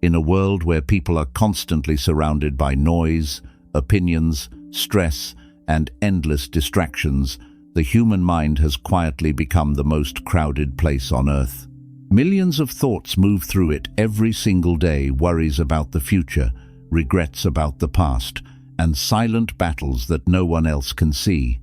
In a world where people are constantly surrounded by noise, opinions, stress, and endless distractions, the human mind has quietly become the most crowded place on Earth. Millions of thoughts move through it every single day, worries about the future, regrets about the past, and silent battles that no one else can see.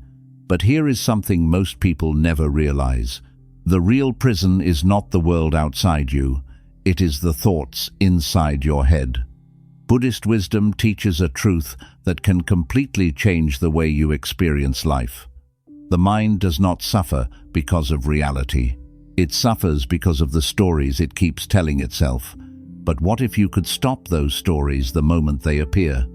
But here is something most people never realize. The real prison is not the world outside you, it is the thoughts inside your head. Buddhist wisdom teaches a truth that can completely change the way you experience life. The mind does not suffer because of reality. It suffers because of the stories it keeps telling itself. But what if you could stop those stories the moment they appear?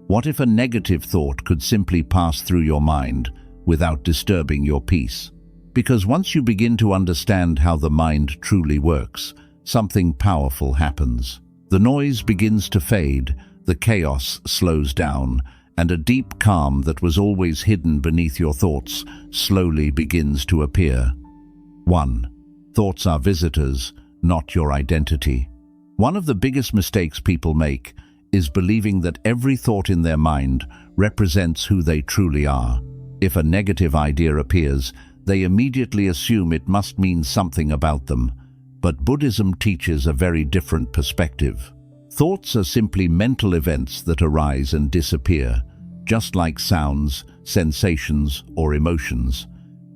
What if a negative thought could simply pass through your mind without disturbing your peace? Because once you begin to understand how the mind truly works, something powerful happens. The noise begins to fade, the chaos slows down, and a deep calm that was always hidden beneath your thoughts slowly begins to appear. 1. Thoughts are visitors, not your identity. One of the biggest mistakes people make is believing that every thought in their mind represents who they truly are. If a negative idea appears, they immediately assume it must mean something about them. But Buddhism teaches a very different perspective. Thoughts are simply mental events that arise and disappear, just like sounds, sensations, or emotions.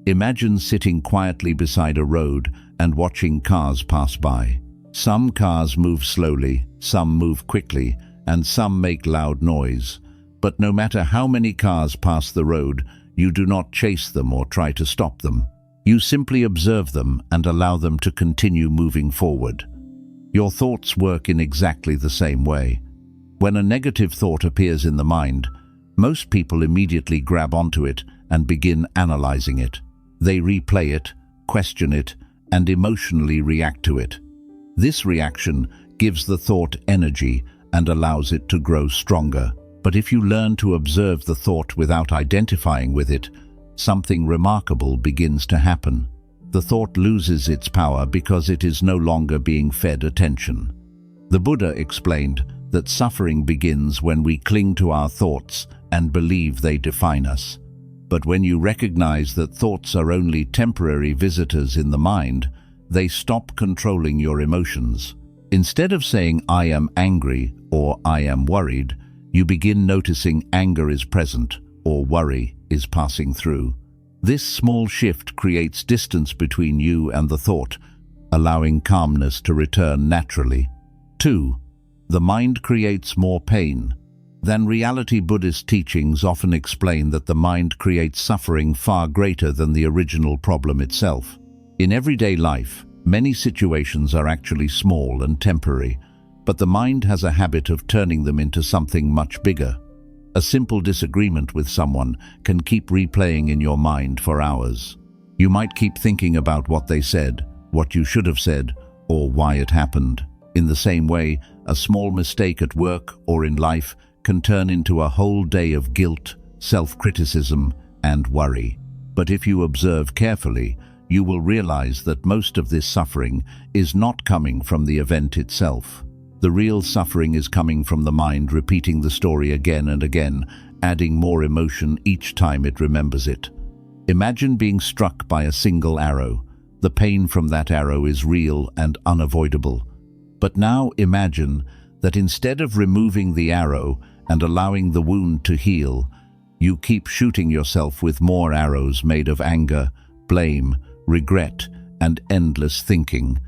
Imagine sitting quietly beside a road and watching cars pass by. Some cars move slowly, some move quickly, and some make loud noise. But no matter how many cars pass the road, you do not chase them or try to stop them. You simply observe them and allow them to continue moving forward. Your thoughts work in exactly the same way. When a negative thought appears in the mind, most people immediately grab onto it and begin analyzing it. They replay it, question it, and emotionally react to it. This reaction gives the thought energy and allows it to grow stronger. But if you learn to observe the thought without identifying with it, something remarkable begins to happen. The thought loses its power because it is no longer being fed attention. The Buddha explained that suffering begins when we cling to our thoughts and believe they define us. But when you recognize that thoughts are only temporary visitors in the mind, they stop controlling your emotions. Instead of saying, "I am angry" or "I am worried," you begin noticing anger is present or worry is passing through. This small shift creates distance between you and the thought, allowing calmness to return naturally. 2. The mind creates more pain than reality. Buddhist teachings often explain that the mind creates suffering far greater than the original problem itself. In everyday life, many situations are actually small and temporary, but the mind has a habit of turning them into something much bigger. A simple disagreement with someone can keep replaying in your mind for hours. You might keep thinking about what they said, what you should have said, or why it happened. In the same way, a small mistake at work or in life can turn into a whole day of guilt, self-criticism, and worry. But if you observe carefully, you will realize that most of this suffering is not coming from the event itself. The real suffering is coming from the mind repeating the story again and again, adding more emotion each time it remembers it. Imagine being struck by a single arrow. The pain from that arrow is real and unavoidable. But now imagine that instead of removing the arrow and allowing the wound to heal, you keep shooting yourself with more arrows made of anger, blame, regret, and endless thinking.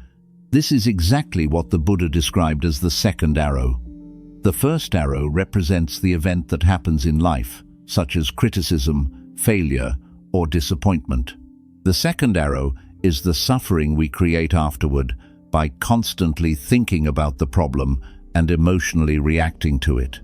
This is exactly what the Buddha described as the second arrow. The first arrow represents the event that happens in life, such as criticism, failure, or disappointment. The second arrow is the suffering we create afterward by constantly thinking about the problem and emotionally reacting to it.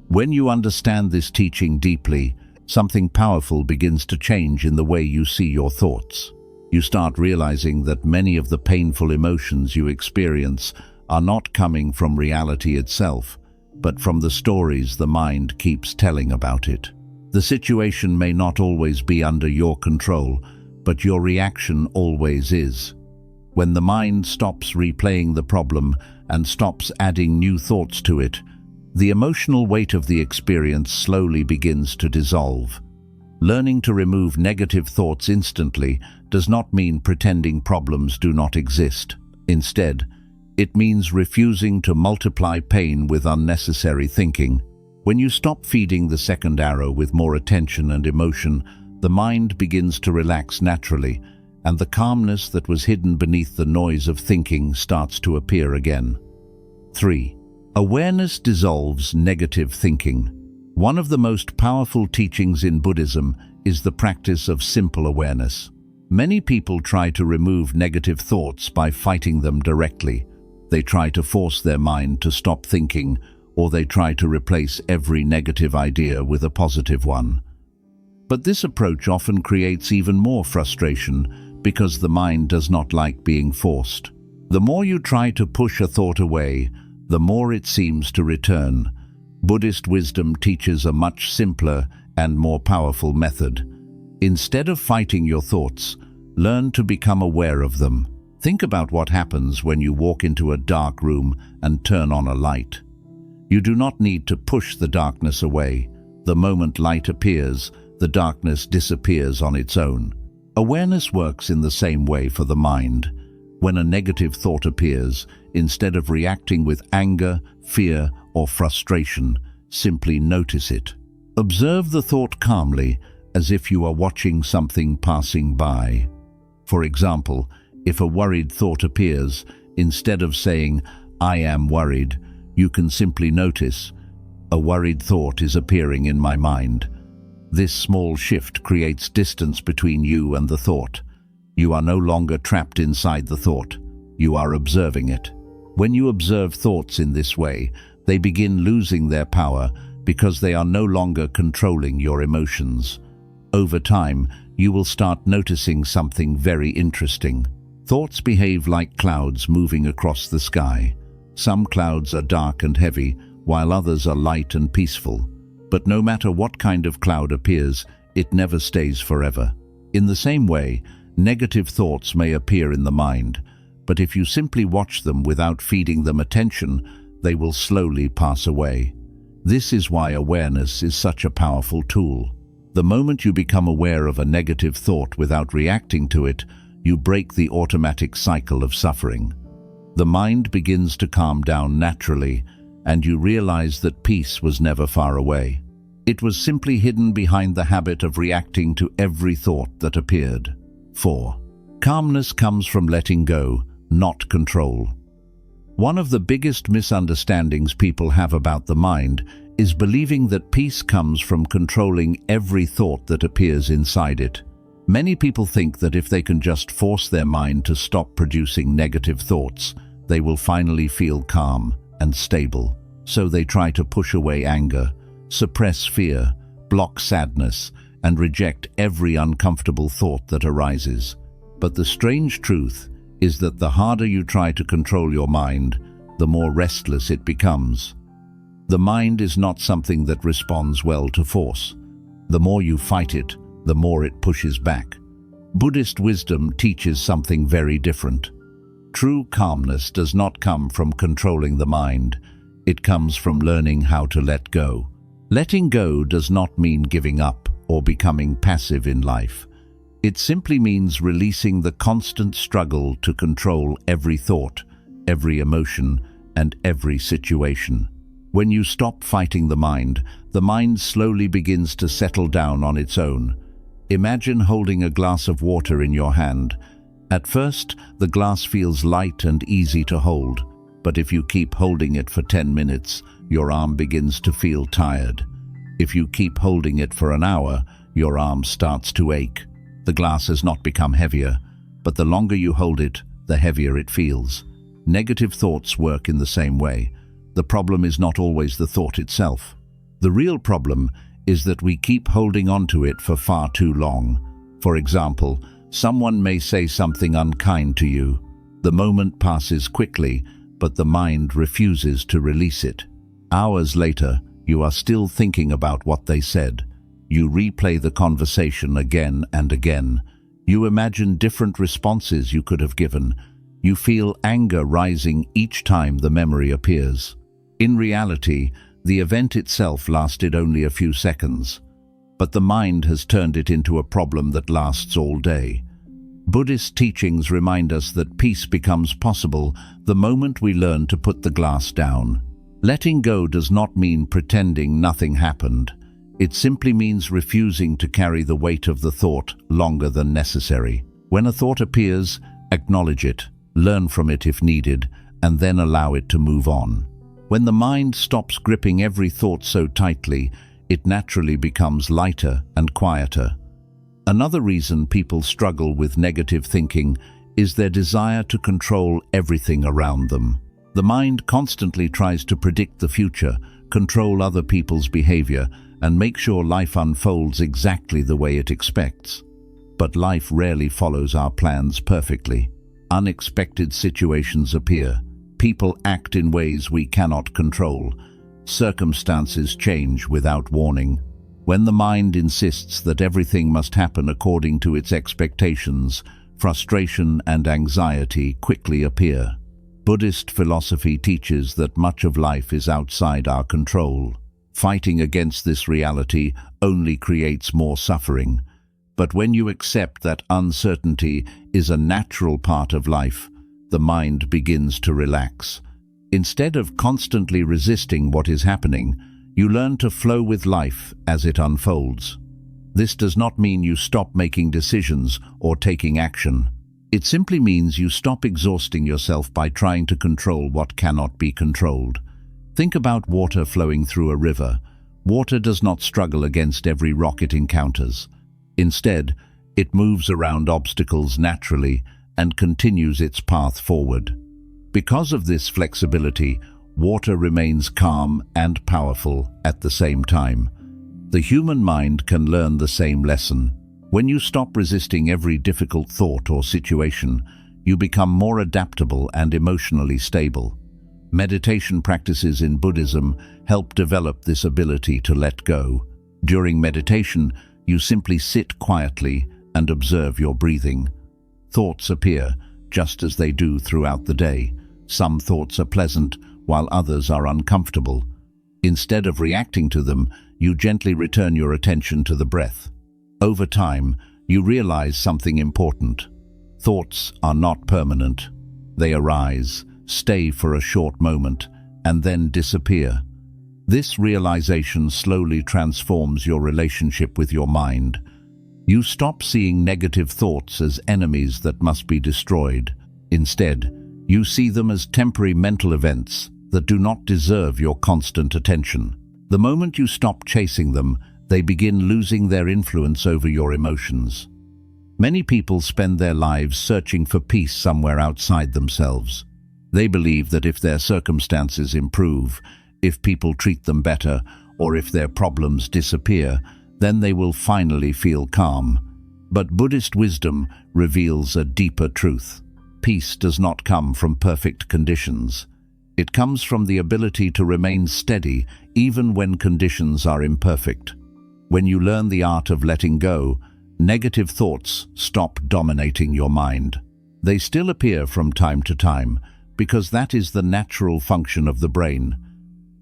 When you understand this teaching deeply, something powerful begins to change in the way you see your thoughts. You start realizing that many of the painful emotions you experience are not coming from reality itself, but from the stories the mind keeps telling about it. The situation may not always be under your control, but your reaction always is. When the mind stops replaying the problem and stops adding new thoughts to it, the emotional weight of the experience slowly begins to dissolve. Learning to remove negative thoughts instantly does not mean pretending problems do not exist. Instead, it means refusing to multiply pain with unnecessary thinking. When you stop feeding the second arrow with more attention and emotion, the mind begins to relax naturally, and the calmness that was hidden beneath the noise of thinking starts to appear again. 3. Awareness dissolves negative thinking. One of the most powerful teachings in Buddhism is the practice of simple awareness. Many people try to remove negative thoughts by fighting them directly. They try to force their mind to stop thinking, or they try to replace every negative idea with a positive one. But this approach often creates even more frustration because the mind does not like being forced. The more you try to push a thought away, the more it seems to return. Buddhist wisdom teaches a much simpler and more powerful method. Instead of fighting your thoughts, learn to become aware of them. Think about what happens when you walk into a dark room and turn on a light. You do not need to push the darkness away. The moment light appears, the darkness disappears on its own. Awareness works in the same way for the mind. When a negative thought appears, instead of reacting with anger, fear, or frustration, simply notice it. Observe the thought calmly, as if you are watching something passing by. For example, if a worried thought appears, instead of saying, "I am worried," you can simply notice, "A worried thought is appearing in my mind." This small shift creates distance between you and the thought. You are no longer trapped inside the thought. You are observing it. When you observe thoughts in this way, they begin losing their power because they are no longer controlling your emotions. Over time, you will start noticing something very interesting. Thoughts behave like clouds moving across the sky. Some clouds are dark and heavy, while others are light and peaceful. But no matter what kind of cloud appears, it never stays forever. In the same way, negative thoughts may appear in the mind, but if you simply watch them without feeding them attention, they will slowly pass away. This is why awareness is such a powerful tool. The moment you become aware of a negative thought without reacting to it, you break the automatic cycle of suffering. The mind begins to calm down naturally, and you realize that peace was never far away. It was simply hidden behind the habit of reacting to every thought that appeared. 4. Calmness comes from letting go, not control. One of the biggest misunderstandings people have about the mind is believing that peace comes from controlling every thought that appears inside it. Many people think that if they can just force their mind to stop producing negative thoughts, they will finally feel calm and stable. So they try to push away anger, suppress fear, block sadness, and reject every uncomfortable thought that arises. But the strange truth is that the harder you try to control your mind, the more restless it becomes. The mind is not something that responds well to force. The more you fight it, the more it pushes back. Buddhist wisdom teaches something very different. True calmness does not come from controlling the mind. It comes from learning how to let go. Letting go does not mean giving up or becoming passive in life. It simply means releasing the constant struggle to control every thought, every emotion, and every situation. When you stop fighting the mind slowly begins to settle down on its own. Imagine holding a glass of water in your hand. At first, the glass feels light and easy to hold, but if you keep holding it for 10 minutes, your arm begins to feel tired. If you keep holding it for an hour, your arm starts to ache. The glass has not become heavier, but the longer you hold it, the heavier it feels. Negative thoughts work in the same way. The problem is not always the thought itself. The real problem is that we keep holding on to it for far too long. For example, someone may say something unkind to you. The moment passes quickly, but the mind refuses to release it. Hours later, you are still thinking about what they said. You replay the conversation again and again. You imagine different responses you could have given. You feel anger rising each time the memory appears. In reality, the event itself lasted only a few seconds, but the mind has turned it into a problem that lasts all day. Buddhist teachings remind us that peace becomes possible the moment we learn to put the glass down. Letting go does not mean pretending nothing happened. It simply means refusing to carry the weight of the thought longer than necessary. When a thought appears, acknowledge it, learn from it if needed, and then allow it to move on. When the mind stops gripping every thought so tightly, it naturally becomes lighter and quieter. Another reason people struggle with negative thinking is their desire to control everything around them. The mind constantly tries to predict the future, control other people's behavior, and make sure life unfolds exactly the way it expects. But life rarely follows our plans perfectly. Unexpected situations appear. People act in ways we cannot control. Circumstances change without warning. When the mind insists that everything must happen according to its expectations, frustration and anxiety quickly appear. Buddhist philosophy teaches that much of life is outside our control. Fighting against this reality only creates more suffering. But when you accept that uncertainty is a natural part of life, the mind begins to relax. Instead of constantly resisting what is happening, you learn to flow with life as it unfolds. This does not mean you stop making decisions or taking action. It simply means you stop exhausting yourself by trying to control what cannot be controlled. Think about water flowing through a river. Water does not struggle against every rock it encounters. Instead, it moves around obstacles naturally and continues its path forward. Because of this flexibility, water remains calm and powerful at the same time. The human mind can learn the same lesson. When you stop resisting every difficult thought or situation, you become more adaptable and emotionally stable. Meditation practices in Buddhism help develop this ability to let go. During meditation, you simply sit quietly and observe your breathing. Thoughts appear, just as they do throughout the day. Some thoughts are pleasant, while others are uncomfortable. Instead of reacting to them, you gently return your attention to the breath. Over time, you realize something important. Thoughts are not permanent. They arise, stay for a short moment, and then disappear. This realization slowly transforms your relationship with your mind. You stop seeing negative thoughts as enemies that must be destroyed. Instead, you see them as temporary mental events that do not deserve your constant attention. The moment you stop chasing them, they begin losing their influence over your emotions. Many people spend their lives searching for peace somewhere outside themselves. They believe that if their circumstances improve, if people treat them better, or if their problems disappear, then they will finally feel calm. But Buddhist wisdom reveals a deeper truth. Peace does not come from perfect conditions. It comes from the ability to remain steady even when conditions are imperfect. When you learn the art of letting go, negative thoughts stop dominating your mind. They still appear from time to time, because that is the natural function of the brain.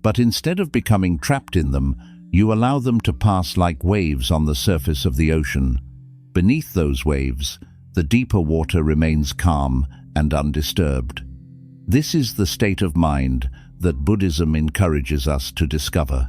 But instead of becoming trapped in them, you allow them to pass like waves on the surface of the ocean. Beneath those waves, the deeper water remains calm and undisturbed. This is the state of mind that Buddhism encourages us to discover.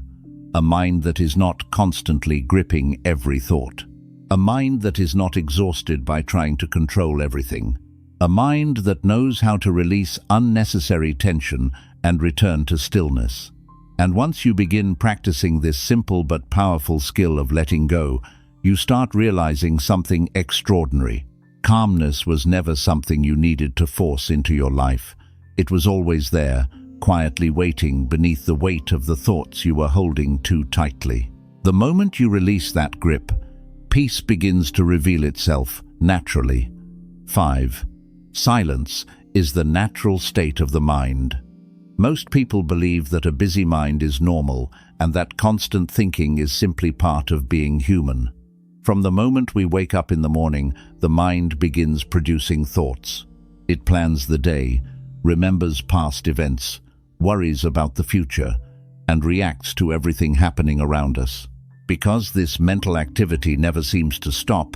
A mind that is not constantly gripping every thought. A mind that is not exhausted by trying to control everything. A mind that knows how to release unnecessary tension and return to stillness. And once you begin practicing this simple but powerful skill of letting go, you start realizing something extraordinary. Calmness was never something you needed to force into your life. It was always there, quietly waiting beneath the weight of the thoughts you were holding too tightly. The moment you release that grip, peace begins to reveal itself naturally. 5. Silence is the natural state of the mind. Most people believe that a busy mind is normal and that constant thinking is simply part of being human. From the moment we wake up in the morning, the mind begins producing thoughts. It plans the day, remembers past events, worries about the future, and reacts to everything happening around us. Because this mental activity never seems to stop,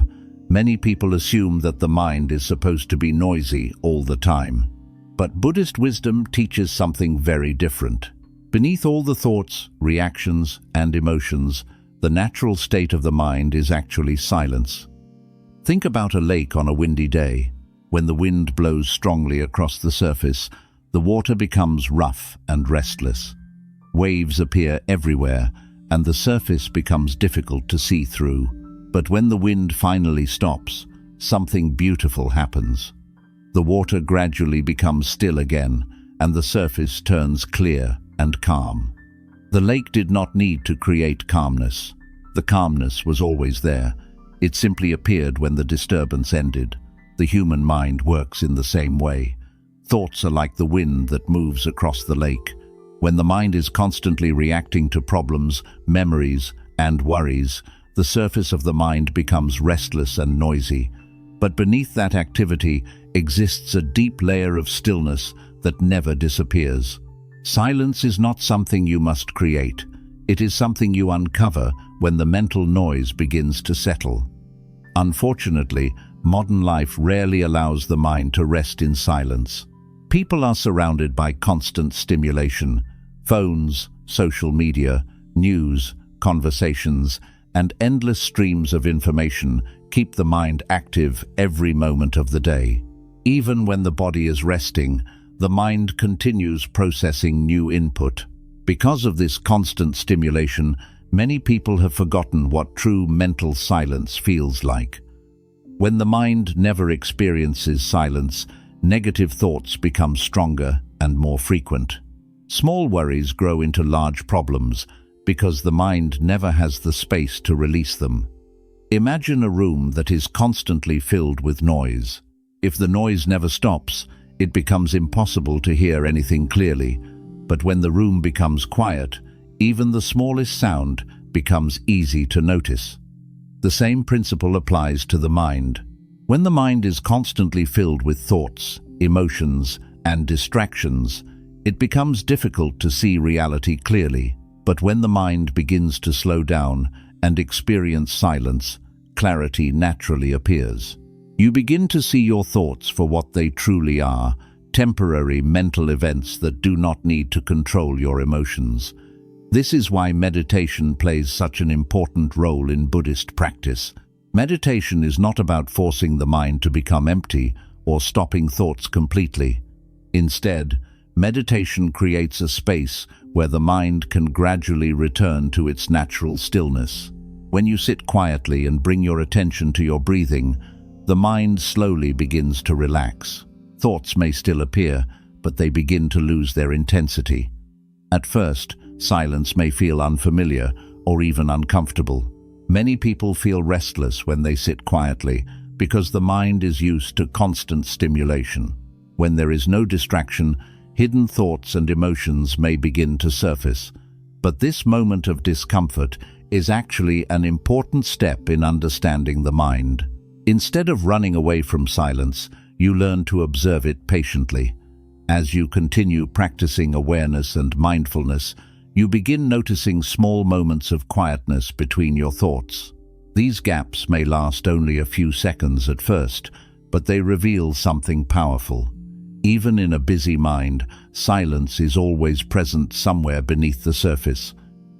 many people assume that the mind is supposed to be noisy all the time. But Buddhist wisdom teaches something very different. Beneath all the thoughts, reactions, and emotions, the natural state of the mind is actually silence. Think about a lake on a windy day. When the wind blows strongly across the surface, the water becomes rough and restless. Waves appear everywhere, and the surface becomes difficult to see through. But when the wind finally stops, something beautiful happens. The water gradually becomes still again, and the surface turns clear and calm. The lake did not need to create calmness. The calmness was always there. It simply appeared when the disturbance ended. The human mind works in the same way. Thoughts are like the wind that moves across the lake. When the mind is constantly reacting to problems, memories, and worries, the surface of the mind becomes restless and noisy. But beneath that activity exists a deep layer of stillness that never disappears. Silence is not something you must create. It is something you uncover when the mental noise begins to settle. Unfortunately, modern life rarely allows the mind to rest in silence. People are surrounded by constant stimulation. Phones, social media, news, conversations, and endless streams of information keep the mind active every moment of the day. Even when the body is resting, the mind continues processing new input. Because of this constant stimulation, many people have forgotten what true mental silence feels like. When the mind never experiences silence, negative thoughts become stronger and more frequent. Small worries grow into large problems because the mind never has the space to release them. Imagine a room that is constantly filled with noise. If the noise never stops, it becomes impossible to hear anything clearly. But when the room becomes quiet, even the smallest sound becomes easy to notice. The same principle applies to the mind. When the mind is constantly filled with thoughts, emotions, and distractions, it becomes difficult to see reality clearly. But when the mind begins to slow down and experience silence, clarity naturally appears. You begin to see your thoughts for what they truly are, temporary mental events that do not need to control your emotions. This is why meditation plays such an important role in Buddhist practice. Meditation is not about forcing the mind to become empty or stopping thoughts completely. Instead, meditation creates a space where the mind can gradually return to its natural stillness. When you sit quietly and bring your attention to your breathing, the mind slowly begins to relax. Thoughts may still appear, but they begin to lose their intensity. At first, silence may feel unfamiliar or even uncomfortable. Many people feel restless when they sit quietly because the mind is used to constant stimulation. When there is no distraction, hidden thoughts and emotions may begin to surface. But this moment of discomfort is actually an important step in understanding the mind. Instead of running away from silence, you learn to observe it patiently. As you continue practicing awareness and mindfulness, you begin noticing small moments of quietness between your thoughts. These gaps may last only a few seconds at first, but they reveal something powerful. Even in a busy mind, silence is always present somewhere beneath the surface.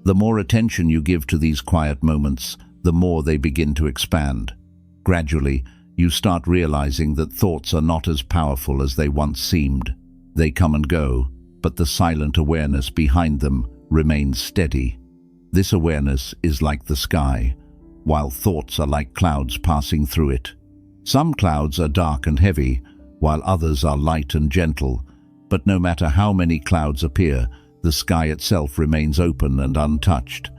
The more attention you give to these quiet moments, the more they begin to expand. Gradually, you start realizing that thoughts are not as powerful as they once seemed. They come and go, but the silent awareness behind them remains steady. This awareness is like the sky, while thoughts are like clouds passing through it. Some clouds are dark and heavy, while others are light and gentle. But no matter how many clouds appear, the sky itself remains open and untouched.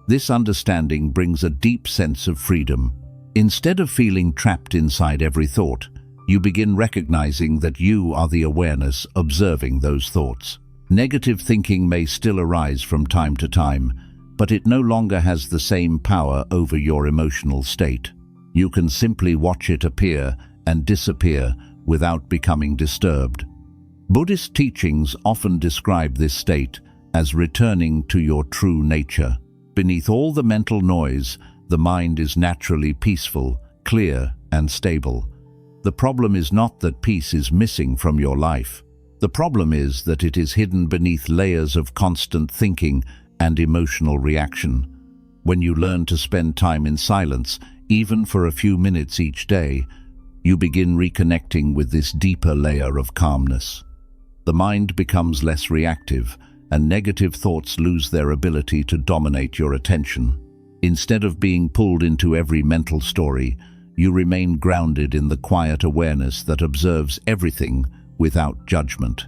This understanding brings a deep sense of freedom. Instead of feeling trapped inside every thought, you begin recognizing that you are the awareness observing those thoughts. Negative thinking may still arise from time to time, but it no longer has the same power over your emotional state. You can simply watch it appear and disappear without becoming disturbed. Buddhist teachings often describe this state as returning to your true nature. Beneath all the mental noise, the mind is naturally peaceful, clear, and stable. The problem is not that peace is missing from your life. The problem is that it is hidden beneath layers of constant thinking and emotional reaction. When you learn to spend time in silence, even for a few minutes each day, you begin reconnecting with this deeper layer of calmness. The mind becomes less reactive, and negative thoughts lose their ability to dominate your attention. Instead of being pulled into every mental story, you remain grounded in the quiet awareness that observes everything without judgment.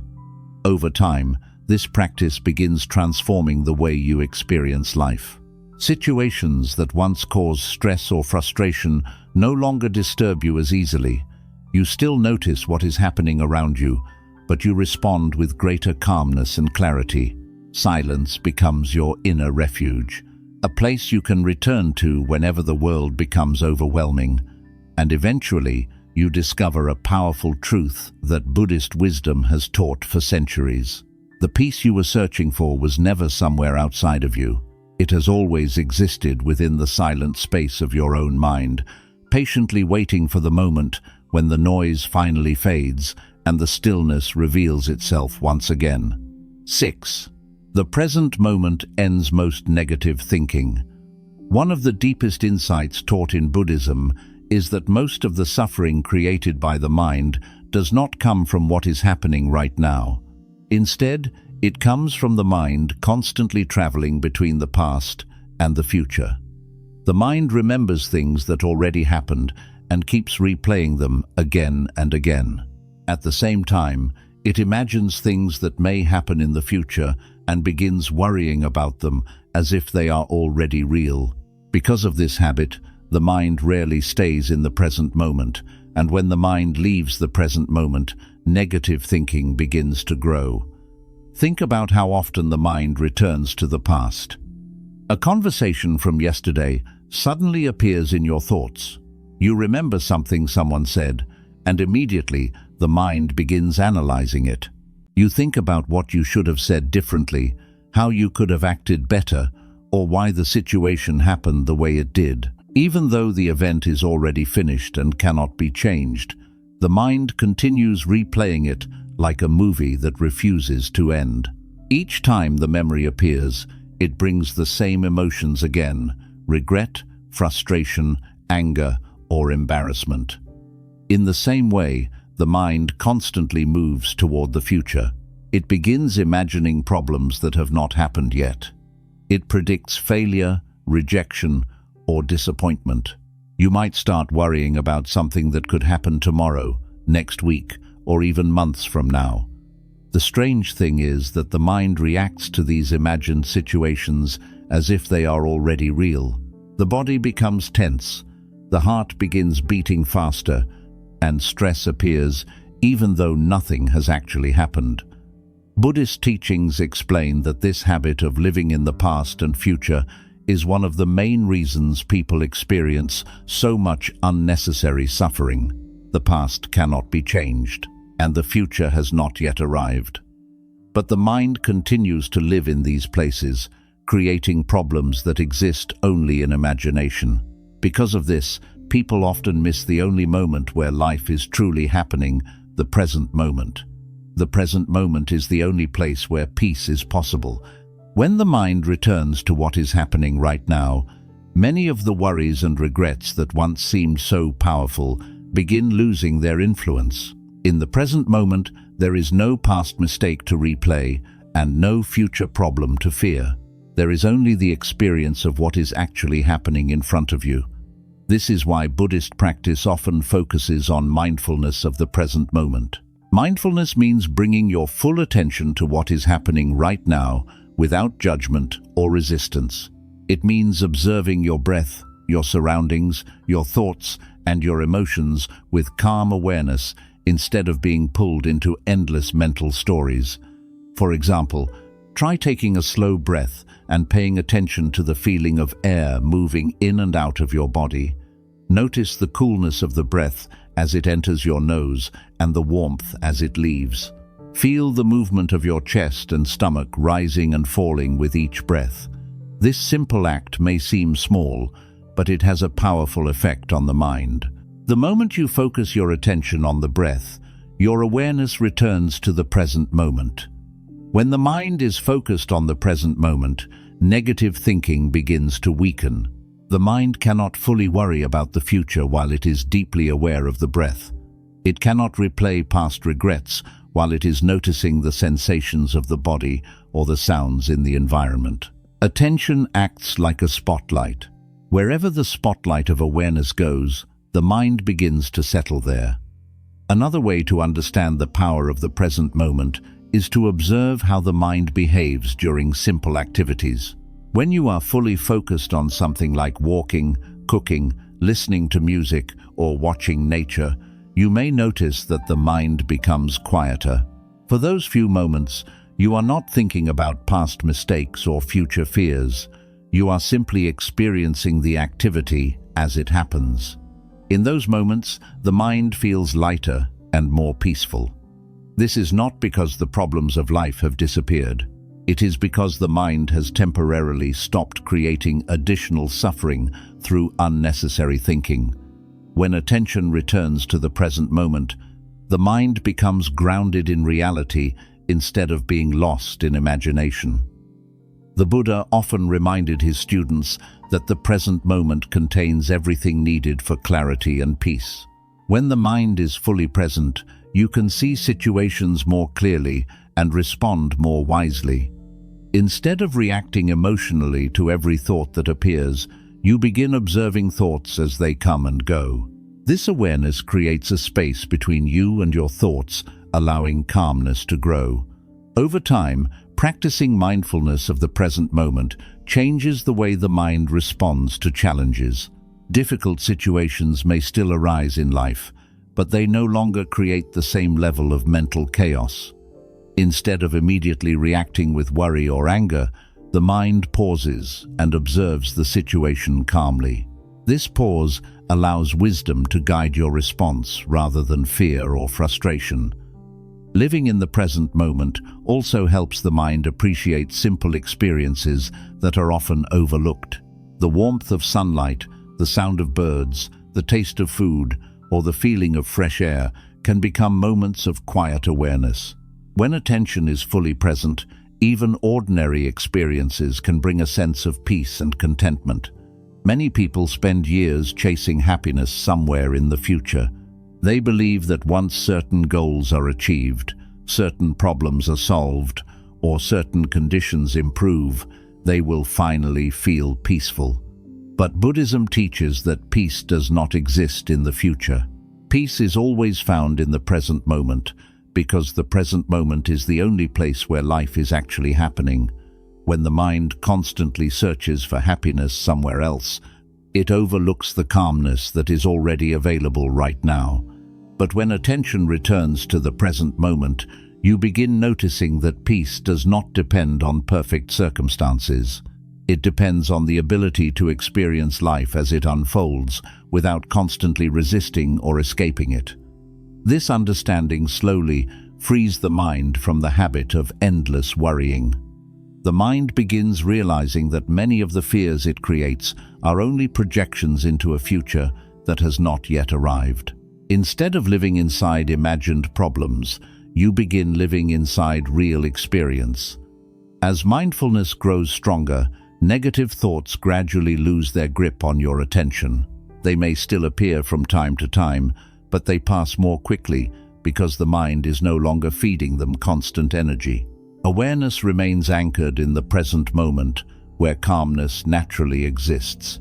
Over time, this practice begins transforming the way you experience life. Situations that once caused stress or frustration no longer disturb you as easily. You still notice what is happening around you, but you respond with greater calmness and clarity. Silence becomes your inner refuge, a place you can return to whenever the world becomes overwhelming. And eventually, you discover a powerful truth that Buddhist wisdom has taught for centuries. The peace you were searching for was never somewhere outside of you. It has always existed within the silent space of your own mind, patiently waiting for the moment when the noise finally fades and the stillness reveals itself once again. 6. The present moment ends most negative thinking. One of the deepest insights taught in Buddhism is that most of the suffering created by the mind does not come from what is happening right now. Instead, it comes from the mind constantly traveling between the past and the future. The mind remembers things that already happened and keeps replaying them again and again. At the same time, it imagines things that may happen in the future and begins worrying about them as if they are already real. Because of this habit, the mind rarely stays in the present moment, and when the mind leaves the present moment, negative thinking begins to grow. Think about how often the mind returns to the past. A conversation from yesterday suddenly appears in your thoughts. You remember something someone said, and immediately the mind begins analyzing it. You think about what you should have said differently, how you could have acted better, or why the situation happened the way it did. Even though the event is already finished and cannot be changed, the mind continues replaying it like a movie that refuses to end. Each time the memory appears, it brings the same emotions again: regret, frustration, anger, or embarrassment. In the same way, the mind constantly moves toward the future. It begins imagining problems that have not happened yet. It predicts failure, rejection, or disappointment. You might start worrying about something that could happen tomorrow, next week, or even months from now. The strange thing is that the mind reacts to these imagined situations as if they are already real. The body becomes tense, the heart begins beating faster, and stress appears even though nothing has actually happened. Buddhist teachings explain that this habit of living in the past and future is one of the main reasons people experience so much unnecessary suffering. The past cannot be changed, and the future has not yet arrived. But the mind continues to live in these places, creating problems that exist only in imagination. Because of this, people often miss the only moment where life is truly happening, the present moment. The present moment is the only place where peace is possible. When the mind returns to what is happening right now, many of the worries and regrets that once seemed so powerful begin losing their influence. In the present moment, there is no past mistake to replay and no future problem to fear. There is only the experience of what is actually happening in front of you. This is why Buddhist practice often focuses on mindfulness of the present moment. Mindfulness means bringing your full attention to what is happening right now without judgment or resistance. It means observing your breath, your surroundings, your thoughts, and your emotions with calm awareness instead of being pulled into endless mental stories. For example, try taking a slow breath and paying attention to the feeling of air moving in and out of your body. Notice the coolness of the breath as it enters your nose and the warmth as it leaves. Feel the movement of your chest and stomach rising and falling with each breath. This simple act may seem small, but it has a powerful effect on the mind. The moment you focus your attention on the breath, your awareness returns to the present moment. When the mind is focused on the present moment, negative thinking begins to weaken. The mind cannot fully worry about the future while it is deeply aware of the breath. It cannot replay past regrets while it is noticing the sensations of the body or the sounds in the environment. Attention acts like a spotlight. Wherever the spotlight of awareness goes, the mind begins to settle there. Another way to understand the power of the present moment is to observe how the mind behaves during simple activities. When you are fully focused on something like walking, cooking, listening to music, or watching nature, you may notice that the mind becomes quieter. For those few moments, you are not thinking about past mistakes or future fears. You are simply experiencing the activity as it happens. In those moments, the mind feels lighter and more peaceful. This is not because the problems of life have disappeared. It is because the mind has temporarily stopped creating additional suffering through unnecessary thinking. When attention returns to the present moment, the mind becomes grounded in reality instead of being lost in imagination. The Buddha often reminded his students that the present moment contains everything needed for clarity and peace. When the mind is fully present, you can see situations more clearly and respond more wisely. Instead of reacting emotionally to every thought that appears, you begin observing thoughts as they come and go. This awareness creates a space between you and your thoughts, allowing calmness to grow. Over time, practicing mindfulness of the present moment changes the way the mind responds to challenges. Difficult situations may still arise in life, but they no longer create the same level of mental chaos. Instead of immediately reacting with worry or anger, the mind pauses and observes the situation calmly. This pause allows wisdom to guide your response rather than fear or frustration. Living in the present moment also helps the mind appreciate simple experiences that are often overlooked. The warmth of sunlight, the sound of birds, the taste of food, or the feeling of fresh air can become moments of quiet awareness. When attention is fully present, even ordinary experiences can bring a sense of peace and contentment. Many people spend years chasing happiness somewhere in the future. They believe that once certain goals are achieved, certain problems are solved, or certain conditions improve, they will finally feel peaceful. But Buddhism teaches that peace does not exist in the future. Peace is always found in the present moment, because the present moment is the only place where life is actually happening. When the mind constantly searches for happiness somewhere else, it overlooks the calmness that is already available right now. But when attention returns to the present moment, you begin noticing that peace does not depend on perfect circumstances. It depends on the ability to experience life as it unfolds without constantly resisting or escaping it. This understanding slowly frees the mind from the habit of endless worrying. The mind begins realizing that many of the fears it creates are only projections into a future that has not yet arrived. Instead of living inside imagined problems, you begin living inside real experience. As mindfulness grows stronger, negative thoughts gradually lose their grip on your attention. They may still appear from time to time, but they pass more quickly because the mind is no longer feeding them constant energy. Awareness remains anchored in the present moment, where calmness naturally exists.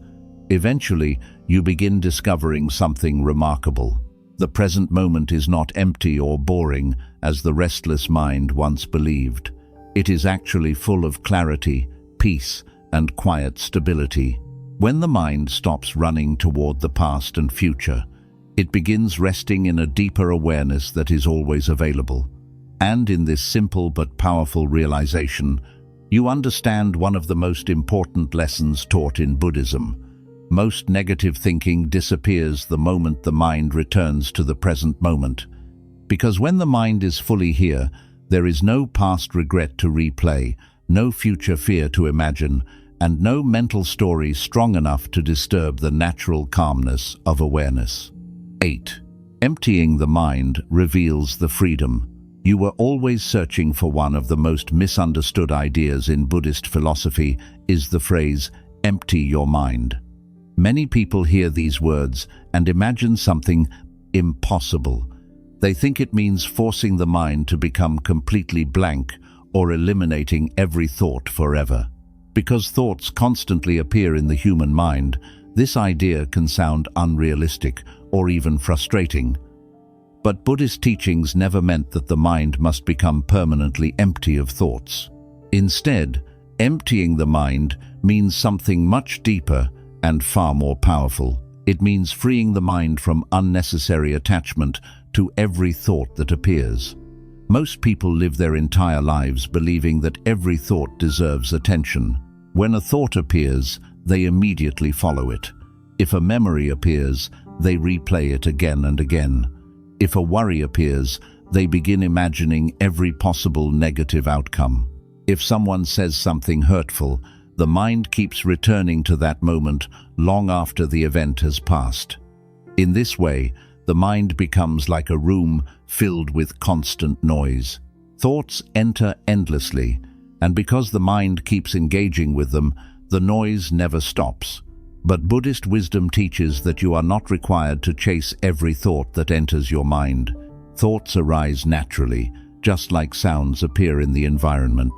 Eventually, you begin discovering something remarkable. The present moment is not empty or boring, as the restless mind once believed. It is actually full of clarity, peace, and quiet stability. When the mind stops running toward the past and future, it begins resting in a deeper awareness that is always available. And in this simple but powerful realization, you understand one of the most important lessons taught in Buddhism. Most negative thinking disappears the moment the mind returns to the present moment. Because when the mind is fully here, there is no past regret to replay, no future fear to imagine, and no mental story strong enough to disturb the natural calmness of awareness. 8. Emptying the mind reveals the freedom. You were always searching for one of the most misunderstood ideas in Buddhist philosophy is the phrase, empty your mind. Many people hear these words and imagine something impossible. They think it means forcing the mind to become completely blank or eliminating every thought forever. Because thoughts constantly appear in the human mind, this idea can sound unrealistic or even frustrating. But Buddhist teachings never meant that the mind must become permanently empty of thoughts. Instead, emptying the mind means something much deeper and far more powerful. It means freeing the mind from unnecessary attachment to every thought that appears. Most people live their entire lives believing that every thought deserves attention. When a thought appears, they immediately follow it. If a memory appears, they replay it again and again. If a worry appears, they begin imagining every possible negative outcome. If someone says something hurtful, the mind keeps returning to that moment long after the event has passed. In this way, the mind becomes like a room filled with constant noise. Thoughts enter endlessly, and because the mind keeps engaging with them, the noise never stops. But Buddhist wisdom teaches that you are not required to chase every thought that enters your mind. Thoughts arise naturally, just like sounds appear in the environment.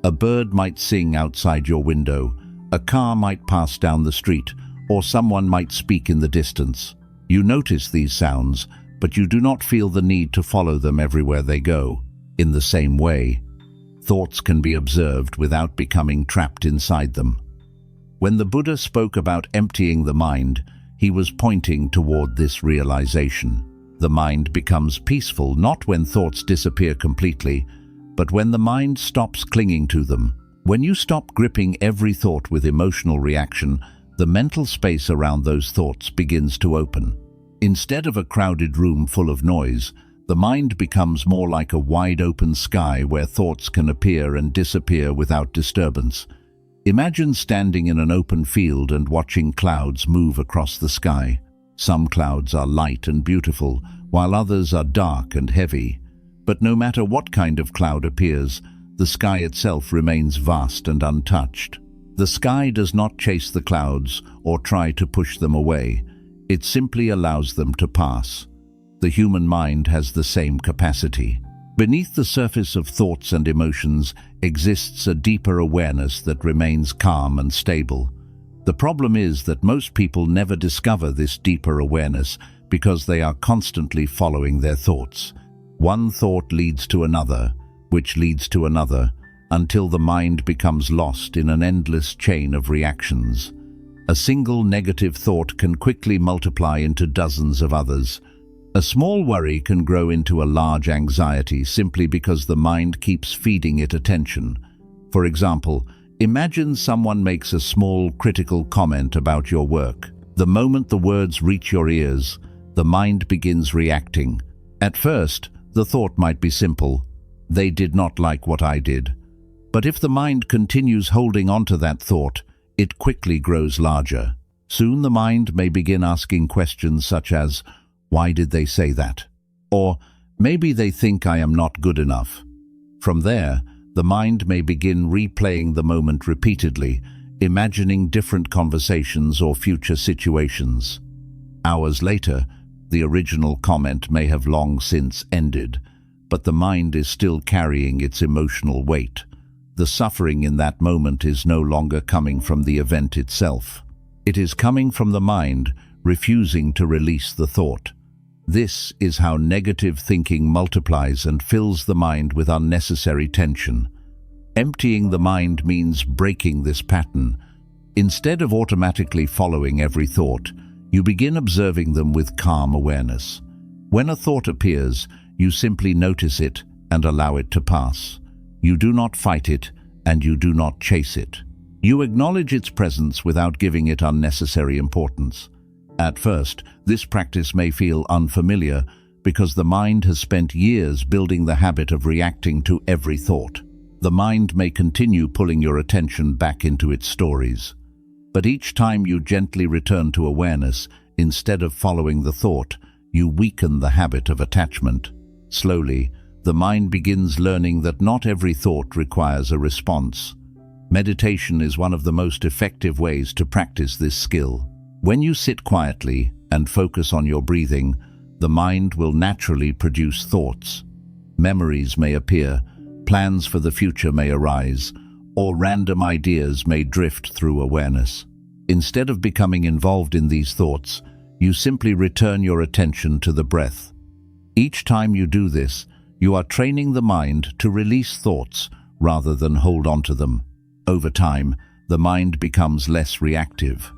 A bird might sing outside your window, a car might pass down the street, or someone might speak in the distance. You notice these sounds, but you do not feel the need to follow them everywhere they go. In the same way, thoughts can be observed without becoming trapped inside them. When the Buddha spoke about emptying the mind, he was pointing toward this realization. The mind becomes peaceful not when thoughts disappear completely, but when the mind stops clinging to them. When you stop gripping every thought with emotional reaction, the mental space around those thoughts begins to open. Instead of a crowded room full of noise, the mind becomes more like a wide-open sky where thoughts can appear and disappear without disturbance. Imagine standing in an open field and watching clouds move across the sky. Some clouds are light and beautiful, while others are dark and heavy. But no matter what kind of cloud appears, the sky itself remains vast and untouched. The sky does not chase the clouds or try to push them away. It simply allows them to pass. The human mind has the same capacity. Beneath the surface of thoughts and emotions exists a deeper awareness that remains calm and stable. The problem is that most people never discover this deeper awareness because they are constantly following their thoughts. One thought leads to another, which leads to another, until the mind becomes lost in an endless chain of reactions. A single negative thought can quickly multiply into dozens of others. A small worry can grow into a large anxiety simply because the mind keeps feeding it attention. For example, imagine someone makes a small critical comment about your work. The moment the words reach your ears, the mind begins reacting. At first, the thought might be simple: they did not like what I did. But if the mind continues holding on to that thought, it quickly grows larger. Soon the mind may begin asking questions such as, "Why did they say that?" Or, "Maybe they think I am not good enough." From there, the mind may begin replaying the moment repeatedly, imagining different conversations or future situations. Hours later, the original comment may have long since ended, but the mind is still carrying its emotional weight. The suffering in that moment is no longer coming from the event itself. It is coming from the mind refusing to release the thought. This is how negative thinking multiplies and fills the mind with unnecessary tension. Emptying the mind means breaking this pattern. Instead of automatically following every thought, you begin observing them with calm awareness. When a thought appears, you simply notice it and allow it to pass. You do not fight it, and you do not chase it. You acknowledge its presence without giving it unnecessary importance. At first, this practice may feel unfamiliar, because the mind has spent years building the habit of reacting to every thought. The mind may continue pulling your attention back into its stories. But each time you gently return to awareness, instead of following the thought, you weaken the habit of attachment. Slowly, the mind begins learning that not every thought requires a response. Meditation is one of the most effective ways to practice this skill. When you sit quietly and focus on your breathing, the mind will naturally produce thoughts. Memories may appear, plans for the future may arise, or random ideas may drift through awareness. Instead of becoming involved in these thoughts, you simply return your attention to the breath. Each time you do this, you are training the mind to release thoughts rather than hold on to them. Over time, the mind becomes less reactive.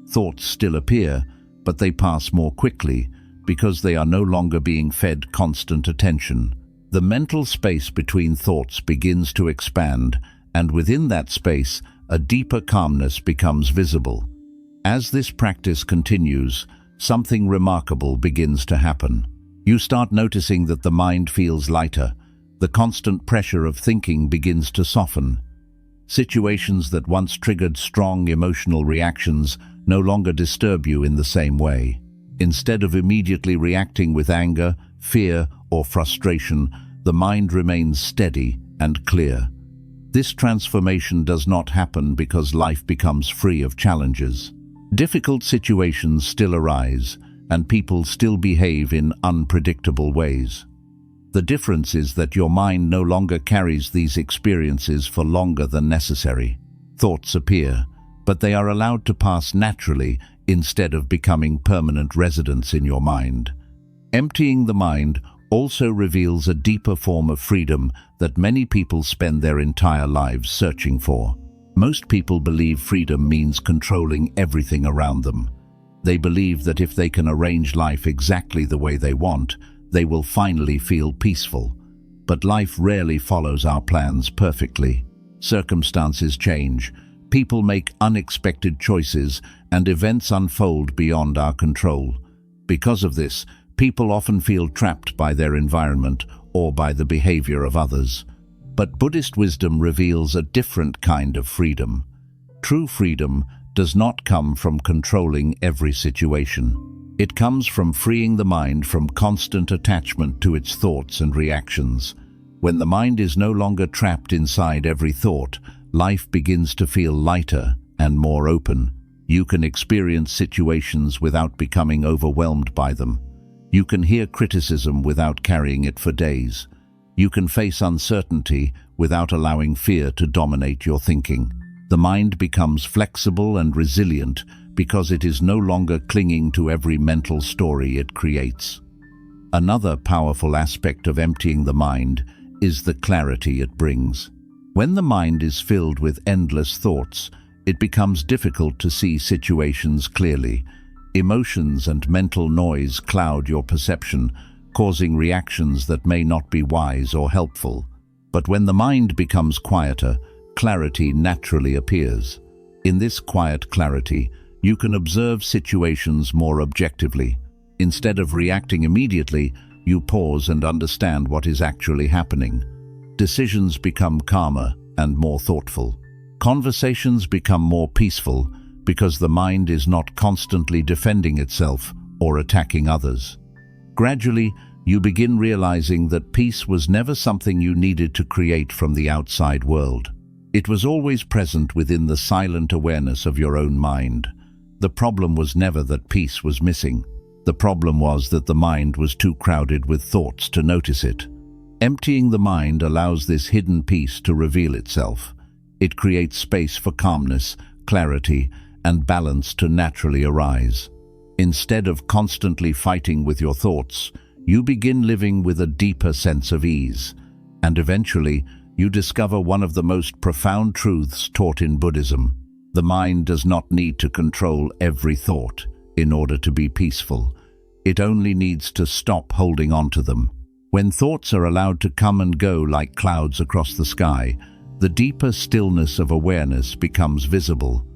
Thoughts still appear, but they pass more quickly because they are no longer being fed constant attention. The mental space between thoughts begins to expand, and within that space, a deeper calmness becomes visible. As this practice continues, something remarkable begins to happen. You start noticing that the mind feels lighter. The constant pressure of thinking begins to soften. Situations that once triggered strong emotional reactions no longer disturb you in the same way. Instead of immediately reacting with anger, fear, or frustration, the mind remains steady and clear. This transformation does not happen because life becomes free of challenges. Difficult situations still arise, and people still behave in unpredictable ways. The difference is that your mind no longer carries these experiences for longer than necessary. Thoughts appear, but they are allowed to pass naturally instead of becoming permanent residents in your mind. Emptying the mind also reveals a deeper form of freedom that many people spend their entire lives searching for. Most people believe freedom means controlling everything around them. They believe that if they can arrange life exactly the way they want, they will finally feel peaceful. But life rarely follows our plans perfectly. Circumstances change, people make unexpected choices, and events unfold beyond our control. Because of this, people often feel trapped by their environment or by the behavior of others. But Buddhist wisdom reveals a different kind of freedom. True freedom does not come from controlling every situation. It comes from freeing the mind from constant attachment to its thoughts and reactions. When the mind is no longer trapped inside every thought, life begins to feel lighter and more open. You can experience situations without becoming overwhelmed by them. You can hear criticism without carrying it for days. You can face uncertainty without allowing fear to dominate your thinking. The mind becomes flexible and resilient because it is no longer clinging to every mental story it creates. Another powerful aspect of emptying the mind is the clarity it brings. When the mind is filled with endless thoughts, it becomes difficult to see situations clearly. Emotions and mental noise cloud your perception, causing reactions that may not be wise or helpful. But when the mind becomes quieter, clarity naturally appears. In this quiet clarity, you can observe situations more objectively. Instead of reacting immediately, you pause and understand what is actually happening. Decisions become calmer and more thoughtful. Conversations become more peaceful because the mind is not constantly defending itself or attacking others. Gradually, you begin realizing that peace was never something you needed to create from the outside world. It was always present within the silent awareness of your own mind. The problem was never that peace was missing. The problem was that the mind was too crowded with thoughts to notice it. Emptying the mind allows this hidden peace to reveal itself. It creates space for calmness, clarity, and balance to naturally arise. Instead of constantly fighting with your thoughts, you begin living with a deeper sense of ease, and eventually you discover one of the most profound truths taught in Buddhism. The mind does not need to control every thought in order to be peaceful. It only needs to stop holding on to them. When thoughts are allowed to come and go like clouds across the sky, the deeper stillness of awareness becomes visible.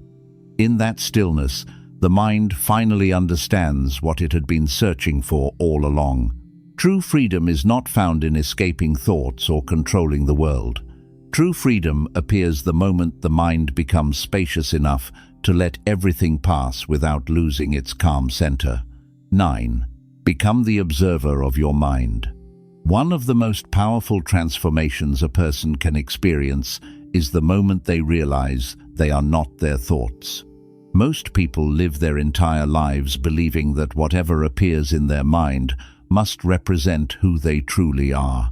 In that stillness, the mind finally understands what it had been searching for all along. True freedom is not found in escaping thoughts or controlling the world. True freedom appears the moment the mind becomes spacious enough to let everything pass without losing its calm center. 9. Become the observer of your mind. One of the most powerful transformations a person can experience is the moment they realize they are not their thoughts. Most people live their entire lives believing that whatever appears in their mind must represent who they truly are.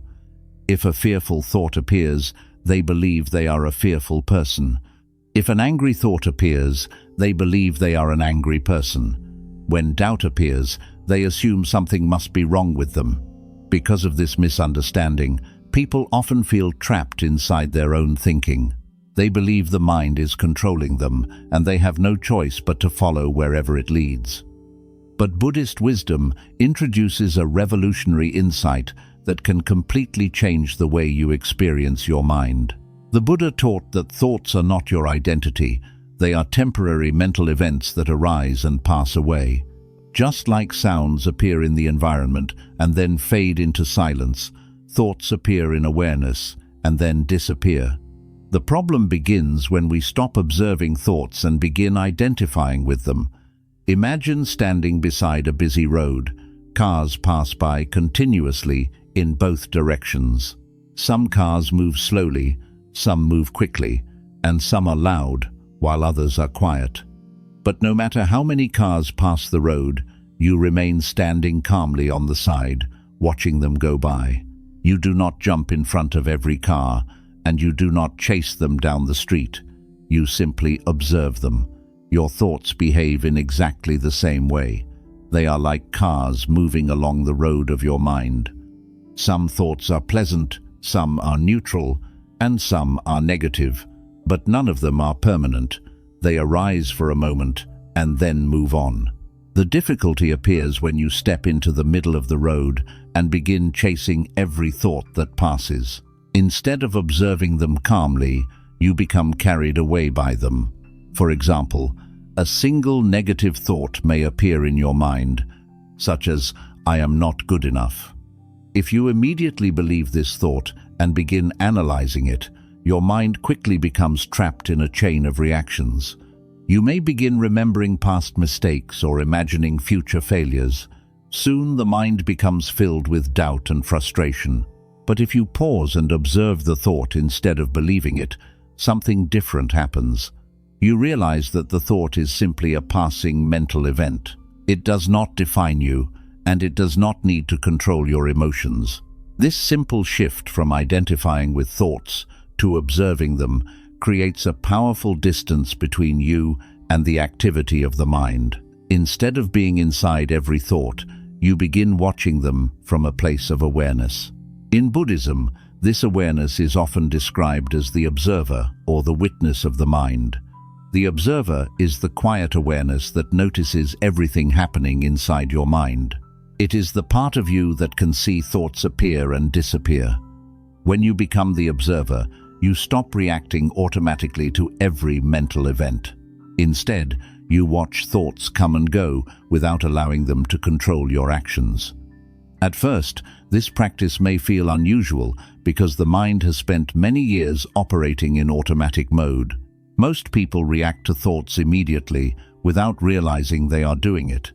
If a fearful thought appears, they believe they are a fearful person. If an angry thought appears, they believe they are an angry person. When doubt appears, they assume something must be wrong with them. Because of this misunderstanding, people often feel trapped inside their own thinking. They believe the mind is controlling them, and they have no choice but to follow wherever it leads. But Buddhist wisdom introduces a revolutionary insight that can completely change the way you experience your mind. The Buddha taught that thoughts are not your identity. They are temporary mental events that arise and pass away. Just like sounds appear in the environment and then fade into silence, thoughts appear in awareness and then disappear. The problem begins when we stop observing thoughts and begin identifying with them. Imagine standing beside a busy road. Cars pass by continuously in both directions. Some cars move slowly, some move quickly, and some are loud, while others are quiet. But no matter how many cars pass the road, you remain standing calmly on the side, watching them go by. You do not jump in front of every car, and you do not chase them down the street. You simply observe them. Your thoughts behave in exactly the same way. They are like cars moving along the road of your mind. Some thoughts are pleasant, some are neutral, and some are negative, but none of them are permanent. They arise for a moment and then move on. The difficulty appears when you step into the middle of the road and begin chasing every thought that passes. Instead of observing them calmly, you become carried away by them. For example, a single negative thought may appear in your mind, such as, "I am not good enough." If you immediately believe this thought and begin analyzing it, your mind quickly becomes trapped in a chain of reactions. You may begin remembering past mistakes or imagining future failures. Soon the mind becomes filled with doubt and frustration. But if you pause and observe the thought instead of believing it, something different happens. You realize that the thought is simply a passing mental event. It does not define you, and it does not need to control your emotions. This simple shift from identifying with thoughts to observing them creates a powerful distance between you and the activity of the mind. Instead of being inside every thought, you begin watching them from a place of awareness. In Buddhism, this awareness is often described as the observer or the witness of the mind. The observer is the quiet awareness that notices everything happening inside your mind. It is the part of you that can see thoughts appear and disappear. When you become the observer, you stop reacting automatically to every mental event. Instead, you watch thoughts come and go without allowing them to control your actions. At first, this practice may feel unusual because the mind has spent many years operating in automatic mode. Most people react to thoughts immediately without realizing they are doing it.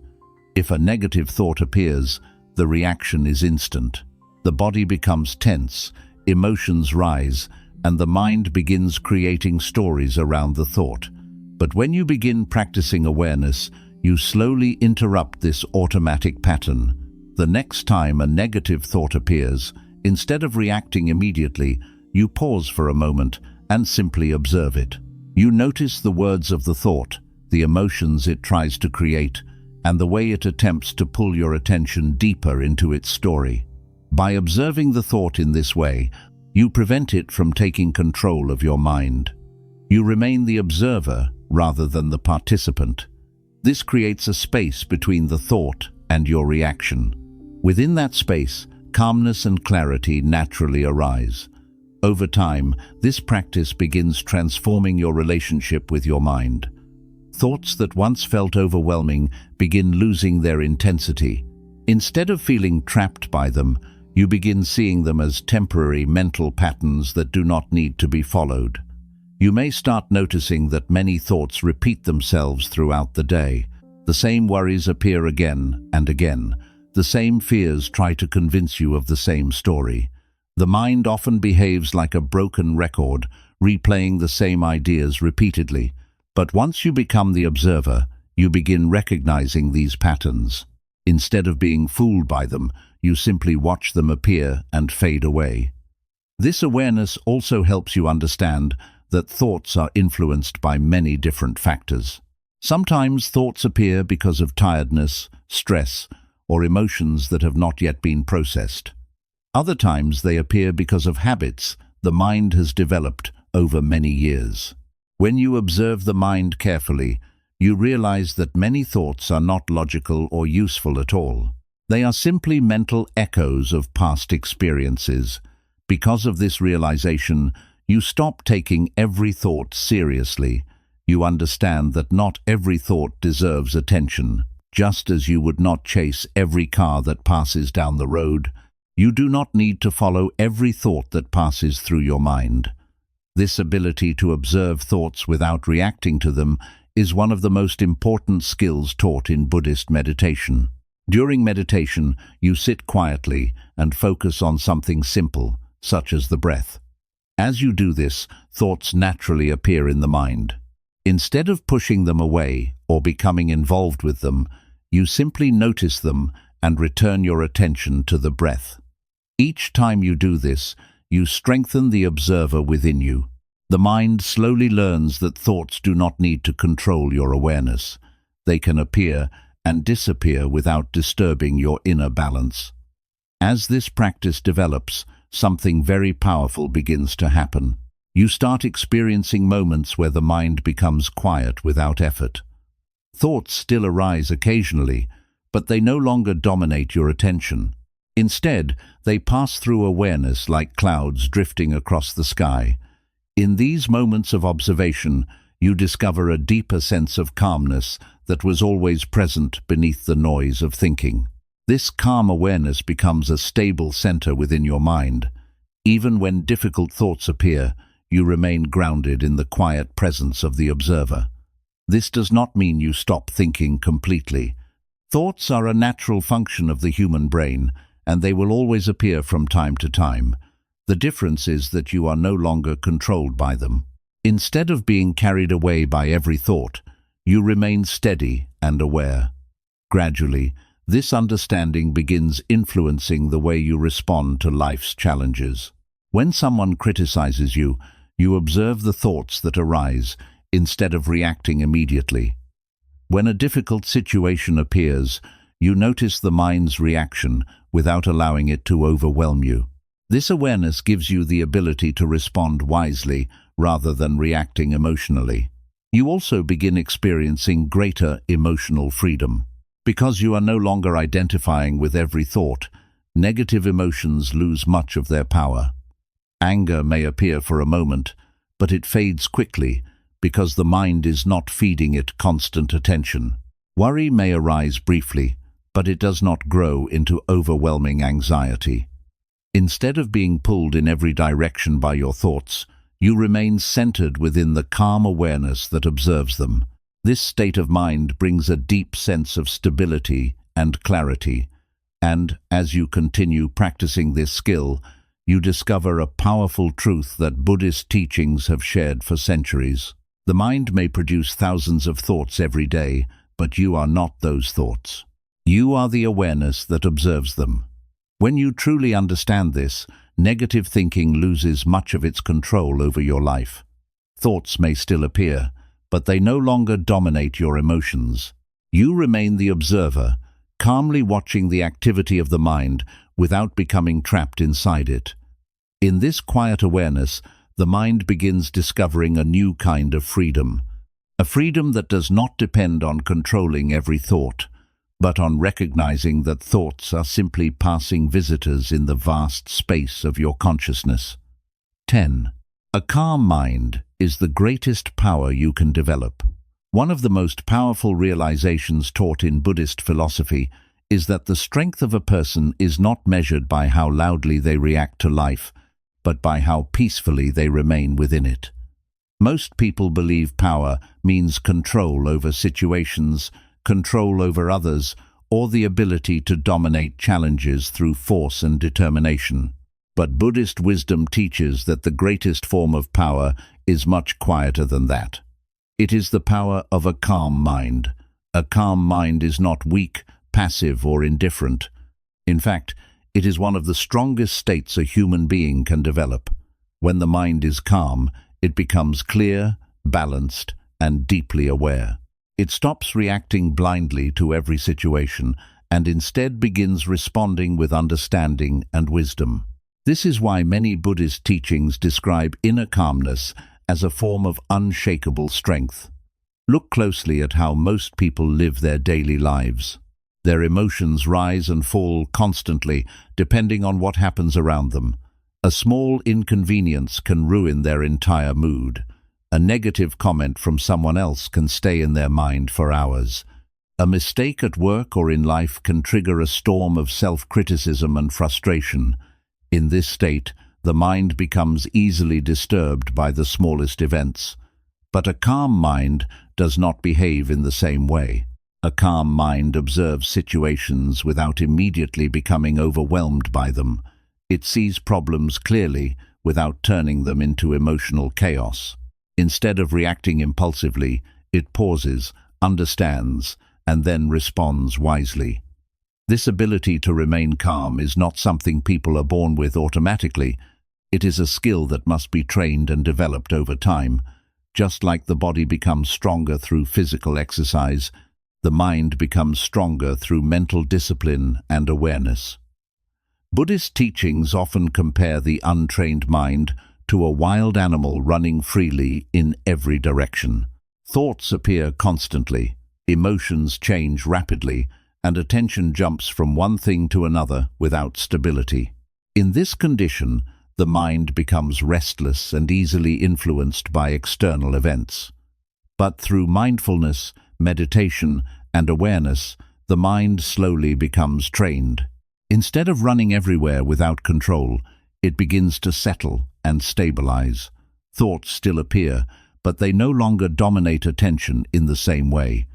If a negative thought appears, the reaction is instant. The body becomes tense, emotions rise, and the mind begins creating stories around the thought. But when you begin practicing awareness, you slowly interrupt this automatic pattern. The next time a negative thought appears, instead of reacting immediately, you pause for a moment and simply observe it. You notice the words of the thought, the emotions it tries to create, and the way it attempts to pull your attention deeper into its story. By observing the thought in this way, you prevent it from taking control of your mind. You remain the observer rather than the participant. This creates a space between the thought and your reaction. Within that space, calmness and clarity naturally arise. Over time, this practice begins transforming your relationship with your mind. Thoughts that once felt overwhelming begin losing their intensity. Instead of feeling trapped by them, you begin seeing them as temporary mental patterns that do not need to be followed. You may start noticing that many thoughts repeat themselves throughout the day. The same worries appear again and again. The same fears try to convince you of the same story. The mind often behaves like a broken record, replaying the same ideas repeatedly. But once you become the observer, you begin recognizing these patterns. Instead of being fooled by them, you simply watch them appear and fade away. This awareness also helps you understand that thoughts are influenced by many different factors. Sometimes thoughts appear because of tiredness, stress, or emotions that have not yet been processed. Other times they appear because of habits the mind has developed over many years. When you observe the mind carefully, you realize that many thoughts are not logical or useful at all. They are simply mental echoes of past experiences. Because of this realization, you stop taking every thought seriously. You understand that not every thought deserves attention. Just as you would not chase every car that passes down the road, you do not need to follow every thought that passes through your mind. This ability to observe thoughts without reacting to them is one of the most important skills taught in Buddhist meditation. During meditation, you sit quietly and focus on something simple, such as the breath. As you do this, thoughts naturally appear in the mind. Instead of pushing them away or becoming involved with them, you simply notice them and return your attention to the breath. Each time you do this, you strengthen the observer within you. The mind slowly learns that thoughts do not need to control your awareness. They can appear and disappear without disturbing your inner balance. As this practice develops, something very powerful begins to happen. You start experiencing moments where the mind becomes quiet without effort. Thoughts still arise occasionally, but they no longer dominate your attention. Instead, they pass through awareness like clouds drifting across the sky. In these moments of observation, you discover a deeper sense of calmness that was always present beneath the noise of thinking. This calm awareness becomes a stable center within your mind. Even when difficult thoughts appear, you remain grounded in the quiet presence of the observer. This does not mean you stop thinking completely. Thoughts are a natural function of the human brain, and they will always appear from time to time. The difference is that you are no longer controlled by them. Instead of being carried away by every thought, you remain steady and aware. Gradually, this understanding begins influencing the way you respond to life's challenges. When someone criticizes you, you observe the thoughts that arise instead of reacting immediately. When a difficult situation appears, you notice the mind's reaction without allowing it to overwhelm you. This awareness gives you the ability to respond wisely rather than reacting emotionally. You also begin experiencing greater emotional freedom. Because you are no longer identifying with every thought, negative emotions lose much of their power. Anger may appear for a moment, but it fades quickly because the mind is not feeding it constant attention. Worry may arise briefly, but it does not grow into overwhelming anxiety. Instead of being pulled in every direction by your thoughts, you remain centered within the calm awareness that observes them. This state of mind brings a deep sense of stability and clarity, and as you continue practicing this skill, you discover a powerful truth that Buddhist teachings have shared for centuries. The mind may produce thousands of thoughts every day, but you are not those thoughts. You are the awareness that observes them. When you truly understand this, negative thinking loses much of its control over your life. Thoughts may still appear, but they no longer dominate your emotions. You remain the observer, calmly watching the activity of the mind without becoming trapped inside it. In this quiet awareness, the mind begins discovering a new kind of freedom. A freedom that does not depend on controlling every thought, but on recognizing that thoughts are simply passing visitors in the vast space of your consciousness. 10. A calm mind is the greatest power you can develop. One of the most powerful realizations taught in Buddhist philosophy is that the strength of a person is not measured by how loudly they react to life, but by how peacefully they remain within it. Most people believe power means control over situations, control over others, or the ability to dominate challenges through force and determination. But Buddhist wisdom teaches that the greatest form of power is much quieter than that. It is the power of a calm mind. A calm mind is not weak, passive, or indifferent. In fact, it is one of the strongest states a human being can develop. When the mind is calm, it becomes clear, balanced, and deeply aware. It stops reacting blindly to every situation and instead begins responding with understanding and wisdom. This is why many Buddhist teachings describe inner calmness as a form of unshakable strength. Look closely at how most people live their daily lives. Their emotions rise and fall constantly, depending on what happens around them. A small inconvenience can ruin their entire mood. A negative comment from someone else can stay in their mind for hours. A mistake at work or in life can trigger a storm of self-criticism and frustration. In this state, the mind becomes easily disturbed by the smallest events. But a calm mind does not behave in the same way. A calm mind observes situations without immediately becoming overwhelmed by them. It sees problems clearly without turning them into emotional chaos. Instead of reacting impulsively, it pauses, understands, and then responds wisely. This ability to remain calm is not something people are born with automatically. It is a skill that must be trained and developed over time. Just like the body becomes stronger through physical exercise, the mind becomes stronger through mental discipline and awareness. Buddhist teachings often compare the untrained mind to a wild animal running freely in every direction. Thoughts appear constantly, emotions change rapidly, and attention jumps from one thing to another without stability. In this condition, the mind becomes restless and easily influenced by external events. But through mindfulness, meditation, and awareness, the mind slowly becomes trained. Instead of running everywhere without control, it begins to settle and stabilize. Thoughts still appear, but they no longer dominate attention in the same way.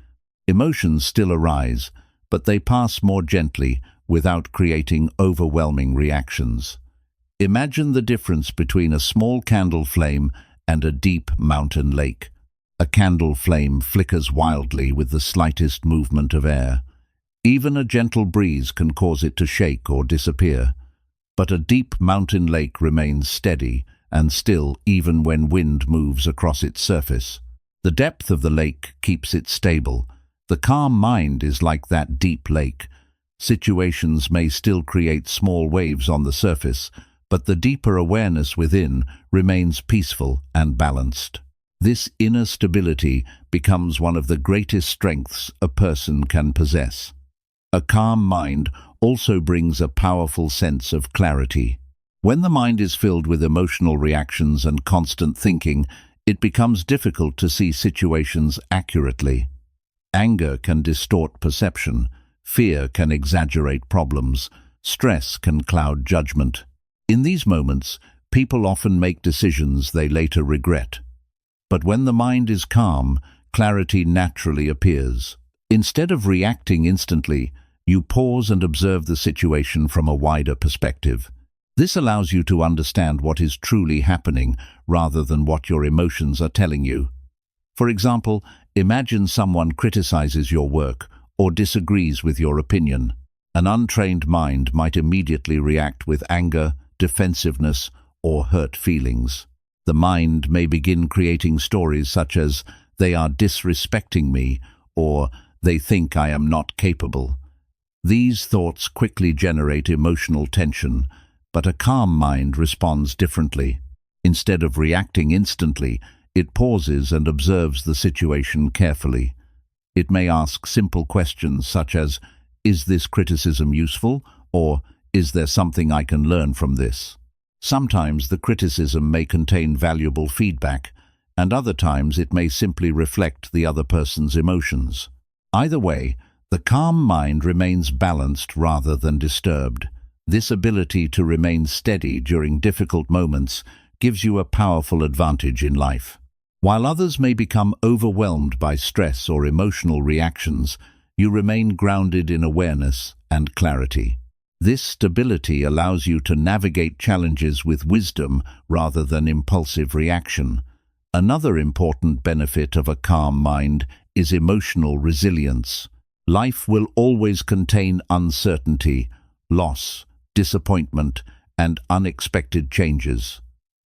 Emotions still arise, but they pass more gently without creating overwhelming reactions. Imagine the difference between a small candle flame and a deep mountain lake. A candle flame flickers wildly with the slightest movement of air. Even a gentle breeze can cause it to shake or disappear. But a deep mountain lake remains steady and still even when wind moves across its surface. The depth of the lake keeps it stable. The calm mind is like that deep lake. Situations may still create small waves on the surface, but the deeper awareness within remains peaceful and balanced. This inner stability becomes one of the greatest strengths a person can possess. A calm mind also brings a powerful sense of clarity. When the mind is filled with emotional reactions and constant thinking, it becomes difficult to see situations accurately. Anger can distort perception, fear can exaggerate problems, stress can cloud judgment. In these moments, people often make decisions they later regret. But when the mind is calm, clarity naturally appears. Instead of reacting instantly, you pause and observe the situation from a wider perspective. This allows you to understand what is truly happening rather than what your emotions are telling you. For example, imagine someone criticizes your work or disagrees with your opinion. An untrained mind might immediately react with anger, defensiveness, or hurt feelings. The mind may begin creating stories such as, "They are disrespecting me," or "They think I am not capable." These thoughts quickly generate emotional tension, but a calm mind responds differently. Instead of reacting instantly, it pauses and observes the situation carefully. It may ask simple questions such as, "Is this criticism useful?" or "Is there something I can learn from this?" Sometimes the criticism may contain valuable feedback, and other times it may simply reflect the other person's emotions. Either way, The calm mind remains balanced rather than disturbed. This ability to remain steady during difficult moments gives you a powerful advantage in life. While others may become overwhelmed by stress or emotional reactions, you remain grounded in awareness and clarity. This stability allows you to navigate challenges with wisdom rather than impulsive reaction. Another important benefit of a calm mind is emotional resilience. Life will always contain uncertainty, loss, disappointment, and unexpected changes.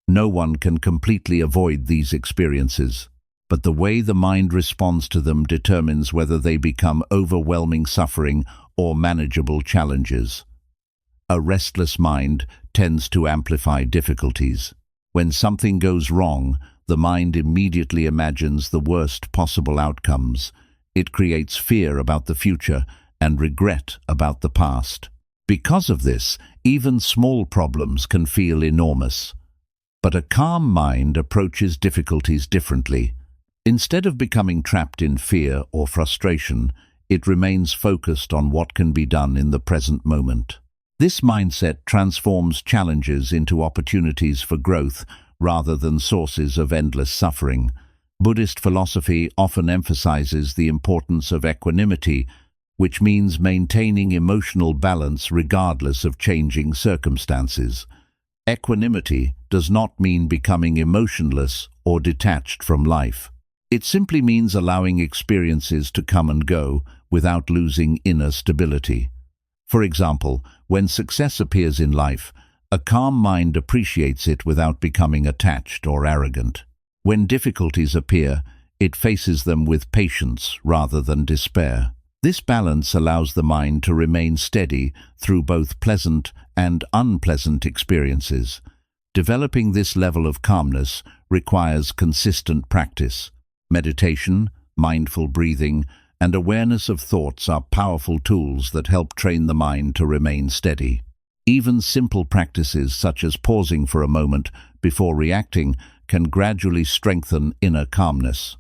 No one can completely avoid these experiences, but the way the mind responds to them determines whether they become overwhelming suffering or manageable challenges. A restless mind tends to amplify difficulties. When something goes wrong, the mind immediately imagines the worst possible outcomes. It creates fear about the future and regret about the past. Because of this, even small problems can feel enormous. But a calm mind approaches difficulties differently. Instead of becoming trapped in fear or frustration, it remains focused on what can be done in the present moment. This mindset transforms challenges into opportunities for growth rather than sources of endless suffering. Buddhist philosophy often emphasizes the importance of equanimity, which means maintaining emotional balance regardless of changing circumstances. Equanimity does not mean becoming emotionless or detached from life. It simply means allowing experiences to come and go without losing inner stability. For example, when success appears in life, a calm mind appreciates it without becoming attached or arrogant. When difficulties appear, it faces them with patience rather than despair. This balance allows the mind to remain steady through both pleasant and unpleasant experiences. Developing this level of calmness requires consistent practice. Meditation, mindful breathing, and awareness of thoughts are powerful tools that help train the mind to remain steady. Even simple practices such as pausing for a moment before reacting can gradually strengthen inner calmness.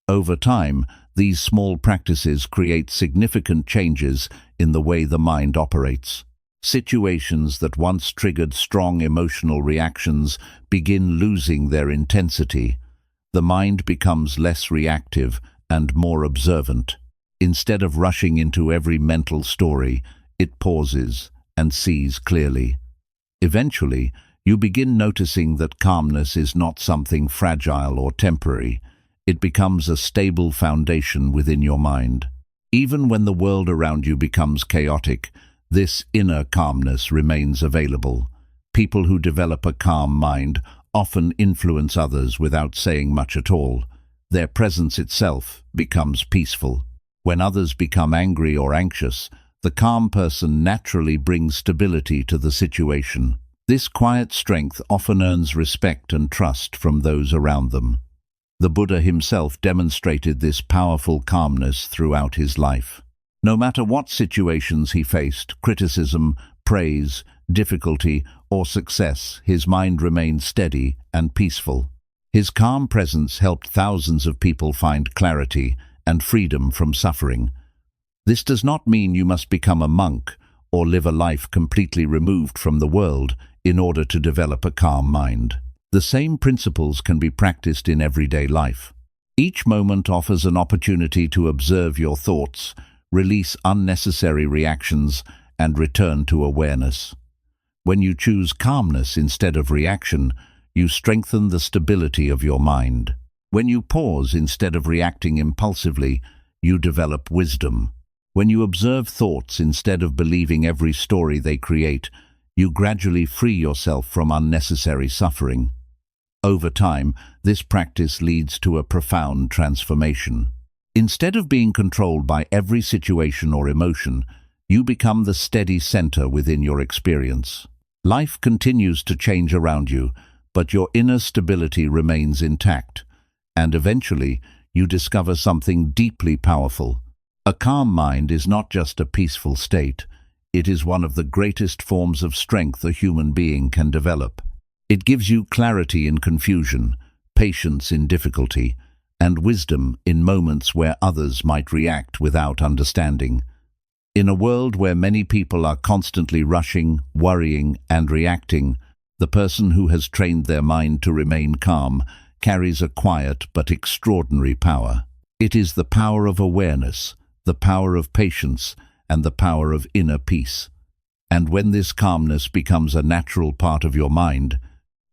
Over time, these small practices create significant changes in the way the mind operates. Situations that once triggered strong emotional reactions begin losing their intensity. The mind becomes less reactive and more observant. Instead of rushing into every mental story, it pauses and sees clearly. Eventually, you begin noticing that calmness is not something fragile or temporary. It becomes a stable foundation within your mind. Even when the world around you becomes chaotic, this inner calmness remains available. People who develop a calm mind often influence others without saying much at all. Their presence itself becomes peaceful. When others become angry or anxious, the calm person naturally brings stability to the situation. This quiet strength often earns respect and trust from those around them. The Buddha himself demonstrated this powerful calmness throughout his life. No matter what situations he faced, criticism, praise, difficulty, or success, his mind remained steady and peaceful. His calm presence helped thousands of people find clarity and freedom from suffering. This does not mean you must become a monk or live a life completely removed from the world in order to develop a calm mind. The same principles can be practiced in everyday life. Each moment offers an opportunity to observe your thoughts, release unnecessary reactions, and return to awareness. When you choose calmness instead of reaction, you strengthen the stability of your mind. When you pause instead of reacting impulsively, you develop wisdom. When you observe thoughts instead of believing every story they create, you gradually free yourself from unnecessary suffering. Over time, this practice leads to a profound transformation. Instead of being controlled by every situation or emotion, you become the steady center within your experience. Life continues to change around you, but your inner stability remains intact, and eventually you discover something deeply powerful. A calm mind is not just a peaceful state, it is one of the greatest forms of strength a human being can develop. It gives you clarity in confusion, patience in difficulty, and wisdom in moments where others might react without understanding. In a world where many people are constantly rushing, worrying, and reacting, the person who has trained their mind to remain calm carries a quiet but extraordinary power. It is the power of awareness, the power of patience, and the power of inner peace. And when this calmness becomes a natural part of your mind,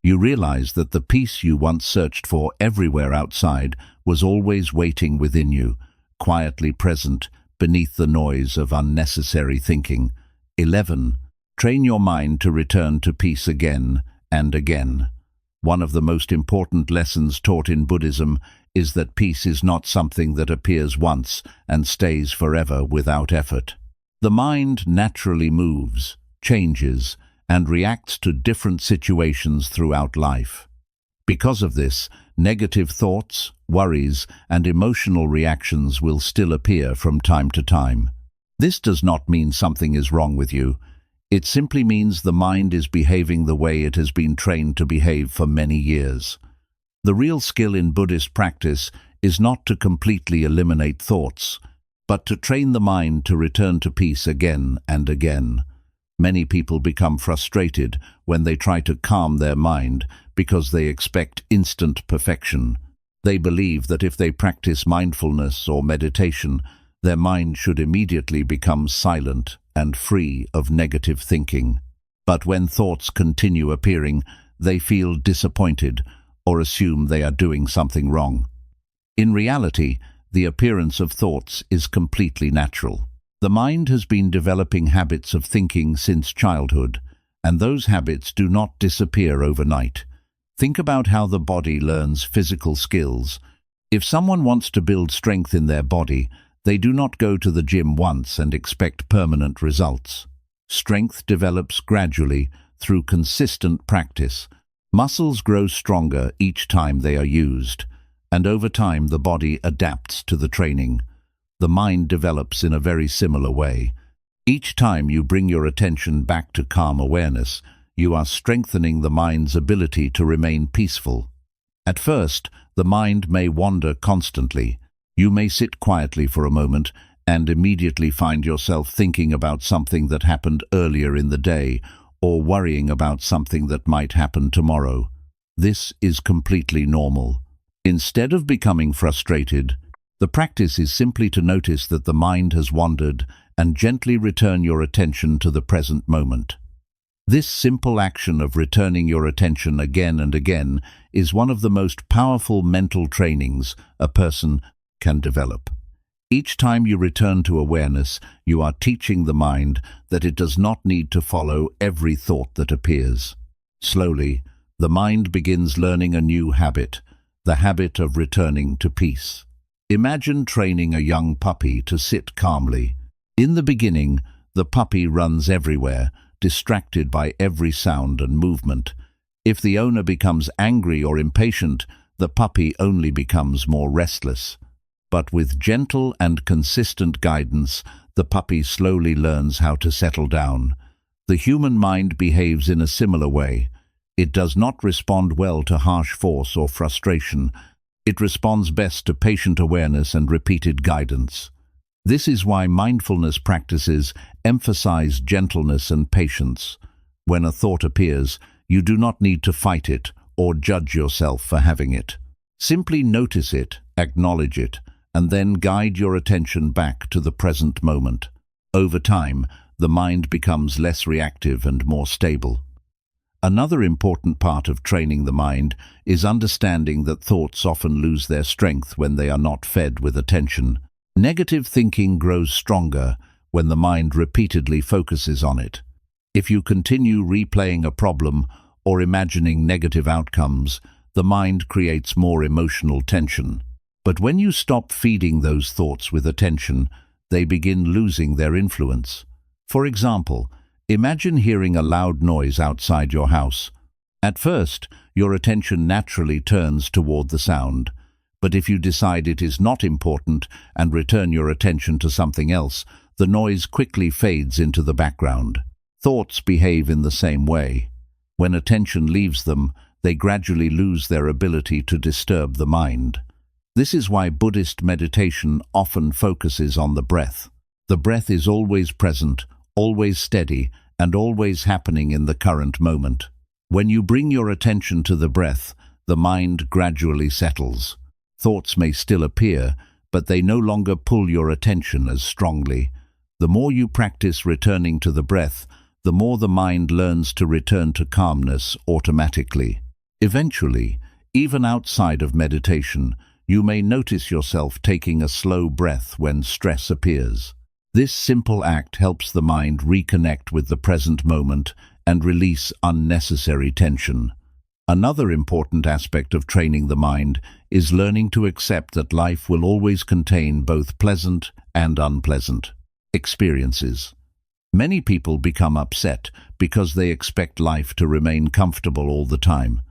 you realize that the peace you once searched for everywhere outside was always waiting within you, quietly present beneath the noise of unnecessary thinking. 11. Train your mind to return to peace again and again. One of the most important lessons taught in Buddhism is that peace is not something that appears once and stays forever without effort. The mind naturally moves, changes, and reacts to different situations throughout life. Because of this, negative thoughts, worries, and emotional reactions will still appear from time to time. This does not mean something is wrong with you. It simply means the mind is behaving the way it has been trained to behave for many years. The real skill in Buddhist practice is not to completely eliminate thoughts, but to train the mind to return to peace again and again. Many people become frustrated when they try to calm their mind because they expect instant perfection. They believe that if they practice mindfulness or meditation, their mind should immediately become silent and free of negative thinking. But when thoughts continue appearing, they feel disappointed or assume they are doing something wrong. In reality, the appearance of thoughts is completely natural. The mind has been developing habits of thinking since childhood, and those habits do not disappear overnight. Think about how the body learns physical skills. If someone wants to build strength in their body, they do not go to the gym once and expect permanent results. Strength develops gradually through consistent practice. Muscles grow stronger each time they are used, and over time the body adapts to the training. The mind develops in a very similar way. Each time you bring your attention back to calm awareness, you are strengthening the mind's ability to remain peaceful. At first, the mind may wander constantly. You may sit quietly for a moment and immediately find yourself thinking about something that happened earlier in the day or worrying about something that might happen tomorrow. This is completely normal. Instead of becoming frustrated, the practice is simply to notice that the mind has wandered and gently return your attention to the present moment. This simple action of returning your attention again and again is one of the most powerful mental trainings a person can develop. Each time you return to awareness, you are teaching the mind that it does not need to follow every thought that appears. Slowly, the mind begins learning a new habit, the habit of returning to peace. Imagine training a young puppy to sit calmly. In the beginning, the puppy runs everywhere, distracted by every sound and movement. If the owner becomes angry or impatient, the puppy only becomes more restless. But with gentle and consistent guidance, the puppy slowly learns how to settle down. The human mind behaves in a similar way. It does not respond well to harsh force or frustration. It responds best to patient awareness and repeated guidance. This is why mindfulness practices emphasize gentleness and patience. When a thought appears, you do not need to fight it or judge yourself for having it. Simply notice it, acknowledge it, and then guide your attention back to the present moment. Over time, the mind becomes less reactive and more stable. Another important part of training the mind is understanding that thoughts often lose their strength when they are not fed with attention. Negative thinking grows stronger when the mind repeatedly focuses on it. If you continue replaying a problem or imagining negative outcomes, the mind creates more emotional tension. But when you stop feeding those thoughts with attention, they begin losing their influence. For example, imagine hearing a loud noise outside your house. At first, your attention naturally turns toward the sound. But if you decide it is not important and return your attention to something else, the noise quickly fades into the background. Thoughts behave in the same way. When attention leaves them, they gradually lose their ability to disturb the mind. This is why Buddhist meditation often focuses on the breath. The breath is always present, always steady, and always happening in the current moment. When you bring your attention to the breath, the mind gradually settles. Thoughts may still appear, but they no longer pull your attention as strongly. The more you practice returning to the breath, the more the mind learns to return to calmness automatically. Eventually, even outside of meditation, you may notice yourself taking a slow breath when stress appears. This simple act helps the mind reconnect with the present moment and release unnecessary tension. Another important aspect of training the mind is learning to accept that life will always contain both pleasant and unpleasant experiences. Many people become upset because they expect life to remain comfortable all the time.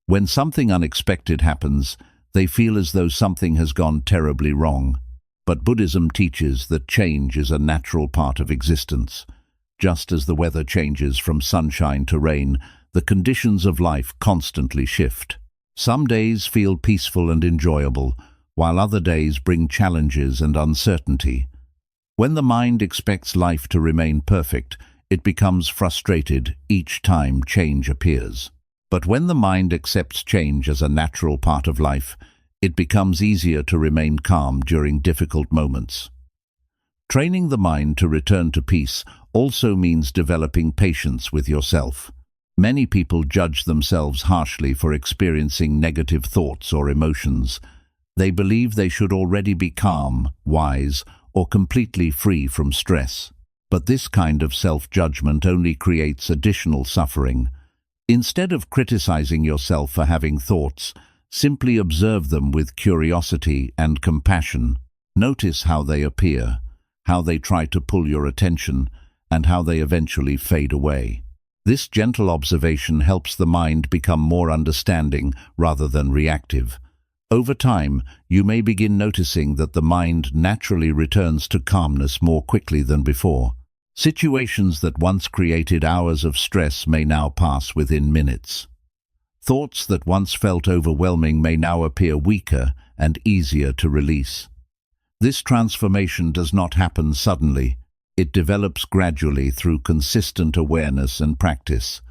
When something unexpected happens, they feel as though something has gone terribly wrong. But Buddhism teaches that change is a natural part of existence. Just as the weather changes from sunshine to rain, the conditions of life constantly shift. Some days feel peaceful and enjoyable, while other days bring challenges and uncertainty. When the mind expects life to remain perfect, it becomes frustrated each time change appears. But when the mind accepts change as a natural part of life, it becomes easier to remain calm during difficult moments. Training the mind to return to peace also means developing patience with yourself. Many people judge themselves harshly for experiencing negative thoughts or emotions. They believe they should already be calm, wise, or completely free from stress. But this kind of self-judgment only creates additional suffering. Instead of criticizing yourself for having thoughts, simply observe them with curiosity and compassion. Notice how they appear, how they try to pull your attention, and how they eventually fade away. This gentle observation helps the mind become more understanding rather than reactive. Over time, you may begin noticing that the mind naturally returns to calmness more quickly than before. Situations that once created hours of stress may now pass within minutes. Thoughts that once felt overwhelming may now appear weaker and easier to release. This transformation does not happen suddenly. It develops gradually through consistent awareness and practice.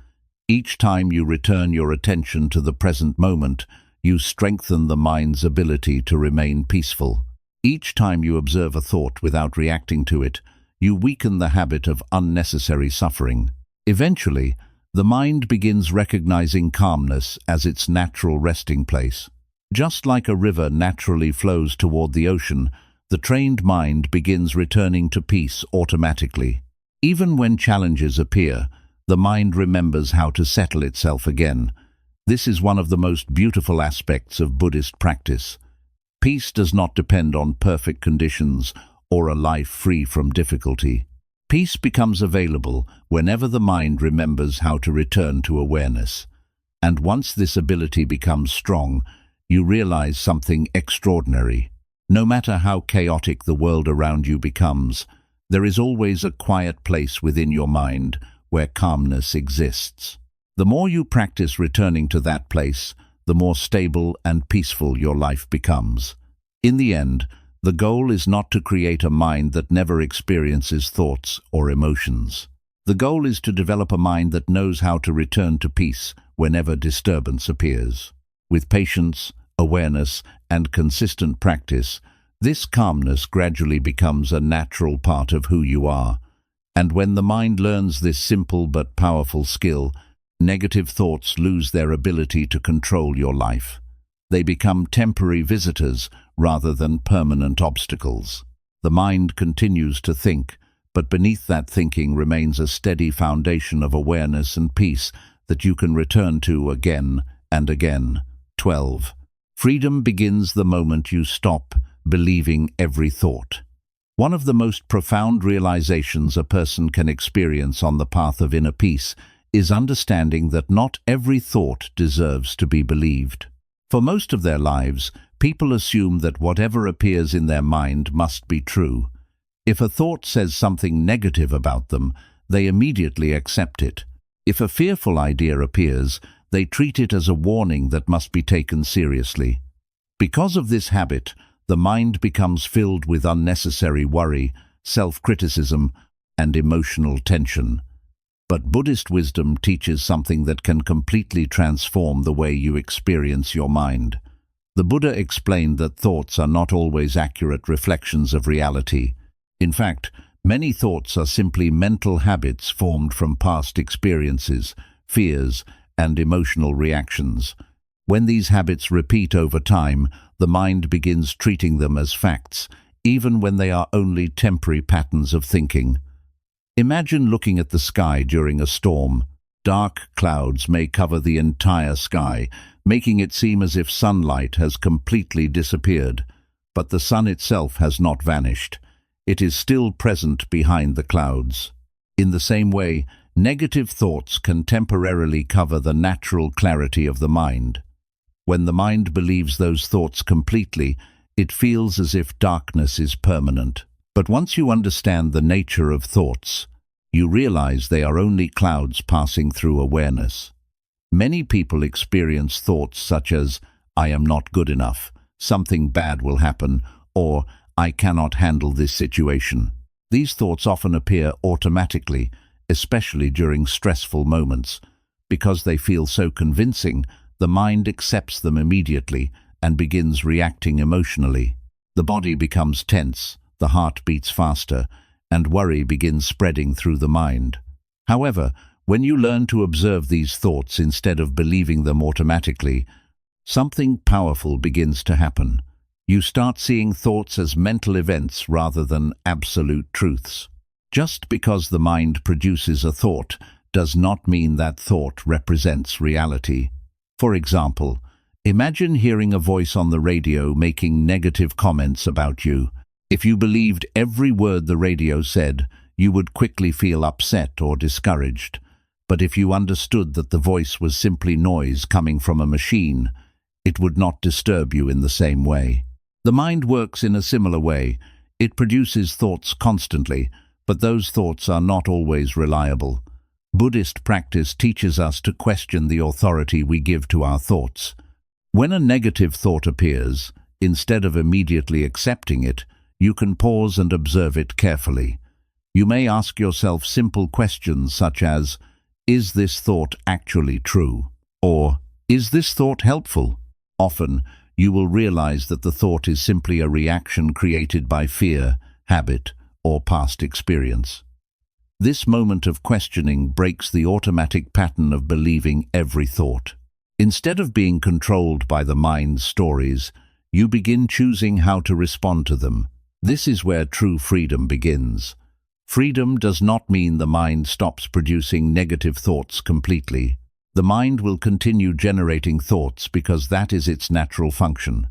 Each time you return your attention to the present moment, you strengthen the mind's ability to remain peaceful. Each time you observe a thought without reacting to it, you weaken the habit of unnecessary suffering. Eventually, the mind begins recognizing calmness as its natural resting place. Just like a river naturally flows toward the ocean, the trained mind begins returning to peace automatically. Even when challenges appear, the mind remembers how to settle itself again. This is one of the most beautiful aspects of Buddhist practice. Peace does not depend on perfect conditions or a life free from difficulty. Peace becomes available whenever the mind remembers how to return to awareness. And once this ability becomes strong, you realize something extraordinary. No matter how chaotic the world around you becomes, there is always a quiet place within your mind where calmness exists. The more you practice returning to that place, the more stable and peaceful your life becomes. In the end, the goal is not to create a mind that never experiences thoughts or emotions. The goal is to develop a mind that knows how to return to peace whenever disturbance appears. With patience, awareness, and consistent practice, this calmness gradually becomes a natural part of who you are. And when the mind learns this simple but powerful skill, negative thoughts lose their ability to control your life. They become temporary visitors rather than permanent obstacles. The mind continues to think, but beneath that thinking remains a steady foundation of awareness and peace that you can return to again and again. 12. Freedom begins the moment you stop believing every thought. One of the most profound realizations a person can experience on the path of inner peace is understanding that not every thought deserves to be believed. For most of their lives, people assume that whatever appears in their mind must be true. If a thought says something negative about them, they immediately accept it. If a fearful idea appears, they treat it as a warning that must be taken seriously. Because of this habit, the mind becomes filled with unnecessary worry, self-criticism, and emotional tension. But Buddhist wisdom teaches something that can completely transform the way you experience your mind. The Buddha explained that thoughts are not always accurate reflections of reality. In fact, many thoughts are simply mental habits formed from past experiences, fears, and emotional reactions. When these habits repeat over time, the mind begins treating them as facts, even when they are only temporary patterns of thinking. Imagine looking at the sky during a storm. Dark clouds may cover the entire sky, making it seem as if sunlight has completely disappeared. But the sun itself has not vanished. It is still present behind the clouds. In the same way, negative thoughts can temporarily cover the natural clarity of the mind. When the mind believes those thoughts completely, it feels as if darkness is permanent. But once you understand the nature of thoughts, you realize they are only clouds passing through awareness. Many people experience thoughts such as, "I am not good enough," "something bad will happen," or "I cannot handle this situation." These thoughts often appear automatically, especially during stressful moments. Because they feel so convincing, the mind accepts them immediately and begins reacting emotionally. The body becomes tense, the heart beats faster, and worry begins spreading through the mind. However, when you learn to observe these thoughts instead of believing them automatically, something powerful begins to happen. You start seeing thoughts as mental events rather than absolute truths. Just because the mind produces a thought does not mean that thought represents reality. For example, imagine hearing a voice on the radio making negative comments about you. If you believed every word the radio said, you would quickly feel upset or discouraged. But if you understood that the voice was simply noise coming from a machine, it would not disturb you in the same way. The mind works in a similar way. It produces thoughts constantly, but those thoughts are not always reliable. Buddhist practice teaches us to question the authority we give to our thoughts. When a negative thought appears, instead of immediately accepting it, you can pause and observe it carefully. You may ask yourself simple questions such as, "Is this thought actually true?" Or, "Is this thought helpful?" Often, you will realize that the thought is simply a reaction created by fear, habit, or past experience. This moment of questioning breaks the automatic pattern of believing every thought. Instead of being controlled by the mind's stories, you begin choosing how to respond to them. This is where true freedom begins. Freedom does not mean the mind stops producing negative thoughts completely. The mind will continue generating thoughts because that is its natural function.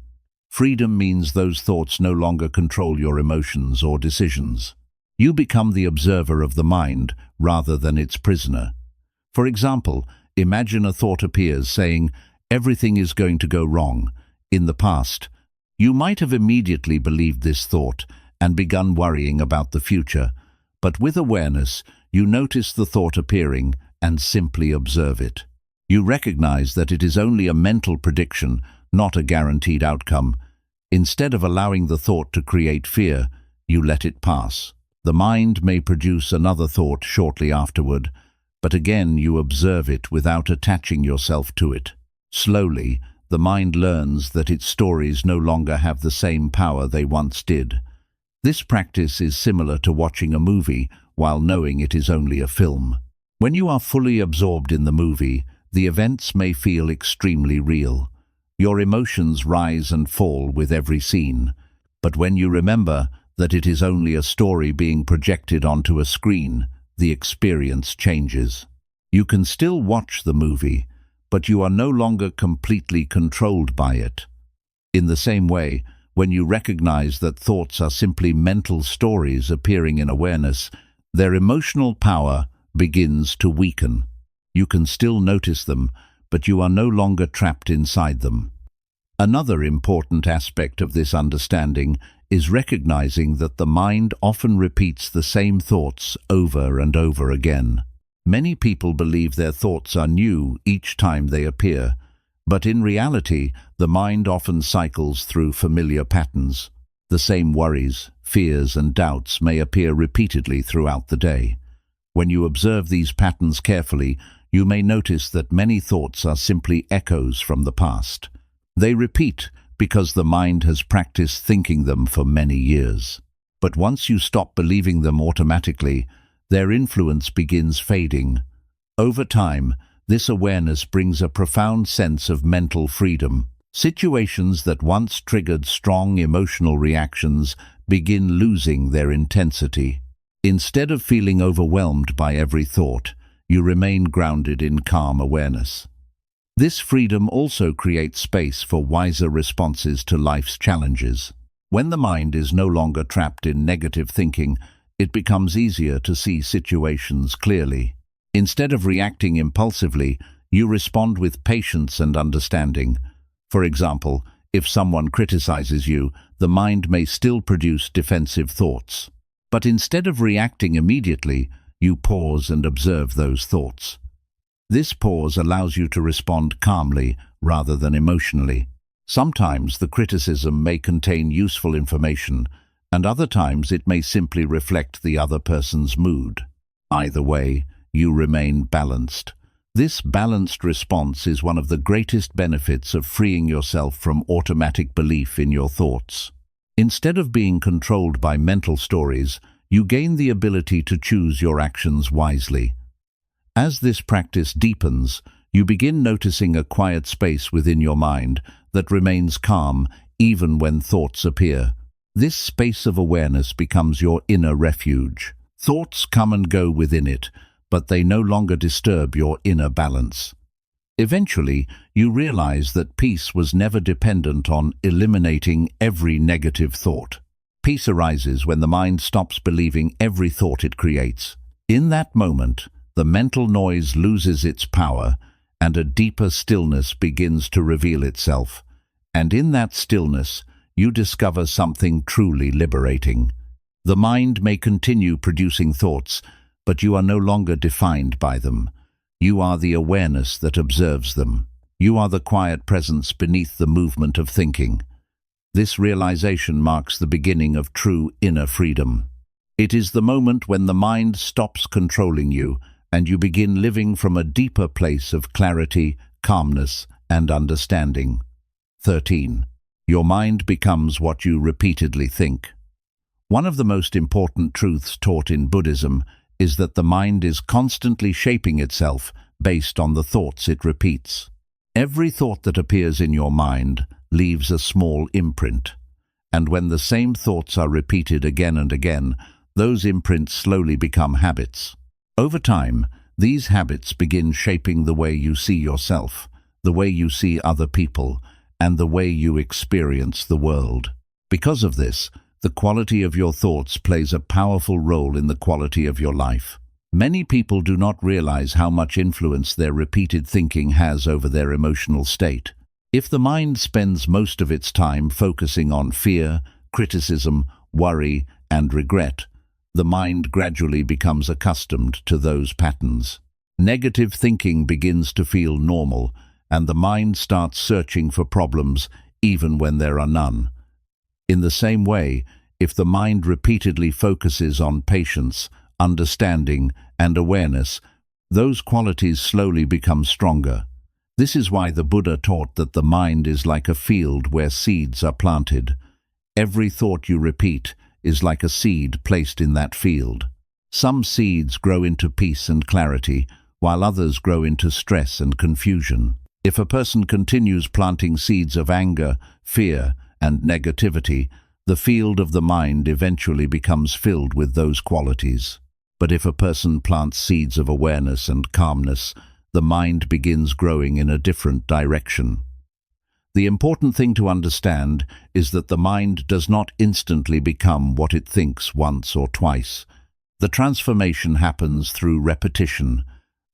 Freedom means those thoughts no longer control your emotions or decisions. You become the observer of the mind rather than its prisoner. For example, imagine a thought appears saying, "Everything is going to go wrong." In the past, you might have immediately believed this thought and begun worrying about the future. But with awareness, you notice the thought appearing and simply observe it. You recognize that it is only a mental prediction, not a guaranteed outcome. Instead of allowing the thought to create fear, you let it pass. The mind may produce another thought shortly afterward, but again you observe it without attaching yourself to it. Slowly, the mind learns that its stories no longer have the same power they once did. This practice is similar to watching a movie while knowing it is only a film. When you are fully absorbed in the movie, the events may feel extremely real. Your emotions rise and fall with every scene. But when you remember that it is only a story being projected onto a screen, the experience changes. You can still watch the movie, but you are no longer completely controlled by it. In the same way, when you recognize that thoughts are simply mental stories appearing in awareness, their emotional power begins to weaken. You can still notice them, but you are no longer trapped inside them. Another important aspect of this understanding is recognizing that the mind often repeats the same thoughts over and over again. Many people believe their thoughts are new each time they appear, But in reality, the mind often cycles through familiar patterns. The same worries, fears, and doubts may appear repeatedly throughout the day. When you observe these patterns carefully, you may notice that many thoughts are simply echoes from the past. They repeat because the mind has practiced thinking them for many years. But once you stop believing them automatically, their influence begins fading. Over time, this awareness brings a profound sense of mental freedom. Situations that once triggered strong emotional reactions begin losing their intensity. Instead of feeling overwhelmed by every thought, you remain grounded in calm awareness. This freedom also creates space for wiser responses to life's challenges. When the mind is no longer trapped in negative thinking, it becomes easier to see situations clearly. Instead of reacting impulsively, you respond with patience and understanding. For example, if someone criticizes you, the mind may still produce defensive thoughts. But instead of reacting immediately, you pause and observe those thoughts. This pause allows you to respond calmly rather than emotionally. Sometimes the criticism may contain useful information, and other times it may simply reflect the other person's mood. Either way, you remain balanced. This balanced response is one of the greatest benefits of freeing yourself from automatic belief in your thoughts. Instead of being controlled by mental stories, you gain the ability to choose your actions wisely. As this practice deepens, you begin noticing a quiet space within your mind that remains calm even when thoughts appear. This space of awareness becomes your inner refuge. Thoughts come and go within it, but they no longer disturb your inner balance. Eventually, you realize that peace was never dependent on eliminating every negative thought. Peace arises when the mind stops believing every thought it creates. In that moment, the mental noise loses its power, and a deeper stillness begins to reveal itself. And in that stillness, you discover something truly liberating. The mind may continue producing thoughts, but you are no longer defined by them. You are the awareness that observes them. You are the quiet presence beneath the movement of thinking. This realization marks the beginning of true inner freedom. It is the moment when the mind stops controlling you and you begin living from a deeper place of clarity, calmness, and understanding. 13. Your mind becomes what you repeatedly think. One of the most important truths taught in Buddhism is that the mind is constantly shaping itself based on the thoughts it repeats. Every thought that appears in your mind leaves a small imprint, and when the same thoughts are repeated again and again, those imprints slowly become habits. Over time, these habits begin shaping the way you see yourself, the way you see other people, and the way you experience the world. Because of this, the quality of your thoughts plays a powerful role in the quality of your life. Many people do not realize how much influence their repeated thinking has over their emotional state. If the mind spends most of its time focusing on fear, criticism, worry, and regret, the mind gradually becomes accustomed to those patterns. Negative thinking begins to feel normal, and the mind starts searching for problems even when there are none. In the same way, if the mind repeatedly focuses on patience, understanding, and awareness, those qualities slowly become stronger. This is why the Buddha taught that the mind is like a field where seeds are planted. Every thought you repeat is like a seed placed in that field. Some seeds grow into peace and clarity, while others grow into stress and confusion. If a person continues planting seeds of anger, fear, and negativity, the field of the mind eventually becomes filled with those qualities. But if a person plants seeds of awareness and calmness, the mind begins growing in a different direction. The important thing to understand is that the mind does not instantly become what it thinks once or twice. The transformation happens through repetition.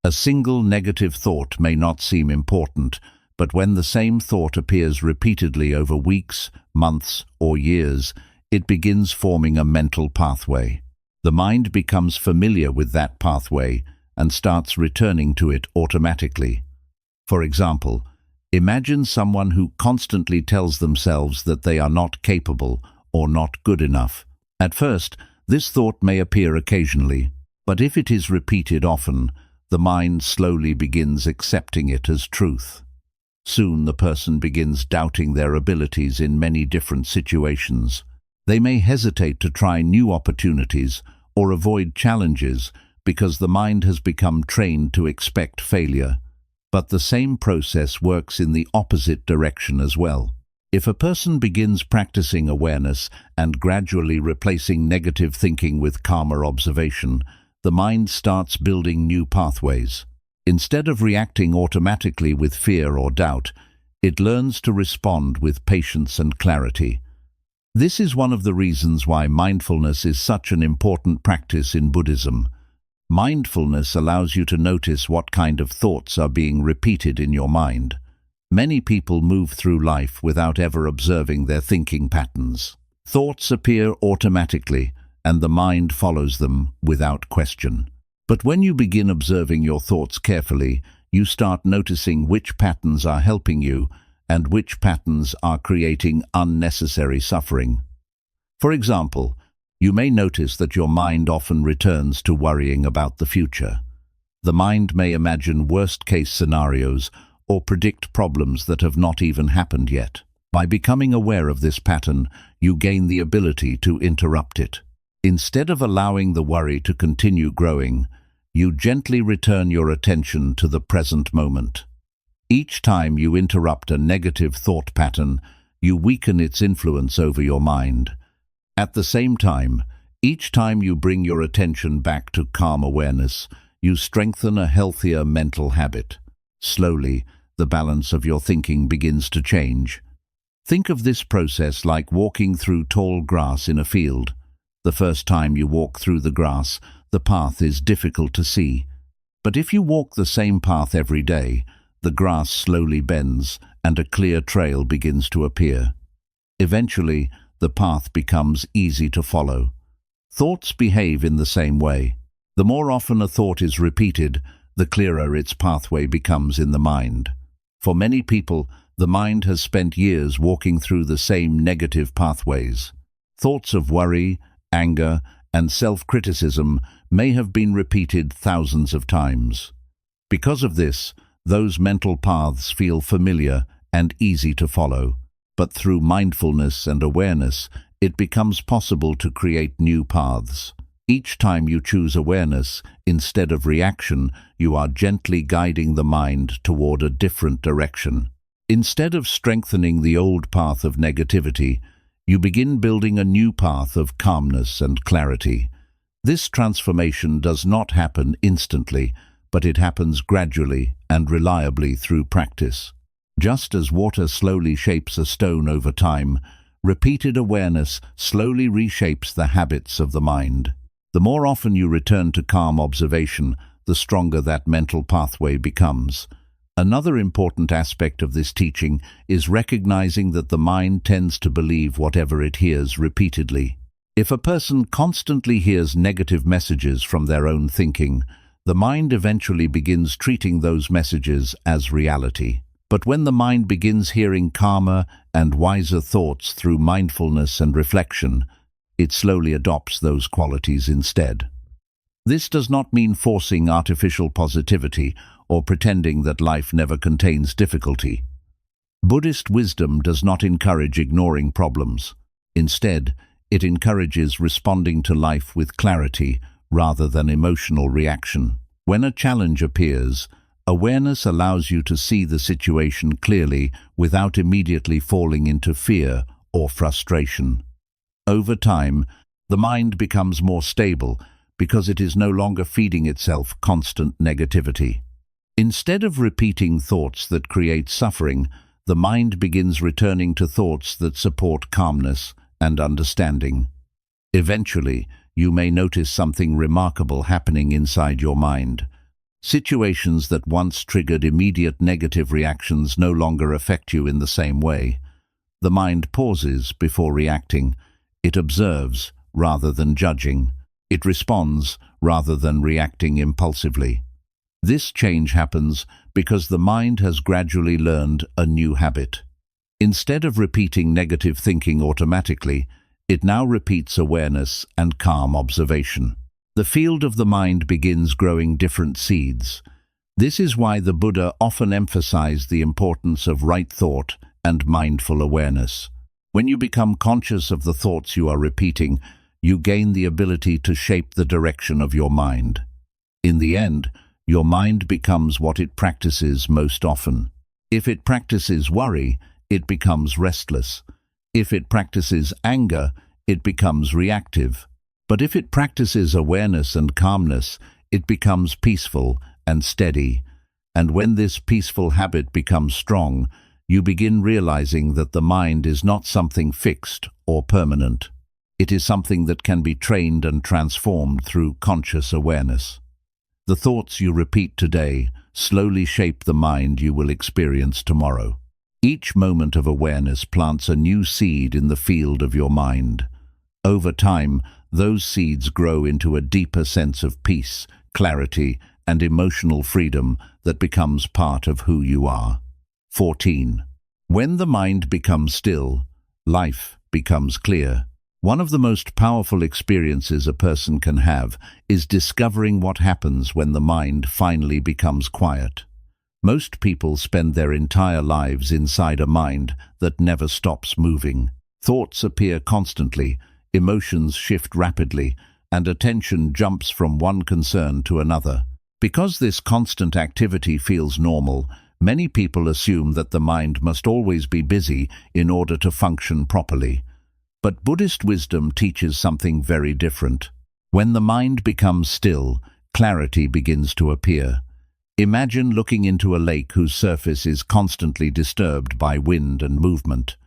A single negative thought may not seem important, but when the same thought appears repeatedly over weeks, months, or years, it begins forming a mental pathway. The mind becomes familiar with that pathway and starts returning to it automatically. For example, Imagine someone who constantly tells themselves that they are not capable or not good enough. At first, this thought may appear occasionally, but if it is repeated often, the mind slowly begins accepting it as truth. Soon the person begins doubting their abilities in many different situations. They may hesitate to try new opportunities or avoid challenges because the mind has become trained to expect failure. But the same process works in the opposite direction as well. If a person begins practicing awareness and gradually replacing negative thinking with calmer observation, the mind starts building new pathways. Instead of reacting automatically with fear or doubt, it learns to respond with patience and clarity. This is one of the reasons why mindfulness is such an important practice in Buddhism. Mindfulness allows you to notice what kind of thoughts are being repeated in your mind. Many people move through life without ever observing their thinking patterns. Thoughts appear automatically, and the mind follows them without question. But when you begin observing your thoughts carefully, you start noticing which patterns are helping you and which patterns are creating unnecessary suffering. For example, you may notice that your mind often returns to worrying about the future. The mind may imagine worst-case scenarios or predict problems that have not even happened yet. By becoming aware of this pattern, you gain the ability to interrupt it. Instead of allowing the worry to continue growing, you gently return your attention to the present moment. Each time you interrupt a negative thought pattern, you weaken its influence over your mind. At the same time, each time you bring your attention back to calm awareness, you strengthen a healthier mental habit. Slowly, the balance of your thinking begins to change. Think of this process like walking through tall grass in a field. The first time you walk through the grass, the path is difficult to see. But if you walk the same path every day, the grass slowly bends and a clear trail begins to appear. Eventually, the path becomes easy to follow. Thoughts behave in the same way. The more often a thought is repeated, the clearer its pathway becomes in the mind. For many people, the mind has spent years walking through the same negative pathways. Thoughts of worry, anger, and self-criticism may have been repeated thousands of times. Because of this, those mental paths feel familiar and easy to follow. But through mindfulness and awareness, it becomes possible to create new paths. Each time you choose awareness instead of reaction, you are gently guiding the mind toward a different direction. Instead of strengthening the old path of negativity, you begin building a new path of calmness and clarity. This transformation does not happen instantly, but it happens gradually and reliably through practice. Just as water slowly shapes a stone over time, repeated awareness slowly reshapes the habits of the mind. The more often you return to calm observation, the stronger that mental pathway becomes. Another important aspect of this teaching is recognizing that the mind tends to believe whatever it hears repeatedly. If a person constantly hears negative messages from their own thinking, the mind eventually begins treating those messages as reality. But when the mind begins hearing calmer and wiser thoughts through mindfulness and reflection, it slowly adopts those qualities instead. This does not mean forcing artificial positivity or pretending that life never contains difficulty. Buddhist wisdom does not encourage ignoring problems. Instead, it encourages responding to life with clarity rather than emotional reaction. When a challenge appears, awareness allows you to see the situation clearly without immediately falling into fear or frustration. Over time, the mind becomes more stable because it is no longer feeding itself constant negativity. Instead of repeating thoughts that create suffering, the mind begins returning to thoughts that support calmness and understanding. Eventually, you may notice something remarkable happening inside your mind. Situations that once triggered immediate negative reactions no longer affect you in the same way. The mind pauses before reacting. It observes rather than judging. It responds rather than reacting impulsively. This change happens because the mind has gradually learned a new habit. Instead of repeating negative thinking automatically, it now repeats awareness and calm observation. The field of the mind begins growing different seeds. This is why the Buddha often emphasized the importance of right thought and mindful awareness. When you become conscious of the thoughts you are repeating, you gain the ability to shape the direction of your mind. In the end, your mind becomes what it practices most often. If it practices worry, it becomes restless. If it practices anger, it becomes reactive. But if it practices awareness and calmness, it becomes peaceful and steady. And when this peaceful habit becomes strong, you begin realizing that the mind is not something fixed or permanent. It is something that can be trained and transformed through conscious awareness. The thoughts you repeat today slowly shape the mind you will experience tomorrow. Each moment of awareness plants a new seed in the field of your mind. Over time, those seeds grow into a deeper sense of peace, clarity, and emotional freedom that becomes part of who you are. 14. When the mind becomes still, life becomes clear. One of the most powerful experiences a person can have is discovering what happens when the mind finally becomes quiet. Most people spend their entire lives inside a mind that never stops moving. Thoughts appear constantly, emotions shift rapidly, and attention jumps from one concern to another. Because this constant activity feels normal, many people assume that the mind must always be busy in order to function properly. But Buddhist wisdom teaches something very different. When the mind becomes still, clarity begins to appear. Imagine looking into a lake whose surface is constantly disturbed by wind and movement.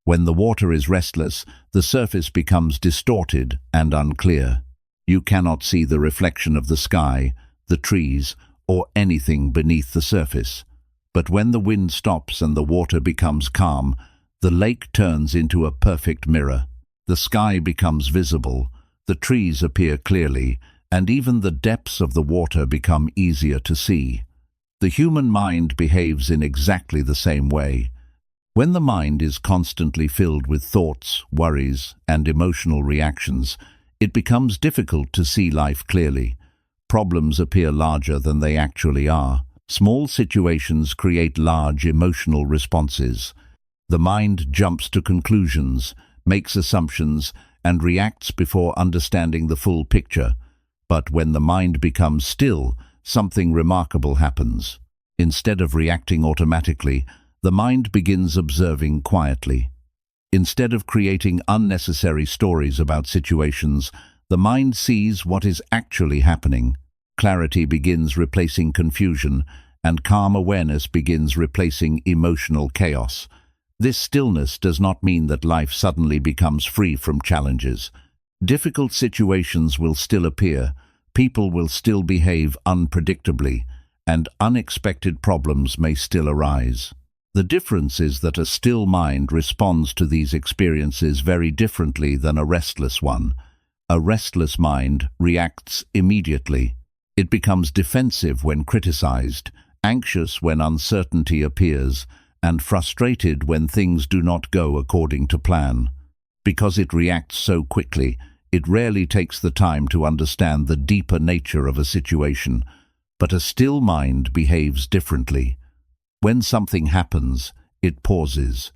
When the water is restless, the surface becomes distorted and unclear. You cannot see the reflection of the sky, the trees, or anything beneath the surface. But when the wind stops and the water becomes calm, the lake turns into a perfect mirror. The sky becomes visible, the trees appear clearly, and even the depths of the water become easier to see. The human mind behaves in exactly the same way. When the mind is constantly filled with thoughts, worries, and emotional reactions, it becomes difficult to see life clearly. Problems appear larger than they actually are. Small situations create large emotional responses. The mind jumps to conclusions, makes assumptions, and reacts before understanding the full picture. But when the mind becomes still, something remarkable happens. Instead of reacting automatically, the mind begins observing quietly. Instead of creating unnecessary stories about situations, the mind sees what is actually happening. Clarity begins replacing confusion, and calm awareness begins replacing emotional chaos. This stillness does not mean that life suddenly becomes free from challenges. Difficult situations will still appear, people will still behave unpredictably, and unexpected problems may still arise. The difference is that a still mind responds to these experiences very differently than a restless one. A restless mind reacts immediately. It becomes defensive when criticized, anxious when uncertainty appears, and frustrated when things do not go according to plan. Because it reacts so quickly, it rarely takes the time to understand the deeper nature of a situation. But a still mind behaves differently. When something happens, it pauses.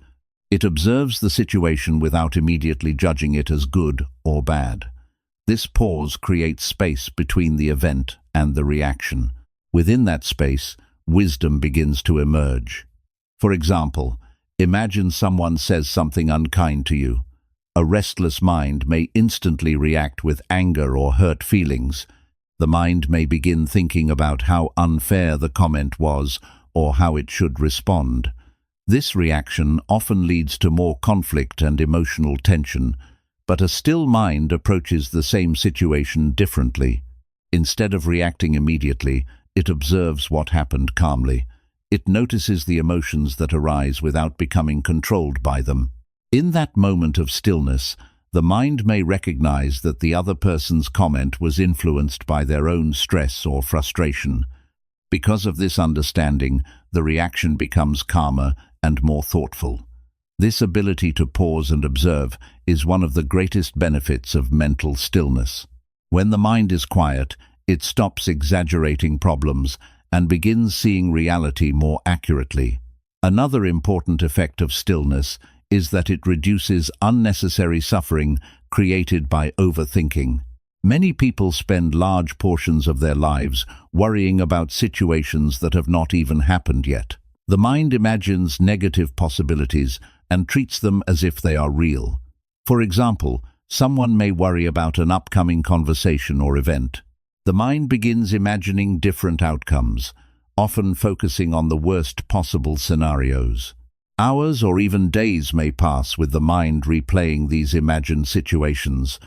It observes the situation without immediately judging it as good or bad. This pause creates space between the event and the reaction. Within that space, wisdom begins to emerge. For example, imagine someone says something unkind to you. A restless mind may instantly react with anger or hurt feelings. The mind may begin thinking about how unfair the comment was or how it should respond. This reaction often leads to more conflict and emotional tension, but a still mind approaches the same situation differently. Instead of reacting immediately, it observes what happened calmly. It notices the emotions that arise without becoming controlled by them. In that moment of stillness, the mind may recognize that the other person's comment was influenced by their own stress or frustration. Because of this understanding, the reaction becomes calmer and more thoughtful. This ability to pause and observe is one of the greatest benefits of mental stillness. When the mind is quiet, it stops exaggerating problems and begins seeing reality more accurately. Another important effect of stillness is that it reduces unnecessary suffering created by overthinking. Many people spend large portions of their lives worrying about situations that have not even happened yet. The mind imagines negative possibilities and treats them as if they are real. For example, someone may worry about an upcoming conversation or event. The mind begins imagining different outcomes, often focusing on the worst possible scenarios. Hours or even days may pass with the mind replaying these imagined situations,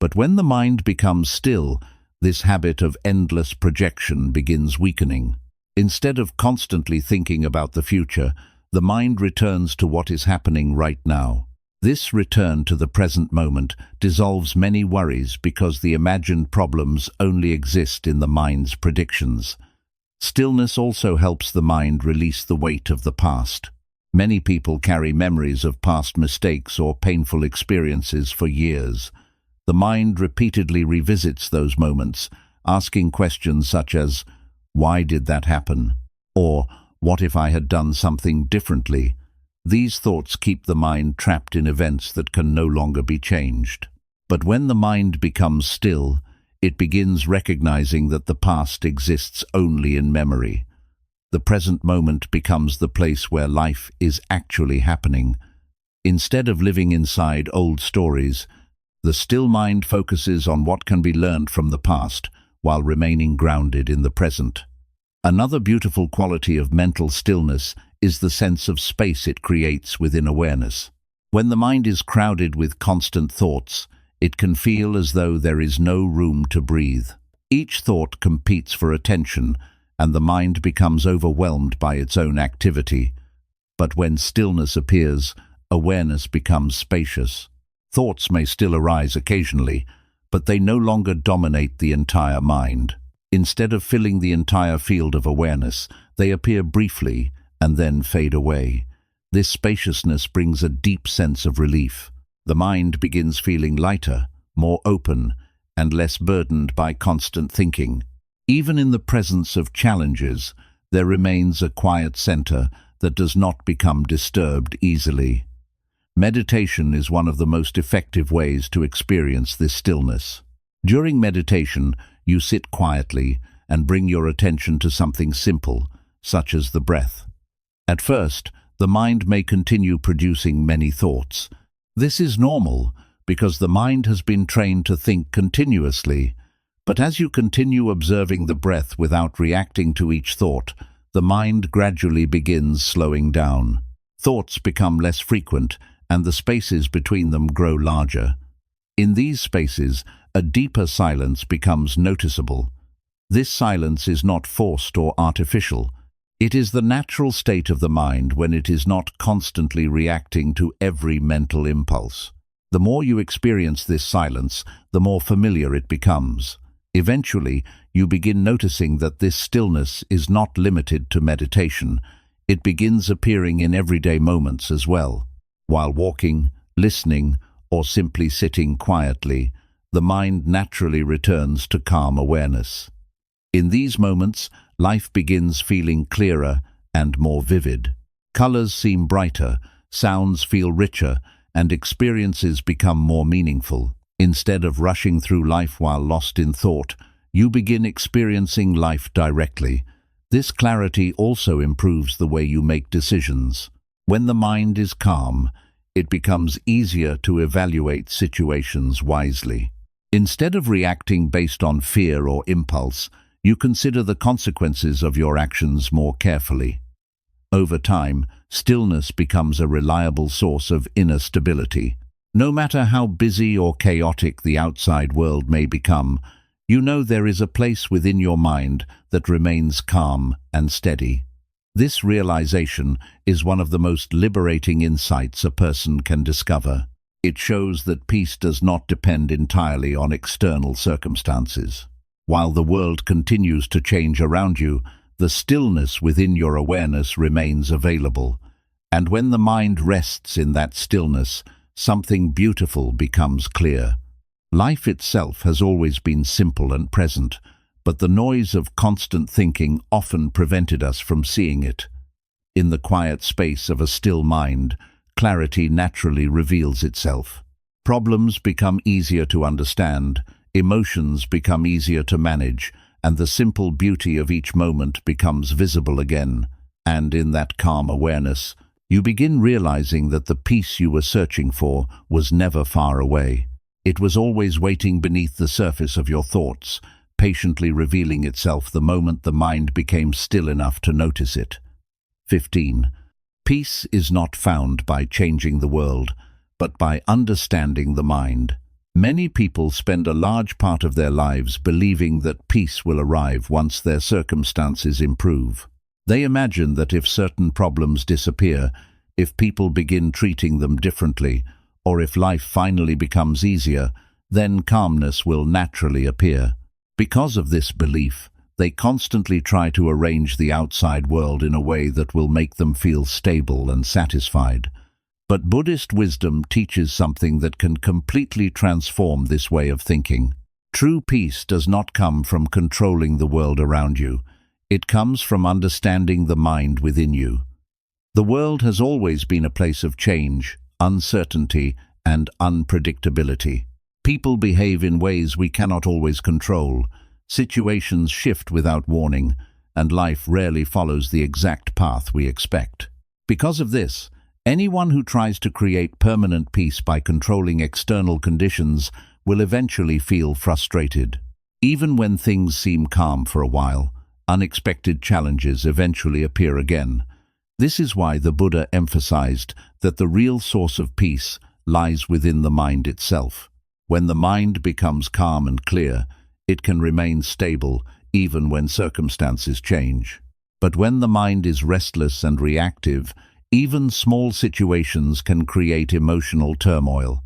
but when the mind becomes still, this habit of endless projection begins weakening. Instead of constantly thinking about the future, the mind returns to what is happening right now. This return to the present moment dissolves many worries because the imagined problems only exist in the mind's predictions. Stillness also helps the mind release the weight of the past. Many people carry memories of past mistakes or painful experiences for years. The mind repeatedly revisits those moments, asking questions such as, "Why did that happen?" or "What if I had done something differently?" These thoughts keep the mind trapped in events that can no longer be changed. But when the mind becomes still, it begins recognizing that the past exists only in memory. The present moment becomes the place where life is actually happening. Instead of living inside old stories, the still mind focuses on what can be learned from the past while remaining grounded in the present. Another beautiful quality of mental stillness is the sense of space it creates within awareness. When the mind is crowded with constant thoughts, it can feel as though there is no room to breathe. Each thought competes for attention, and the mind becomes overwhelmed by its own activity. But when stillness appears, awareness becomes spacious. Thoughts may still arise occasionally, but they no longer dominate the entire mind. Instead of filling the entire field of awareness, they appear briefly and then fade away. This spaciousness brings a deep sense of relief. The mind begins feeling lighter, more open, and less burdened by constant thinking. Even in the presence of challenges, there remains a quiet center that does not become disturbed easily. Meditation is one of the most effective ways to experience this stillness. During meditation, you sit quietly and bring your attention to something simple, such as the breath. At first, the mind may continue producing many thoughts. This is normal because the mind has been trained to think continuously. But as you continue observing the breath without reacting to each thought, the mind gradually begins slowing down. Thoughts become less frequent, and the spaces between them grow larger. In these spaces, a deeper silence becomes noticeable. This silence is not forced or artificial. It is the natural state of the mind when it is not constantly reacting to every mental impulse. The more you experience this silence, the more familiar it becomes. Eventually, you begin noticing that this stillness is not limited to meditation. It begins appearing in everyday moments as well. While walking, listening, or simply sitting quietly, the mind naturally returns to calm awareness. In these moments, life begins feeling clearer and more vivid. Colors seem brighter, sounds feel richer, and experiences become more meaningful. Instead of rushing through life while lost in thought, you begin experiencing life directly. This clarity also improves the way you make decisions. When the mind is calm, it becomes easier to evaluate situations wisely. Instead of reacting based on fear or impulse, you consider the consequences of your actions more carefully. Over time, stillness becomes a reliable source of inner stability. No matter how busy or chaotic the outside world may become, you know there is a place within your mind that remains calm and steady. This realization is one of the most liberating insights a person can discover. It shows that peace does not depend entirely on external circumstances. While the world continues to change around you, the stillness within your awareness remains available. And when the mind rests in that stillness, something beautiful becomes clear. Life itself has always been simple and present, but the noise of constant thinking often prevented us from seeing it. In the quiet space of a still mind, clarity naturally reveals itself. Problems become easier to understand, emotions become easier to manage, and the simple beauty of each moment becomes visible again. And in that calm awareness, you begin realizing that the peace you were searching for was never far away. It was always waiting beneath the surface of your thoughts, patiently revealing itself the moment the mind became still enough to notice it. 15. Peace is not found by changing the world, but by understanding the mind. Many people spend a large part of their lives believing that peace will arrive once their circumstances improve. They imagine that if certain problems disappear, if people begin treating them differently, or if life finally becomes easier, then calmness will naturally appear. Because of this belief, they constantly try to arrange the outside world in a way that will make them feel stable and satisfied. But Buddhist wisdom teaches something that can completely transform this way of thinking. True peace does not come from controlling the world around you. It comes from understanding the mind within you. The world has always been a place of change, uncertainty, and unpredictability. People behave in ways we cannot always control. Situations shift without warning, and life rarely follows the exact path we expect. Because of this, anyone who tries to create permanent peace by controlling external conditions will eventually feel frustrated. Even when things seem calm for a while, unexpected challenges eventually appear again. This is why the Buddha emphasized that the real source of peace lies within the mind itself. When the mind becomes calm and clear, it can remain stable even when circumstances change. But when the mind is restless and reactive, even small situations can create emotional turmoil.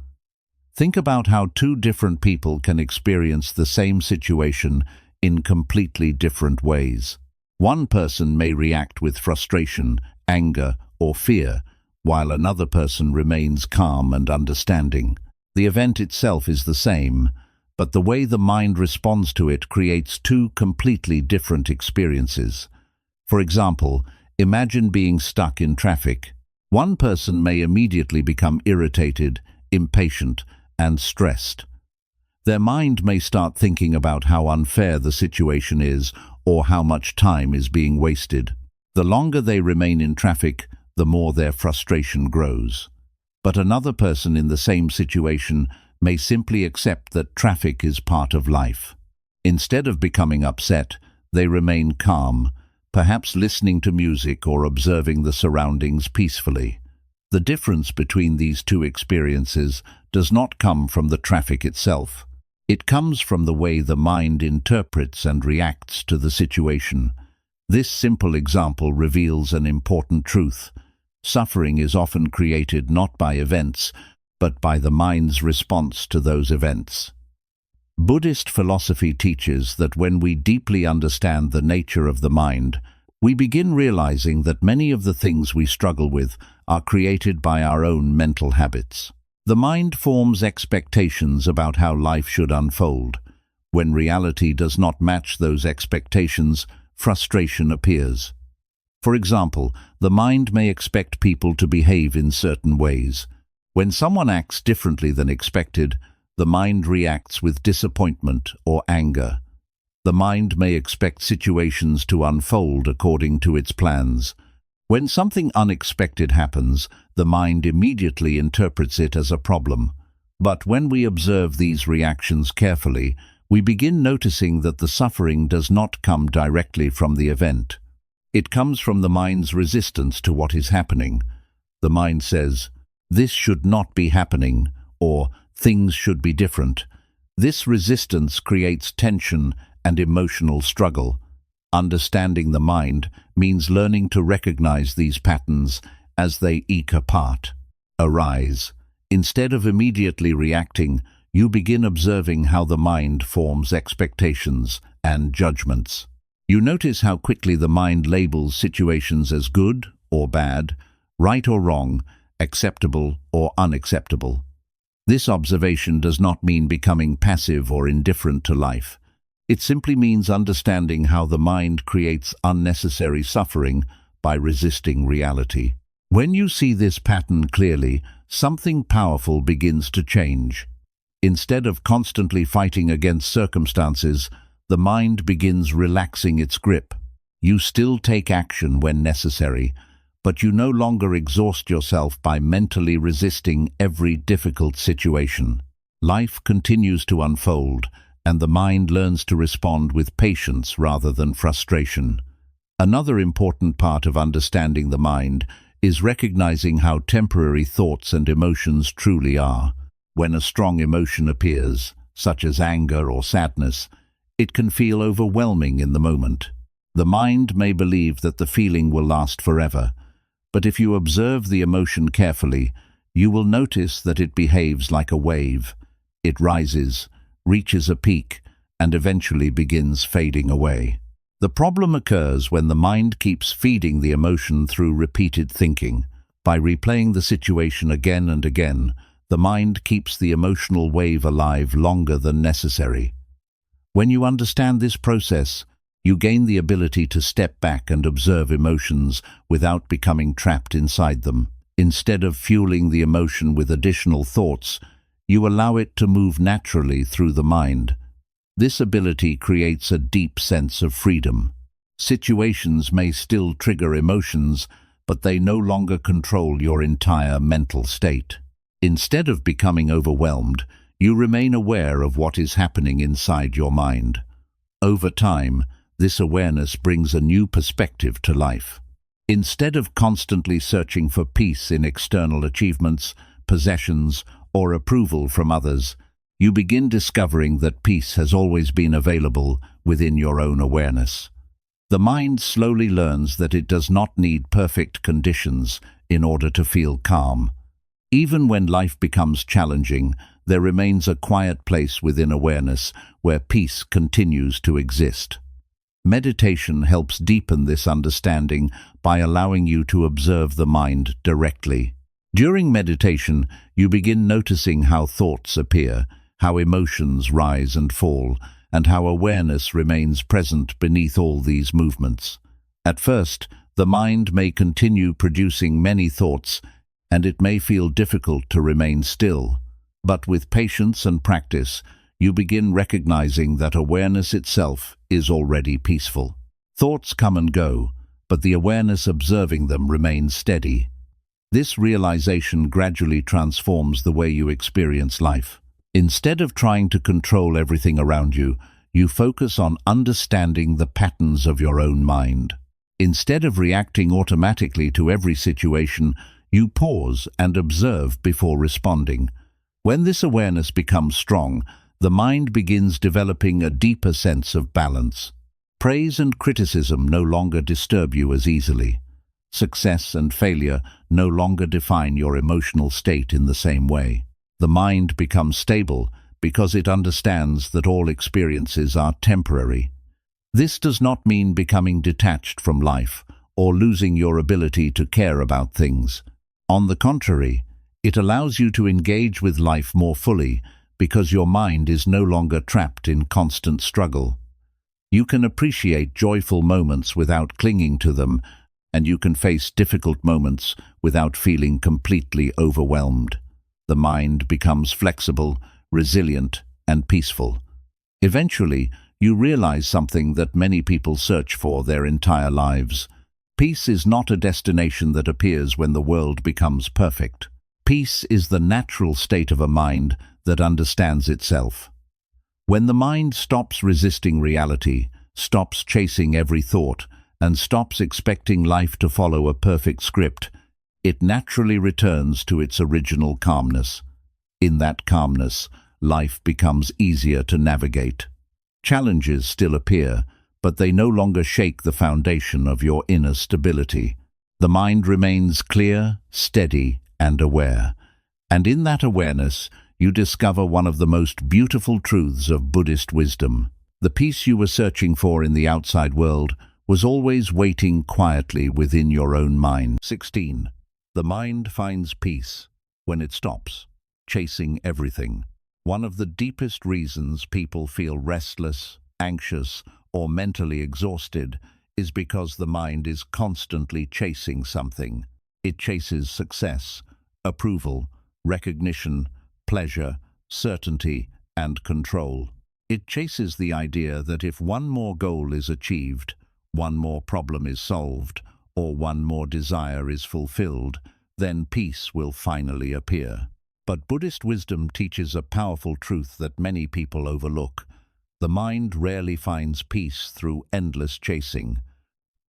Think about how two different people can experience the same situation in completely different ways. One person may react with frustration, anger, or fear, while another person remains calm and understanding. The event itself is the same, but the way the mind responds to it creates two completely different experiences. For example, imagine being stuck in traffic. One person may immediately become irritated, impatient, and stressed. Their mind may start thinking about how unfair the situation is or how much time is being wasted. The longer they remain in traffic, the more their frustration grows. But another person in the same situation may simply accept that traffic is part of life. Instead of becoming upset, they remain calm, perhaps listening to music or observing the surroundings peacefully. The difference between these two experiences does not come from the traffic itself. It comes from the way the mind interprets and reacts to the situation. This simple example reveals an important truth. Suffering is often created not by events, but by the mind's response to those events. Buddhist philosophy teaches that when we deeply understand the nature of the mind, we begin realizing that many of the things we struggle with are created by our own mental habits. The mind forms expectations about how life should unfold. When reality does not match those expectations, frustration appears. For example, the mind may expect people to behave in certain ways. When someone acts differently than expected, the mind reacts with disappointment or anger. The mind may expect situations to unfold according to its plans. When something unexpected happens, the mind immediately interprets it as a problem. But when we observe these reactions carefully, we begin noticing that the suffering does not come directly from the event. It comes from the mind's resistance to what is happening. The mind says, "This should not be happening," or "Things should be different." This resistance creates tension and emotional struggle. Understanding the mind means learning to recognize these patterns as they arise. Instead of immediately reacting, you begin observing how the mind forms expectations and judgments. You notice how quickly the mind labels situations as good or bad, right or wrong, acceptable or unacceptable. This observation does not mean becoming passive or indifferent to life. It simply means understanding how the mind creates unnecessary suffering by resisting reality. When you see this pattern clearly, something powerful begins to change. Instead of constantly fighting against circumstances, the mind begins relaxing its grip. You still take action when necessary, but you no longer exhaust yourself by mentally resisting every difficult situation. Life continues to unfold, and the mind learns to respond with patience rather than frustration. Another important part of understanding the mind is recognizing how temporary thoughts and emotions truly are. When a strong emotion appears, such as anger or sadness, it can feel overwhelming in the moment. The mind may believe that the feeling will last forever, but if you observe the emotion carefully, you will notice that it behaves like a wave. It rises, reaches a peak, and eventually begins fading away. The problem occurs when the mind keeps feeding the emotion through repeated thinking. By replaying the situation again and again, the mind keeps the emotional wave alive longer than necessary. When you understand this process, you gain the ability to step back and observe emotions without becoming trapped inside them. Instead of fueling the emotion with additional thoughts, you allow it to move naturally through the mind. This ability creates a deep sense of freedom. Situations may still trigger emotions, but they no longer control your entire mental state. Instead of becoming overwhelmed, you remain aware of what is happening inside your mind. Over time, this awareness brings a new perspective to life. Instead of constantly searching for peace in external achievements, possessions, or approval from others, you begin discovering that peace has always been available within your own awareness. The mind slowly learns that it does not need perfect conditions in order to feel calm. Even when life becomes challenging, there remains a quiet place within awareness where peace continues to exist. Meditation helps deepen this understanding by allowing you to observe the mind directly. During meditation, you begin noticing how thoughts appear, how emotions rise and fall, and how awareness remains present beneath all these movements. At first, the mind may continue producing many thoughts, and it may feel difficult to remain still. But with patience and practice, you begin recognizing that awareness itself is already peaceful. Thoughts come and go, but the awareness observing them remains steady. This realization gradually transforms the way you experience life. Instead of trying to control everything around you, you focus on understanding the patterns of your own mind. Instead of reacting automatically to every situation, you pause and observe before responding. When this awareness becomes strong, the mind begins developing a deeper sense of balance. Praise and criticism no longer disturb you as easily. Success and failure no longer define your emotional state in the same way. The mind becomes stable because it understands that all experiences are temporary. This does not mean becoming detached from life or losing your ability to care about things. On the contrary, it allows you to engage with life more fully because your mind is no longer trapped in constant struggle. You can appreciate joyful moments without clinging to them, and you can face difficult moments without feeling completely overwhelmed. The mind becomes flexible, resilient, and peaceful. Eventually, you realize something that many people search for their entire lives. Peace is not a destination that appears when the world becomes perfect. Peace is the natural state of a mind that understands itself. When the mind stops resisting reality, stops chasing every thought, and stops expecting life to follow a perfect script, it naturally returns to its original calmness. In that calmness, life becomes easier to navigate. Challenges still appear, but they no longer shake the foundation of your inner stability. The mind remains clear, steady, and aware. And in that awareness, you discover one of the most beautiful truths of Buddhist wisdom. The peace you were searching for in the outside world was always waiting quietly within your own mind. 16. The mind finds peace when it stops chasing everything. One of the deepest reasons people feel restless, anxious, or mentally exhausted is because the mind is constantly chasing something. It chases success, approval, recognition, pleasure, certainty, and control. It chases the idea that if one more goal is achieved, one more problem is solved, or one more desire is fulfilled, then peace will finally appear. But Buddhist wisdom teaches a powerful truth that many people overlook. The mind rarely finds peace through endless chasing.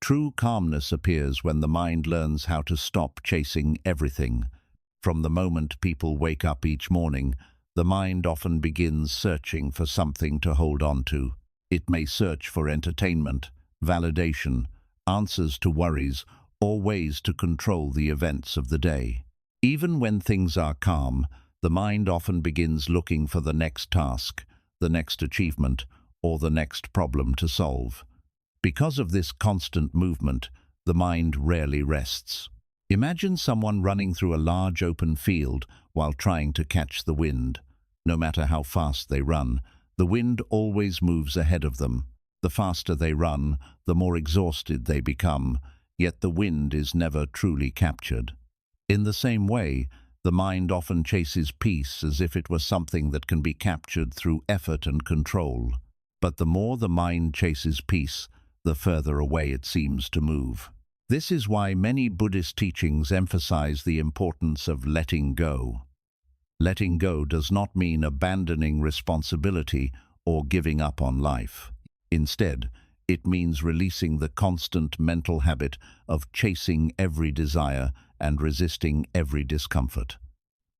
True calmness appears when the mind learns how to stop chasing everything. From the moment people wake up each morning, the mind often begins searching for something to hold on to. It may search for entertainment, validation, answers to worries, or ways to control the events of the day. Even when things are calm, the mind often begins looking for the next task, the next achievement, or the next problem to solve. Because of this constant movement, the mind rarely rests. Imagine someone running through a large open field while trying to catch the wind. No matter how fast they run, the wind always moves ahead of them. The faster they run, the more exhausted they become, yet the wind is never truly captured. In the same way, the mind often chases peace as if it was something that can be captured through effort and control. But the more the mind chases peace, the further away it seems to move. This is why many Buddhist teachings emphasize the importance of letting go. Letting go does not mean abandoning responsibility or giving up on life. Instead, it means releasing the constant mental habit of chasing every desire and resisting every discomfort.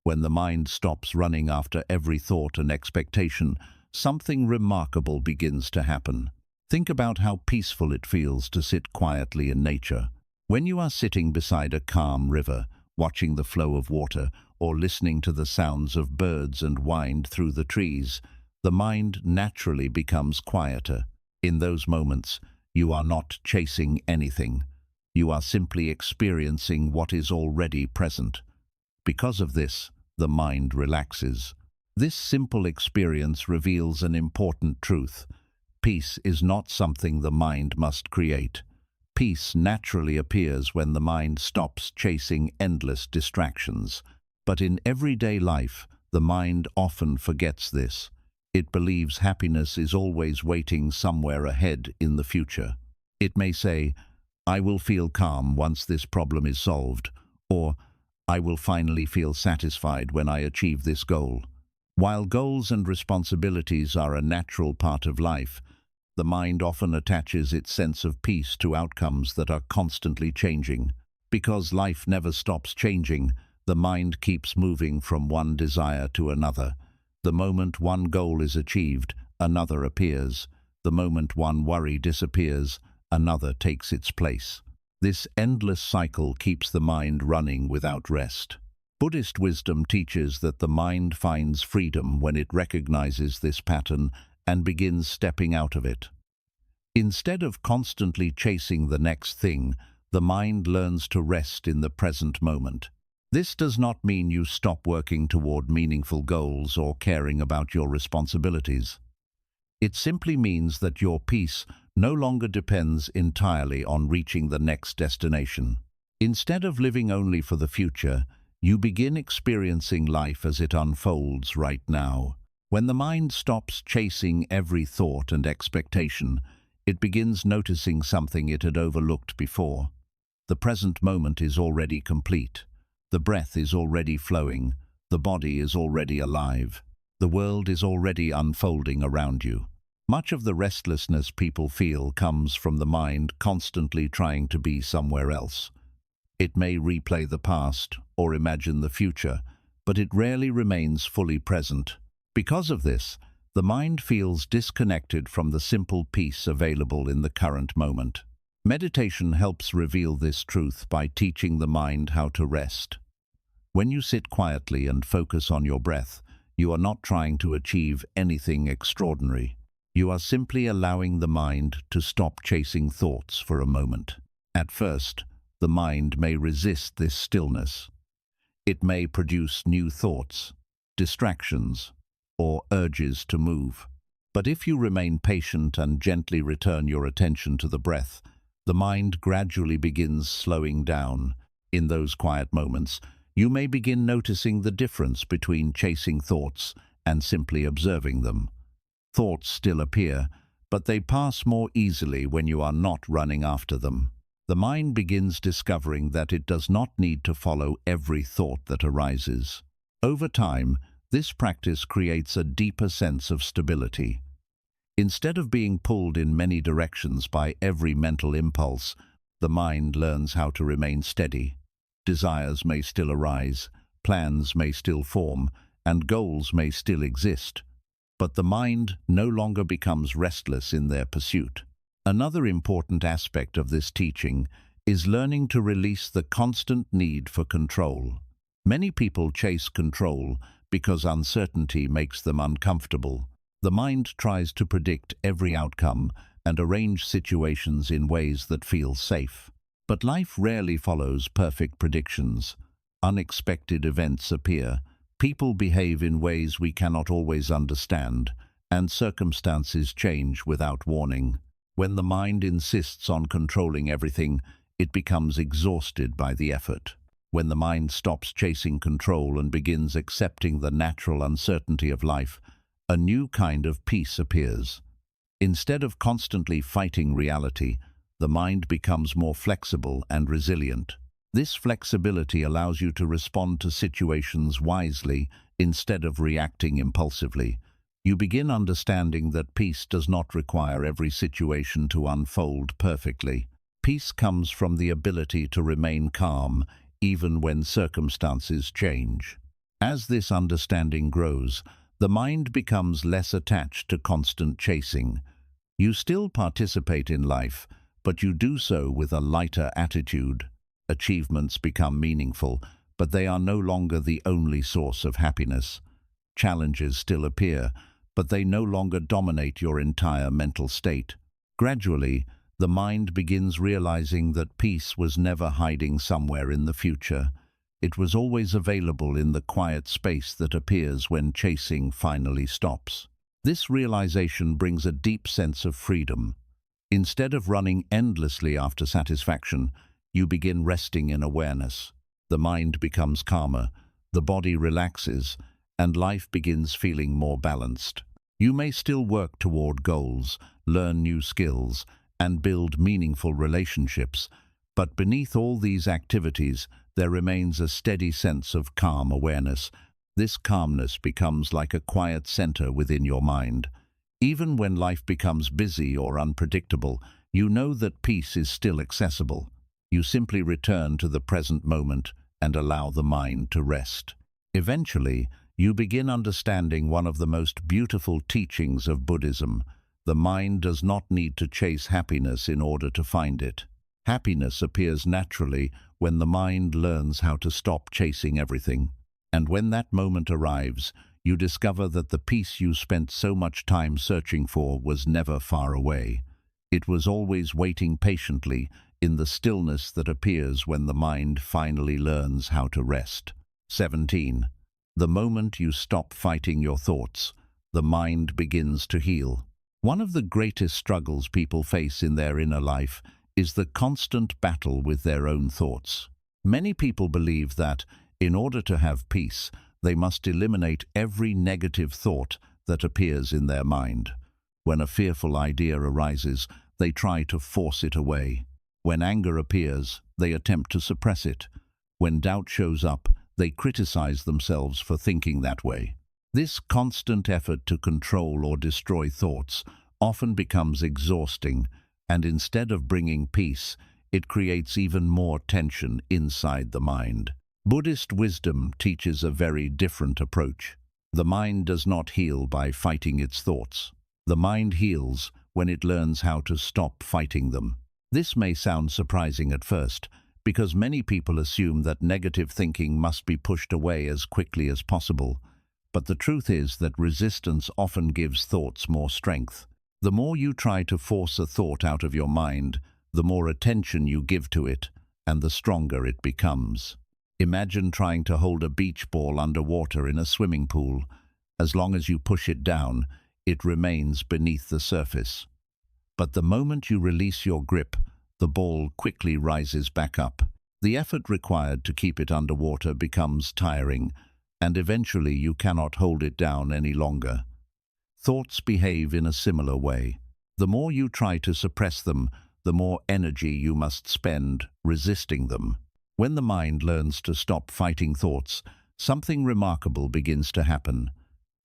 When the mind stops running after every thought and expectation, something remarkable begins to happen. Think about how peaceful it feels to sit quietly in nature. When you are sitting beside a calm river, watching the flow of water, or listening to the sounds of birds and wind through the trees, the mind naturally becomes quieter. In those moments, you are not chasing anything. You are simply experiencing what is already present. Because of this, the mind relaxes. This simple experience reveals an important truth. Peace is not something the mind must create. Peace naturally appears when the mind stops chasing endless distractions. But in everyday life, the mind often forgets this. It believes happiness is always waiting somewhere ahead in the future. It may say, "I will feel calm once this problem is solved," or "I will finally feel satisfied when I achieve this goal." While goals and responsibilities are a natural part of life, the mind often attaches its sense of peace to outcomes that are constantly changing. Because life never stops changing, the mind keeps moving from one desire to another. The moment one goal is achieved, another appears. The moment one worry disappears, another takes its place. This endless cycle keeps the mind running without rest. Buddhist wisdom teaches that the mind finds freedom when it recognizes this pattern and begins stepping out of it. Instead of constantly chasing the next thing, the mind learns to rest in the present moment. This does not mean you stop working toward meaningful goals or caring about your responsibilities. It simply means that your peace no longer depends entirely on reaching the next destination. Instead of living only for the future, you begin experiencing life as it unfolds right now. When the mind stops chasing every thought and expectation, it begins noticing something it had overlooked before. The present moment is already complete. The breath is already flowing. The body is already alive. The world is already unfolding around you. Much of the restlessness people feel comes from the mind constantly trying to be somewhere else. It may replay the past or imagine the future, but it rarely remains fully present. Because of this, the mind feels disconnected from the simple peace available in the current moment. Meditation helps reveal this truth by teaching the mind how to rest. When you sit quietly and focus on your breath, you are not trying to achieve anything extraordinary. You are simply allowing the mind to stop chasing thoughts for a moment. At first, the mind may resist this stillness. It may produce new thoughts, distractions, or urges to move. But if you remain patient and gently return your attention to the breath, the mind gradually begins slowing down. In those quiet moments, you may begin noticing the difference between chasing thoughts and simply observing them. Thoughts still appear, but they pass more easily when you are not running after them. The mind begins discovering that it does not need to follow every thought that arises. Over time, this practice creates a deeper sense of stability. Instead of being pulled in many directions by every mental impulse, the mind learns how to remain steady. Desires may still arise, plans may still form, and goals may still exist. But the mind no longer becomes restless in their pursuit. Another important aspect of this teaching is learning to release the constant need for control. Many people chase control because uncertainty makes them uncomfortable. The mind tries to predict every outcome and arrange situations in ways that feel safe. But life rarely follows perfect predictions. Unexpected events appear, people behave in ways we cannot always understand, and circumstances change without warning. When the mind insists on controlling everything, it becomes exhausted by the effort. When the mind stops chasing control and begins accepting the natural uncertainty of life, a new kind of peace appears. Instead of constantly fighting reality, the mind becomes more flexible and resilient. This flexibility allows you to respond to situations wisely instead of reacting impulsively. You begin understanding that peace does not require every situation to unfold perfectly. Peace comes from the ability to remain calm even when circumstances change. As this understanding grows, the mind becomes less attached to constant chasing. You still participate in life, but you do so with a lighter attitude. Achievements become meaningful, but they are no longer the only source of happiness. Challenges still appear, but they no longer dominate your entire mental state. Gradually, the mind begins realizing that peace was never hiding somewhere in the future. It was always available in the quiet space that appears when chasing finally stops. This realization brings a deep sense of freedom. Instead of running endlessly after satisfaction, you begin resting in awareness. The mind becomes calmer, the body relaxes, and life begins feeling more balanced. You may still work toward goals, learn new skills, and build meaningful relationships, but beneath all these activities, there remains a steady sense of calm awareness. This calmness becomes like a quiet center within your mind. Even when life becomes busy or unpredictable, you know that peace is still accessible. You simply return to the present moment and allow the mind to rest. Eventually, you begin understanding one of the most beautiful teachings of Buddhism. The mind does not need to chase happiness in order to find it. Happiness appears naturally when the mind learns how to stop chasing everything. And when that moment arrives, you discover that the peace you spent so much time searching for was never far away. It was always waiting patiently in the stillness that appears when the mind finally learns how to rest. 17. The moment you stop fighting your thoughts, the mind begins to heal. One of the greatest struggles people face in their inner life is the constant battle with their own thoughts. Many people believe that, in order to have peace, they must eliminate every negative thought that appears in their mind. When a fearful idea arises, they try to force it away. When anger appears, they attempt to suppress it. When doubt shows up, they criticize themselves for thinking that way. This constant effort to control or destroy thoughts often becomes exhausting, and instead of bringing peace, it creates even more tension inside the mind. Buddhist wisdom teaches a very different approach. The mind does not heal by fighting its thoughts. The mind heals when it learns how to stop fighting them. This may sound surprising at first, because many people assume that negative thinking must be pushed away as quickly as possible. But the truth is that resistance often gives thoughts more strength. The more you try to force a thought out of your mind, the more attention you give to it, and the stronger it becomes. Imagine trying to hold a beach ball underwater in a swimming pool. As long as you push it down, it remains beneath the surface. But the moment you release your grip, the ball quickly rises back up. The effort required to keep it underwater becomes tiring, and eventually you cannot hold it down any longer. Thoughts behave in a similar way. The more you try to suppress them, the more energy you must spend resisting them. When the mind learns to stop fighting thoughts, something remarkable begins to happen.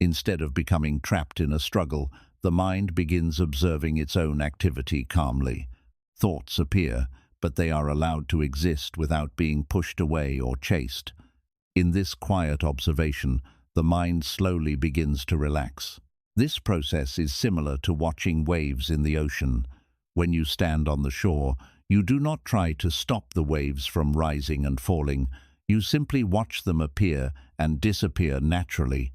Instead of becoming trapped in a struggle, the mind begins observing its own activity calmly. Thoughts appear, but they are allowed to exist without being pushed away or chased. In this quiet observation, the mind slowly begins to relax. This process is similar to watching waves in the ocean. When you stand on the shore, you do not try to stop the waves from rising and falling. You simply watch them appear and disappear naturally.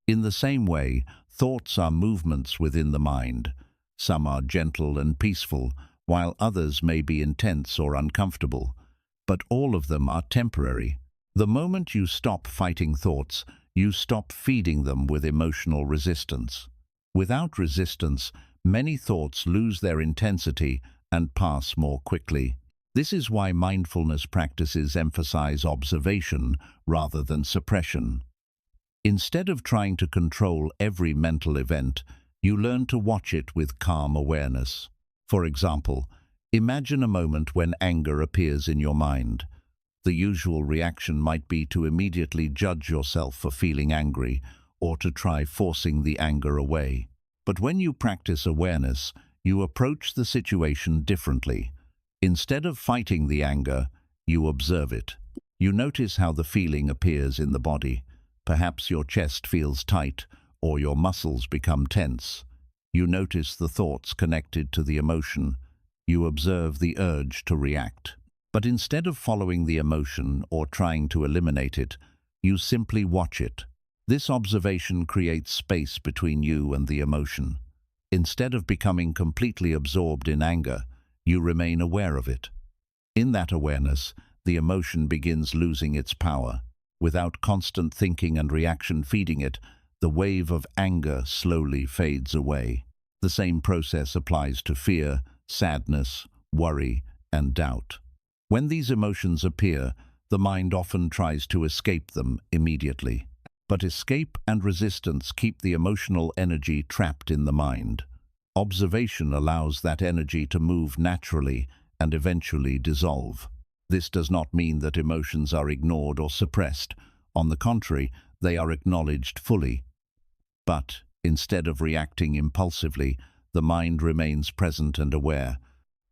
In the same way, thoughts are movements within the mind. Some are gentle and peaceful, while others may be intense or uncomfortable. But all of them are temporary. The moment you stop fighting thoughts, you stop feeding them with emotional resistance. Without resistance, many thoughts lose their intensity and pass more quickly. This is why mindfulness practices emphasize observation rather than suppression. Instead of trying to control every mental event, you learn to watch it with calm awareness. For example, imagine a moment when anger appears in your mind. The usual reaction might be to immediately judge yourself for feeling angry or to try forcing the anger away. But when you practice awareness, you approach the situation differently. Instead of fighting the anger, you observe it. You notice how the feeling appears in the body. Perhaps your chest feels tight or your muscles become tense. You notice the thoughts connected to the emotion. You observe the urge to react. But instead of following the emotion or trying to eliminate it, you simply watch it. This observation creates space between you and the emotion. Instead of becoming completely absorbed in anger, you remain aware of it. In that awareness, the emotion begins losing its power. Without constant thinking and reaction feeding it, the wave of anger slowly fades away. The same process applies to fear, sadness, worry, and doubt. When these emotions appear, the mind often tries to escape them immediately. But escape and resistance keep the emotional energy trapped in the mind. Observation allows that energy to move naturally and eventually dissolve. This does not mean that emotions are ignored or suppressed. On the contrary, they are acknowledged fully. But instead of reacting impulsively, the mind remains present and aware.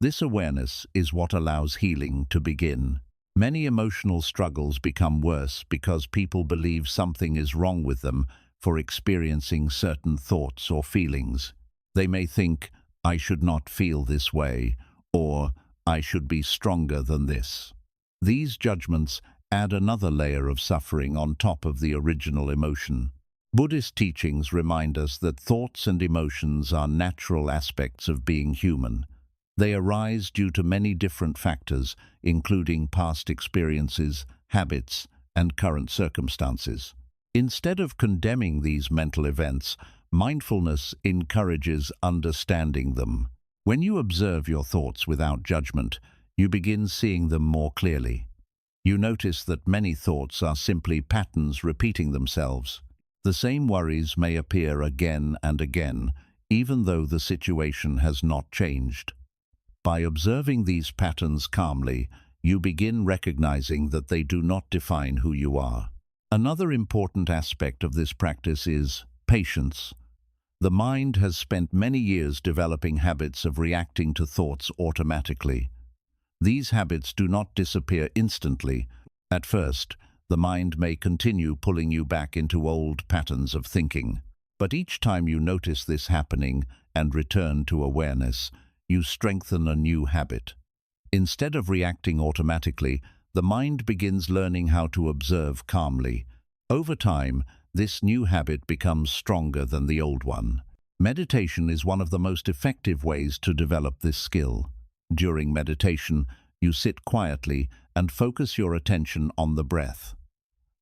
This awareness is what allows healing to begin. Many emotional struggles become worse because people believe something is wrong with them for experiencing certain thoughts or feelings. They may think, "I should not feel this way," or "I should be stronger than this." These judgments add another layer of suffering on top of the original emotion. Buddhist teachings remind us that thoughts and emotions are natural aspects of being human. They arise due to many different factors, including past experiences, habits, and current circumstances. Instead of condemning these mental events, mindfulness encourages understanding them. When you observe your thoughts without judgment, you begin seeing them more clearly. You notice that many thoughts are simply patterns repeating themselves. The same worries may appear again and again, even though the situation has not changed. By observing these patterns calmly, you begin recognizing that they do not define who you are. Another important aspect of this practice is patience. The mind has spent many years developing habits of reacting to thoughts automatically. These habits do not disappear instantly. At first, the mind may continue pulling you back into old patterns of thinking. But each time you notice this happening and return to awareness, you strengthen a new habit. Instead of reacting automatically, the mind begins learning how to observe calmly. Over time, this new habit becomes stronger than the old one. Meditation is one of the most effective ways to develop this skill. During meditation, you sit quietly and focus your attention on the breath.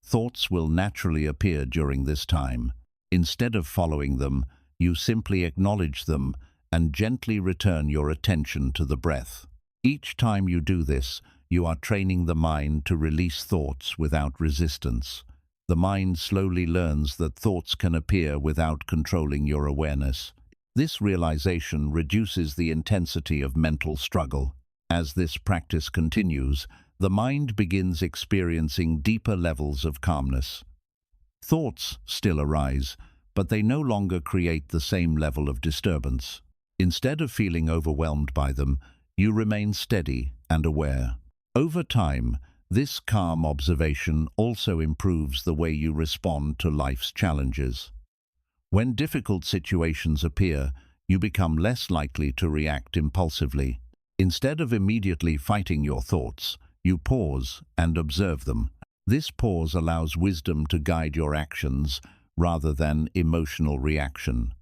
Thoughts will naturally appear during this time. Instead of following them, you simply acknowledge them and gently return your attention to the breath. Each time you do this, you are training the mind to release thoughts without resistance. The mind slowly learns that thoughts can appear without controlling your awareness. This realization reduces the intensity of mental struggle. As this practice continues, the mind begins experiencing deeper levels of calmness. Thoughts still arise, but they no longer create the same level of disturbance. Instead of feeling overwhelmed by them, you remain steady and aware. Over time, this calm observation also improves the way you respond to life's challenges. When difficult situations appear, you become less likely to react impulsively. Instead of immediately fighting your thoughts, you pause and observe them. This pause allows wisdom to guide your actions rather than emotional reaction.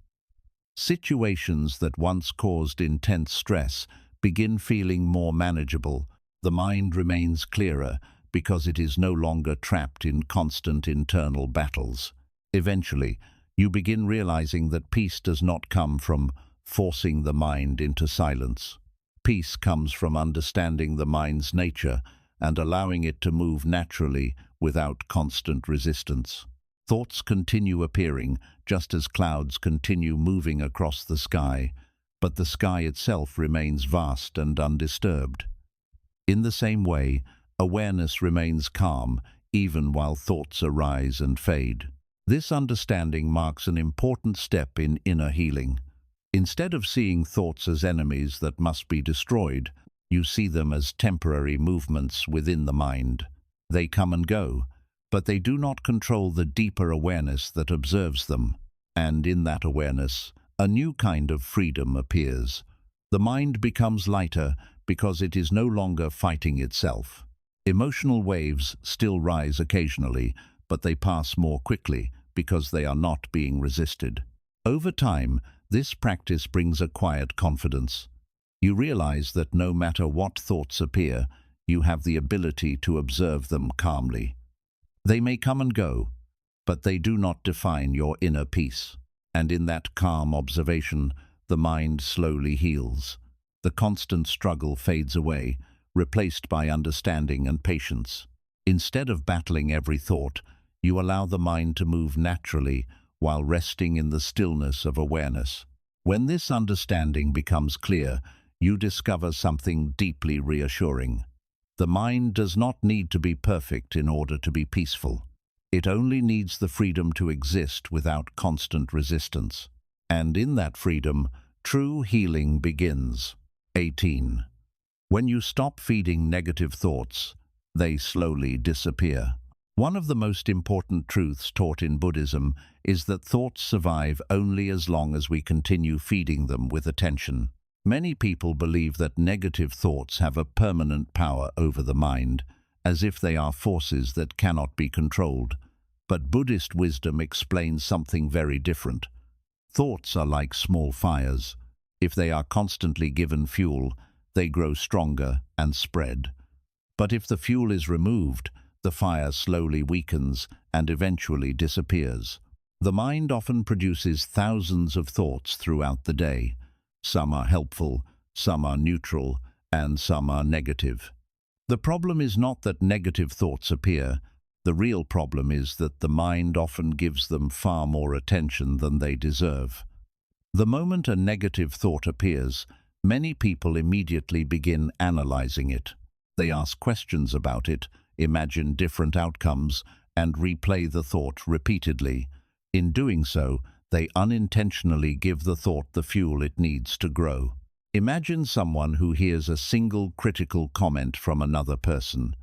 Situations that once caused intense stress begin feeling more manageable. The mind remains clearer because it is no longer trapped in constant internal battles. Eventually, you begin realizing that peace does not come from forcing the mind into silence. Peace comes from understanding the mind's nature and allowing it to move naturally without constant resistance. Thoughts continue appearing just as clouds continue moving across the sky, but the sky itself remains vast and undisturbed. In the same way, awareness remains calm even while thoughts arise and fade. This understanding marks an important step in inner healing. Instead of seeing thoughts as enemies that must be destroyed, you see them as temporary movements within the mind. They come and go, but they do not control the deeper awareness that observes them. And in that awareness, a new kind of freedom appears. The mind becomes lighter because it is no longer fighting itself. Emotional waves still rise occasionally, but they pass more quickly because they are not being resisted. Over time, this practice brings a quiet confidence. You realize that no matter what thoughts appear, you have the ability to observe them calmly. They may come and go, but they do not define your inner peace. And in that calm observation, the mind slowly heals. The constant struggle fades away, replaced by understanding and patience. Instead of battling every thought, you allow the mind to move naturally while resting in the stillness of awareness. When this understanding becomes clear, you discover something deeply reassuring. The mind does not need to be perfect in order to be peaceful. It only needs the freedom to exist without constant resistance. And in that freedom, true healing begins. 18. When you stop feeding negative thoughts, they slowly disappear. One of the most important truths taught in Buddhism is that thoughts survive only as long as we continue feeding them with attention. Many people believe that negative thoughts have a permanent power over the mind, as if they are forces that cannot be controlled. But Buddhist wisdom explains something very different. Thoughts are like small fires. If they are constantly given fuel, they grow stronger and spread. But if the fuel is removed, the fire slowly weakens and eventually disappears. The mind often produces thousands of thoughts throughout the day. Some are helpful, some are neutral, and some are negative. The problem is not that negative thoughts appear. The real problem is that the mind often gives them far more attention than they deserve. The moment a negative thought appears, many people immediately begin analyzing it. They ask questions about it, imagine different outcomes, and replay the thought repeatedly. In doing so, they unintentionally give the thought the fuel it needs to grow. Imagine someone who hears a single critical comment from another person.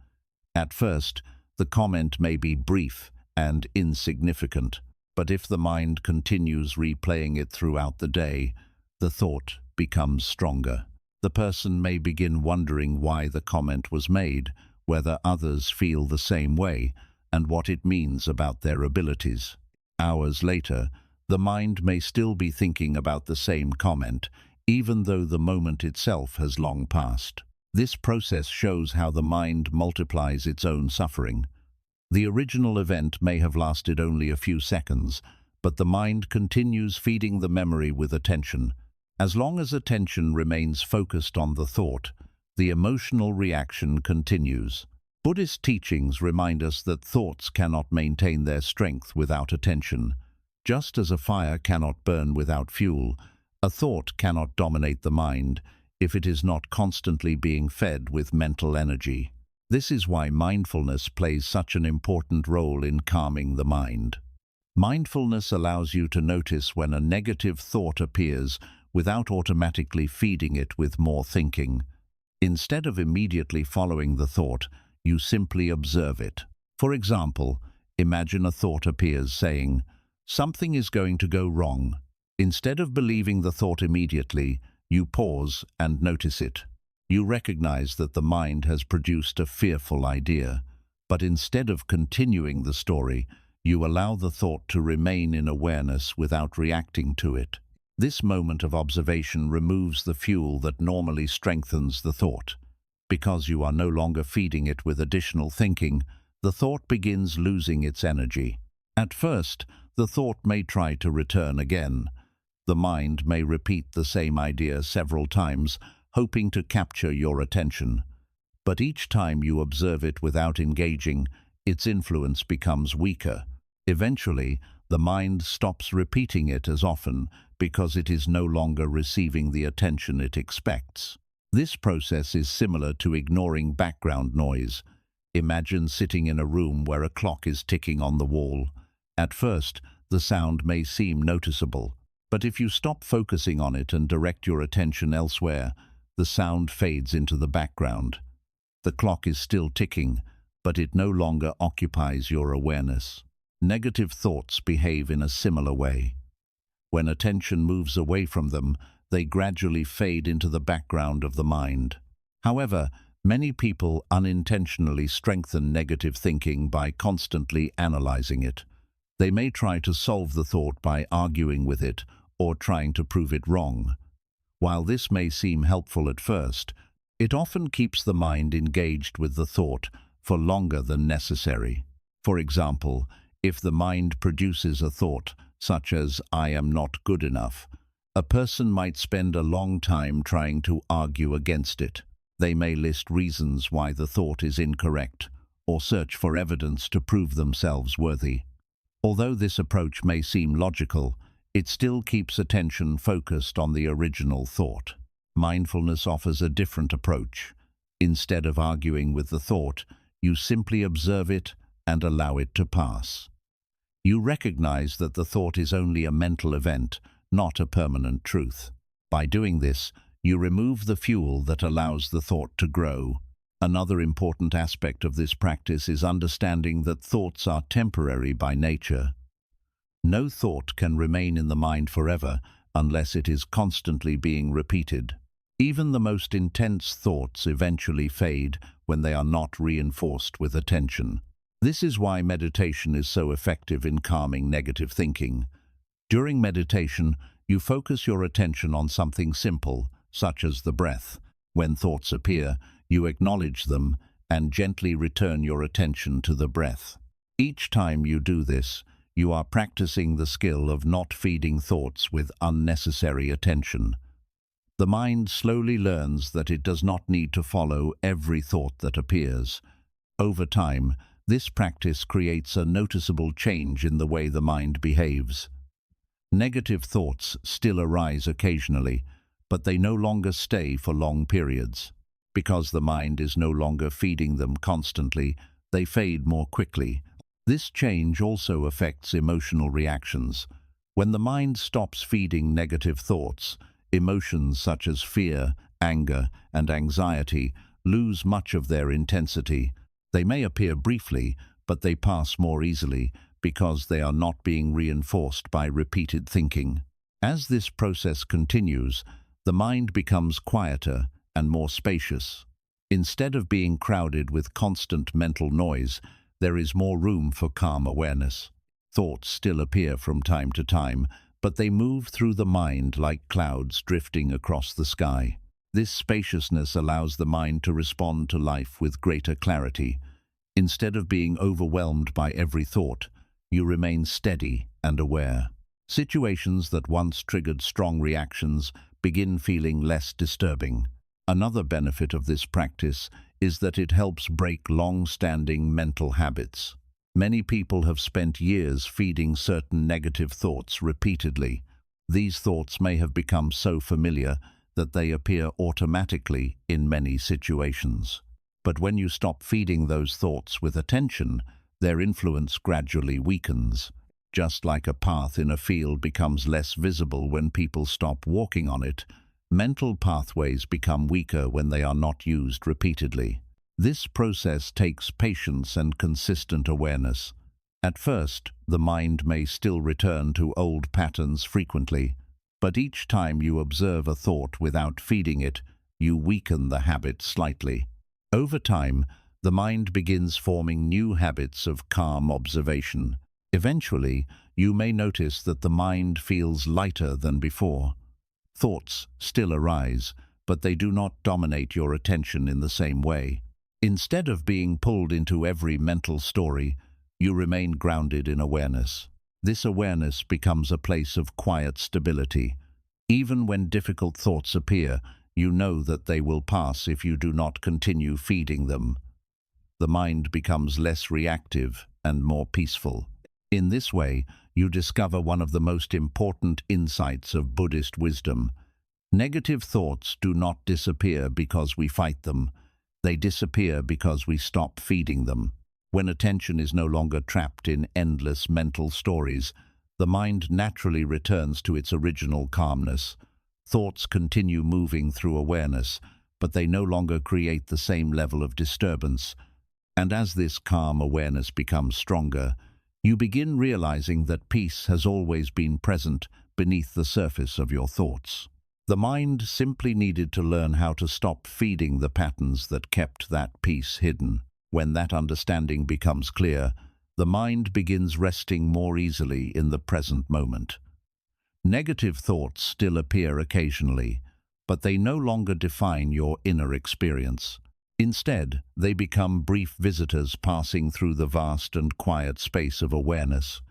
At first, the comment may be brief and insignificant, but if the mind continues replaying it throughout the day, the thought becomes stronger. The person may begin wondering why the comment was made, whether others feel the same way, and what it means about their abilities. Hours later, The mind may still be thinking about the same comment, even though the moment itself has long passed. This process shows how the mind multiplies its own suffering. The original event may have lasted only a few seconds, but the mind continues feeding the memory with attention. As long as attention remains focused on the thought, the emotional reaction continues. Buddhist teachings remind us that thoughts cannot maintain their strength without attention. Just as a fire cannot burn without fuel, a thought cannot dominate the mind if it is not constantly being fed with mental energy. This is why mindfulness plays such an important role in calming the mind. Mindfulness allows you to notice when a negative thought appears without automatically feeding it with more thinking. Instead of immediately following the thought, you simply observe it. For example, imagine a thought appears saying, "Something is going to go wrong." Instead of believing the thought immediately, you pause and notice it. You recognize that the mind has produced a fearful idea, but instead of continuing the story, you allow the thought to remain in awareness without reacting to it. This moment of observation removes the fuel that normally strengthens the thought. Because you are no longer feeding it with additional thinking, the thought begins losing its energy. At first, the thought may try to return again. The mind may repeat the same idea several times, hoping to capture your attention. But each time you observe it without engaging, its influence becomes weaker. Eventually, the mind stops repeating it as often because it is no longer receiving the attention it expects. This process is similar to ignoring background noise. Imagine sitting in a room where a clock is ticking on the wall. At first, the sound may seem noticeable, but if you stop focusing on it and direct your attention elsewhere, the sound fades into the background. The clock is still ticking, but it no longer occupies your awareness. Negative thoughts behave in a similar way. When attention moves away from them, they gradually fade into the background of the mind. However, many people unintentionally strengthen negative thinking by constantly analyzing it. They may try to solve the thought by arguing with it or trying to prove it wrong. While this may seem helpful at first, it often keeps the mind engaged with the thought for longer than necessary. For example, if the mind produces a thought, such as "I am not good enough," a person might spend a long time trying to argue against it. They may list reasons why the thought is incorrect, or search for evidence to prove themselves worthy. Although this approach may seem logical, it still keeps attention focused on the original thought. Mindfulness offers a different approach. Instead of arguing with the thought, you simply observe it and allow it to pass. You recognize that the thought is only a mental event, not a permanent truth. By doing this, you remove the fuel that allows the thought to grow. Another important aspect of this practice is understanding that thoughts are temporary by nature. No thought can remain in the mind forever unless it is constantly being repeated. Even the most intense thoughts eventually fade when they are not reinforced with attention. This is why meditation is so effective in calming negative thinking. During meditation, you focus your attention on something simple, such as the breath. When thoughts appear, you acknowledge them and gently return your attention to the breath. Each time you do this, you are practicing the skill of not feeding thoughts with unnecessary attention. The mind slowly learns that it does not need to follow every thought that appears. Over time, this practice creates a noticeable change in the way the mind behaves. Negative thoughts still arise occasionally, but they no longer stay for long periods. Because the mind is no longer feeding them constantly, they fade more quickly. This change also affects emotional reactions. When the mind stops feeding negative thoughts, emotions such as fear, anger, and anxiety lose much of their intensity. They may appear briefly, but they pass more easily because they are not being reinforced by repeated thinking. As this process continues, the mind becomes quieter and more spacious. Instead of being crowded with constant mental noise, there is more room for calm awareness. Thoughts still appear from time to time, but they move through the mind like clouds drifting across the sky. This spaciousness allows the mind to respond to life with greater clarity. Instead of being overwhelmed by every thought, you remain steady and aware. Situations that once triggered strong reactions begin feeling less disturbing. Another benefit of this practice is that it helps break long-standing mental habits. Many people have spent years feeding certain negative thoughts repeatedly. These thoughts may have become so familiar that they appear automatically in many situations. But when you stop feeding those thoughts with attention, their influence gradually weakens. Just like a path in a field becomes less visible when people stop walking on it, mental pathways become weaker when they are not used repeatedly. This process takes patience and consistent awareness. At first, the mind may still return to old patterns frequently, but each time you observe a thought without feeding it, you weaken the habit slightly. Over time, the mind begins forming new habits of calm observation. Eventually, you may notice that the mind feels lighter than before. Thoughts still arise, but they do not dominate your attention in the same way. Instead of being pulled into every mental story, you remain grounded in awareness. This awareness becomes a place of quiet stability. Even when difficult thoughts appear, you know that they will pass if you do not continue feeding them. The mind becomes less reactive and more peaceful. In this way, you discover one of the most important insights of Buddhist wisdom. Negative thoughts do not disappear because we fight them. They disappear because we stop feeding them. When attention is no longer trapped in endless mental stories, the mind naturally returns to its original calmness. Thoughts continue moving through awareness, but they no longer create the same level of disturbance. And as this calm awareness becomes stronger, you begin realizing that peace has always been present beneath the surface of your thoughts. The mind simply needed to learn how to stop feeding the patterns that kept that peace hidden. When that understanding becomes clear, the mind begins resting more easily in the present moment. Negative thoughts still appear occasionally, but they no longer define your inner experience. Instead, they become brief visitors passing through the vast and quiet space of awareness.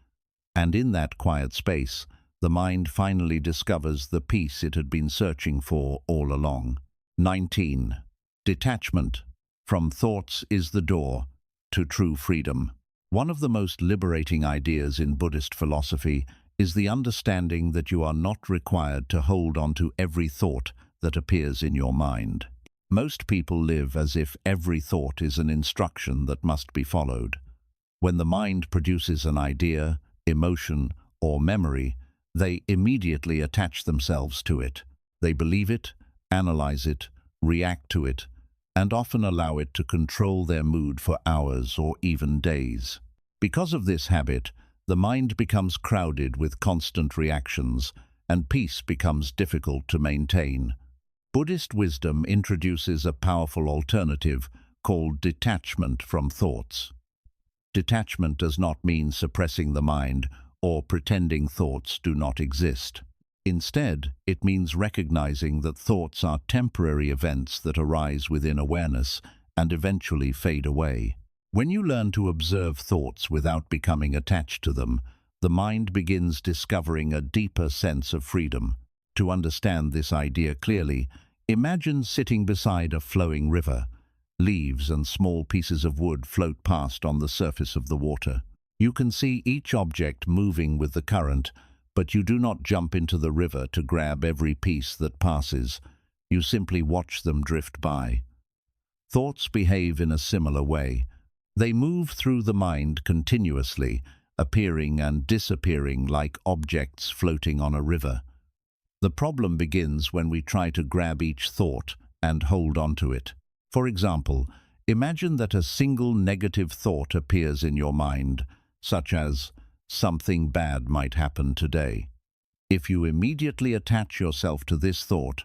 And in that quiet space, the mind finally discovers the peace it had been searching for all along. 19. Detachment. From thoughts is the door to true freedom. One of the most liberating ideas in Buddhist philosophy is the understanding that you are not required to hold on to every thought that appears in your mind. Most people live as if every thought is an instruction that must be followed. When the mind produces an idea, emotion, or memory, they immediately attach themselves to it. They believe it, analyze it, react to it, and often allow it to control their mood for hours or even days. Because of this habit, the mind becomes crowded with constant reactions, and peace becomes difficult to maintain. Buddhist wisdom introduces a powerful alternative called detachment from thoughts. Detachment does not mean suppressing the mind or pretending thoughts do not exist. Instead, it means recognizing that thoughts are temporary events that arise within awareness and eventually fade away. When you learn to observe thoughts without becoming attached to them, the mind begins discovering a deeper sense of freedom. To understand this idea clearly, imagine sitting beside a flowing river. Leaves and small pieces of wood float past on the surface of the water. You can see each object moving with the current, but you do not jump into the river to grab every piece that passes. You simply watch them drift by. Thoughts behave in a similar way. They move through the mind continuously, appearing and disappearing like objects floating on a river. The problem begins when we try to grab each thought and hold on to it. For example, imagine that a single negative thought appears in your mind, such as, "Something bad might happen today." If you immediately attach yourself to this thought,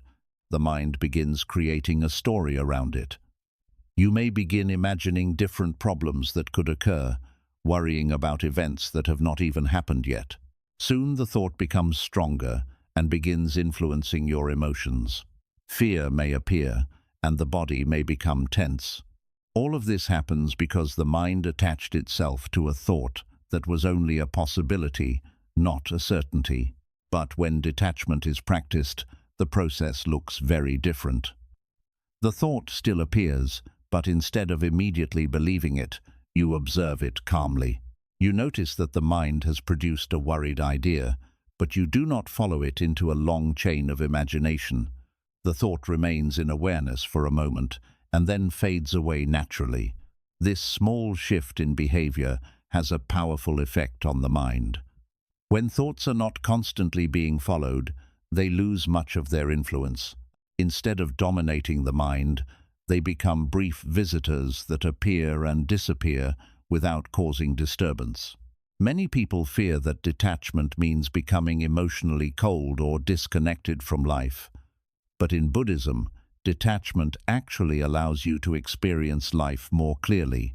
the mind begins creating a story around it. You may begin imagining different problems that could occur. worrying about events that have not even happened yet. Soon the thought becomes stronger and begins influencing your emotions. Fear may appear, and the body may become tense. All of this happens because the mind attached itself to a thought that was only a possibility, not a certainty. But when detachment is practiced, the process looks very different. The thought still appears, but instead of immediately believing it, you observe it calmly. You notice that the mind has produced a worried idea, but you do not follow it into a long chain of imagination. The thought remains in awareness for a moment and then fades away naturally. This small shift in behavior has a powerful effect on the mind. When thoughts are not constantly being followed, they lose much of their influence. Instead of dominating the mind, they become brief visitors that appear and disappear without causing disturbance. Many people fear that detachment means becoming emotionally cold or disconnected from life. But in Buddhism, detachment actually allows you to experience life more clearly.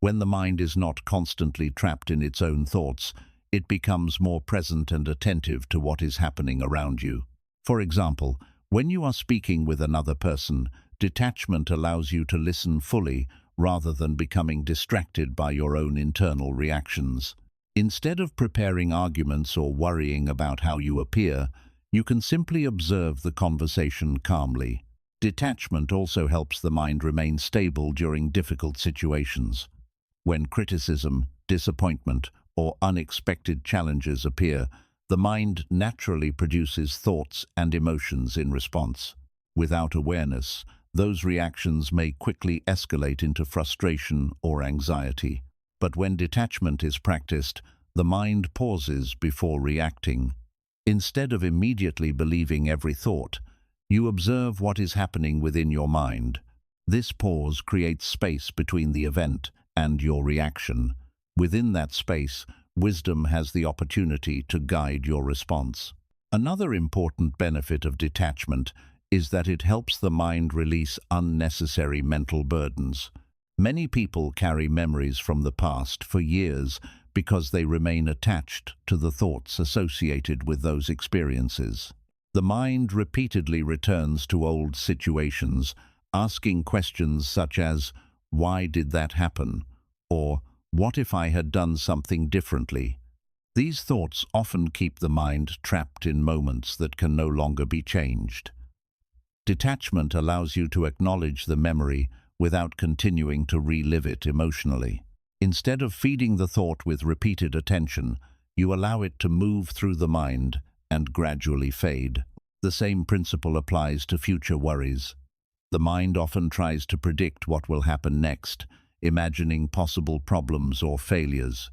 When the mind is not constantly trapped in its own thoughts, it becomes more present and attentive to what is happening around you. For example, when you are speaking with another person, detachment allows you to listen fully rather than becoming distracted by your own internal reactions. Instead of preparing arguments or worrying about how you appear, you can simply observe the conversation calmly. Detachment also helps the mind remain stable during difficult situations. When criticism, disappointment, or unexpected challenges appear, the mind naturally produces thoughts and emotions in response. Without awareness, those reactions may quickly escalate into frustration or anxiety. But when detachment is practiced, the mind pauses before reacting. Instead of immediately believing every thought, you observe what is happening within your mind. This pause creates space between the event and your reaction. Within that space, wisdom has the opportunity to guide your response. Another important benefit of detachment is that it helps the mind release unnecessary mental burdens. Many people carry memories from the past for years because they remain attached to the thoughts associated with those experiences. The mind repeatedly returns to old situations, asking questions such as, "Why did that happen?" or "What if I had done something differently?" These thoughts often keep the mind trapped in moments that can no longer be changed. Detachment allows you to acknowledge the memory without continuing to relive it emotionally. Instead of feeding the thought with repeated attention, you allow it to move through the mind and gradually fade. The same principle applies to future worries. The mind often tries to predict what will happen next, imagining possible problems or failures.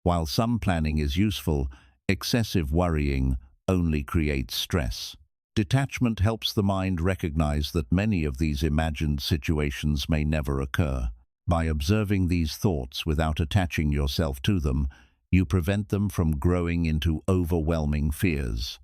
While some planning is useful, excessive worrying only creates stress. Detachment helps the mind recognize that many of these imagined situations may never occur. By observing these thoughts without attaching yourself to them, you prevent them from growing into overwhelming fears.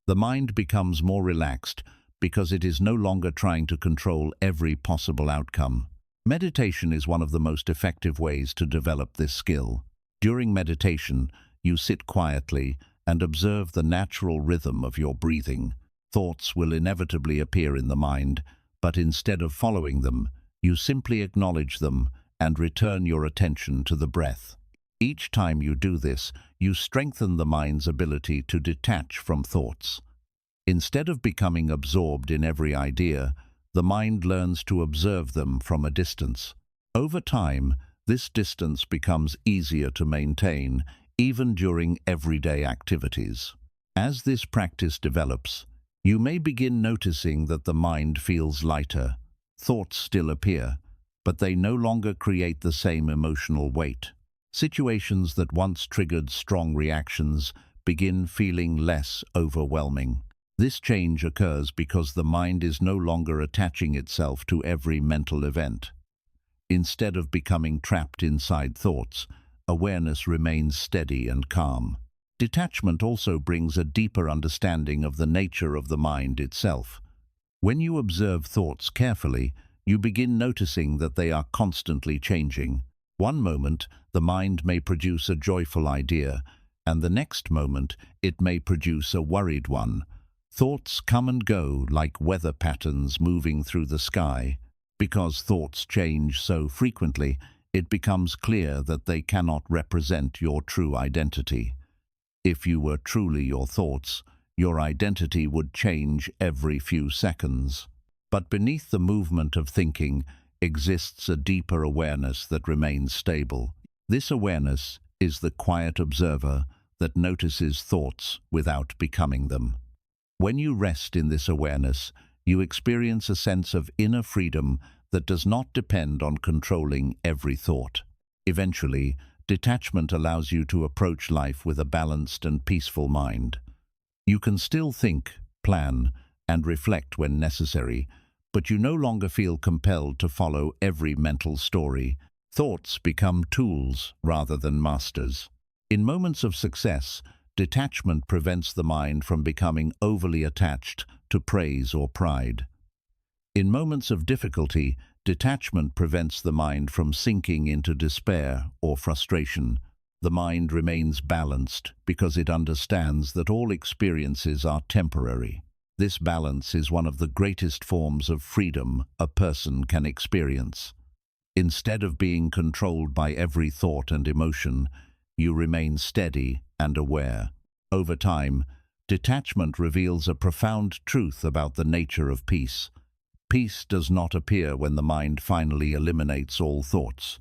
The mind becomes more relaxed because it is no longer trying to control every possible outcome. Meditation is one of the most effective ways to develop this skill. During meditation, you sit quietly and observe the natural rhythm of your breathing. Thoughts will inevitably appear in the mind, but instead of following them, you simply acknowledge them and return your attention to the breath. Each time you do this, you strengthen the mind's ability to detach from thoughts. Instead of becoming absorbed in every idea, the mind learns to observe them from a distance. Over time, this distance becomes easier to maintain, even during everyday activities. As this practice develops, you may begin noticing that the mind feels lighter. Thoughts still appear, but they no longer create the same emotional weight. Situations that once triggered strong reactions begin feeling less overwhelming. This change occurs because the mind is no longer attaching itself to every mental event. Instead of becoming trapped inside thoughts, awareness remains steady and calm. Detachment also brings a deeper understanding of the nature of the mind itself. When you observe thoughts carefully, you begin noticing that they are constantly changing. One moment, the mind may produce a joyful idea, and the next moment, it may produce a worried one. Thoughts come and go like weather patterns moving through the sky. Because thoughts change so frequently, it becomes clear that they cannot represent your true identity. If you were truly your thoughts, your identity would change every few seconds. But beneath the movement of thinking exists a deeper awareness that remains stable. This awareness is the quiet observer that notices thoughts without becoming them. When you rest in this awareness, you experience a sense of inner freedom that does not depend on controlling every thought. Eventually, detachment allows you to approach life with a balanced and peaceful mind. You can still think, plan, and reflect when necessary, but you no longer feel compelled to follow every mental story. Thoughts become tools rather than masters. In moments of success, detachment prevents the mind from becoming overly attached to praise or pride. In moments of difficulty, detachment prevents the mind from sinking into despair or frustration. The mind remains balanced because it understands that all experiences are temporary. This balance is one of the greatest forms of freedom a person can experience. Instead of being controlled by every thought and emotion, you remain steady and aware. Over time, detachment reveals a profound truth about the nature of peace. Peace does not appear when the mind finally eliminates all thoughts.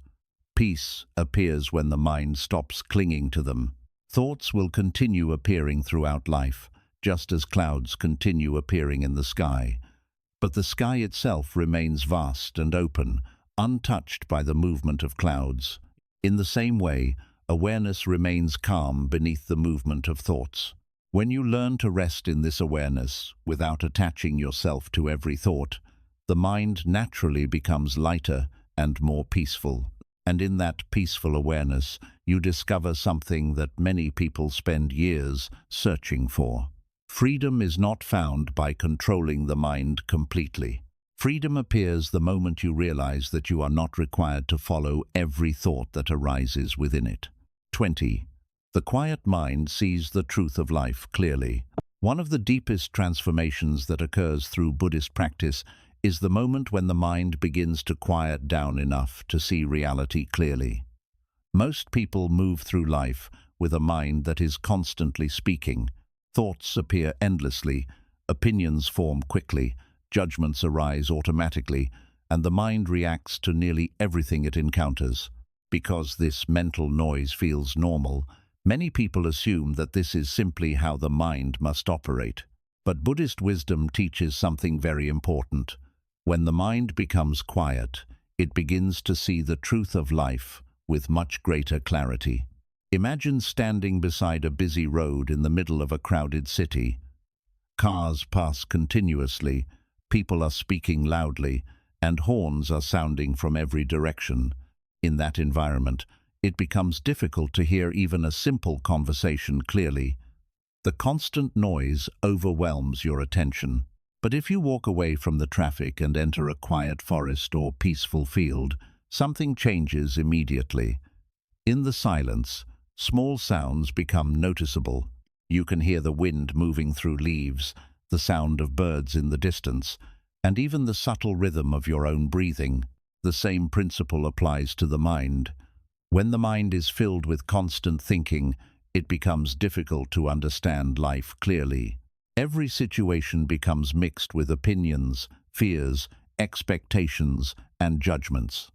Peace appears when the mind stops clinging to them. Thoughts will continue appearing throughout life, just as clouds continue appearing in the sky. But the sky itself remains vast and open, untouched by the movement of clouds. In the same way, awareness remains calm beneath the movement of thoughts. When you learn to rest in this awareness, without attaching yourself to every thought, the mind naturally becomes lighter and more peaceful. And in that peaceful awareness, you discover something that many people spend years searching for. Freedom is not found by controlling the mind completely. Freedom appears the moment you realize that you are not required to follow every thought that arises within it. 20. The quiet mind sees the truth of life clearly. One of the deepest transformations that occurs through Buddhist practice is the moment when the mind begins to quiet down enough to see reality clearly. Most people move through life with a mind that is constantly speaking. Thoughts appear endlessly, opinions form quickly, judgments arise automatically, and the mind reacts to nearly everything it encounters. Because this mental noise feels normal, many people assume that this is simply how the mind must operate. But Buddhist wisdom teaches something very important. When the mind becomes quiet, it begins to see the truth of life with much greater clarity. Imagine standing beside a busy road in the middle of a crowded city. Cars pass continuously, people are speaking loudly, and horns are sounding from every direction. In that environment, it becomes difficult to hear even a simple conversation clearly. The constant noise overwhelms your attention. But if you walk away from the traffic and enter a quiet forest or peaceful field, something changes immediately. In the silence, small sounds become noticeable. You can hear the wind moving through leaves, the sound of birds in the distance, and even the subtle rhythm of your own breathing. The same principle applies to the mind. When the mind is filled with constant thinking, it becomes difficult to understand life clearly. Every situation becomes mixed with opinions, fears, expectations, and judgments.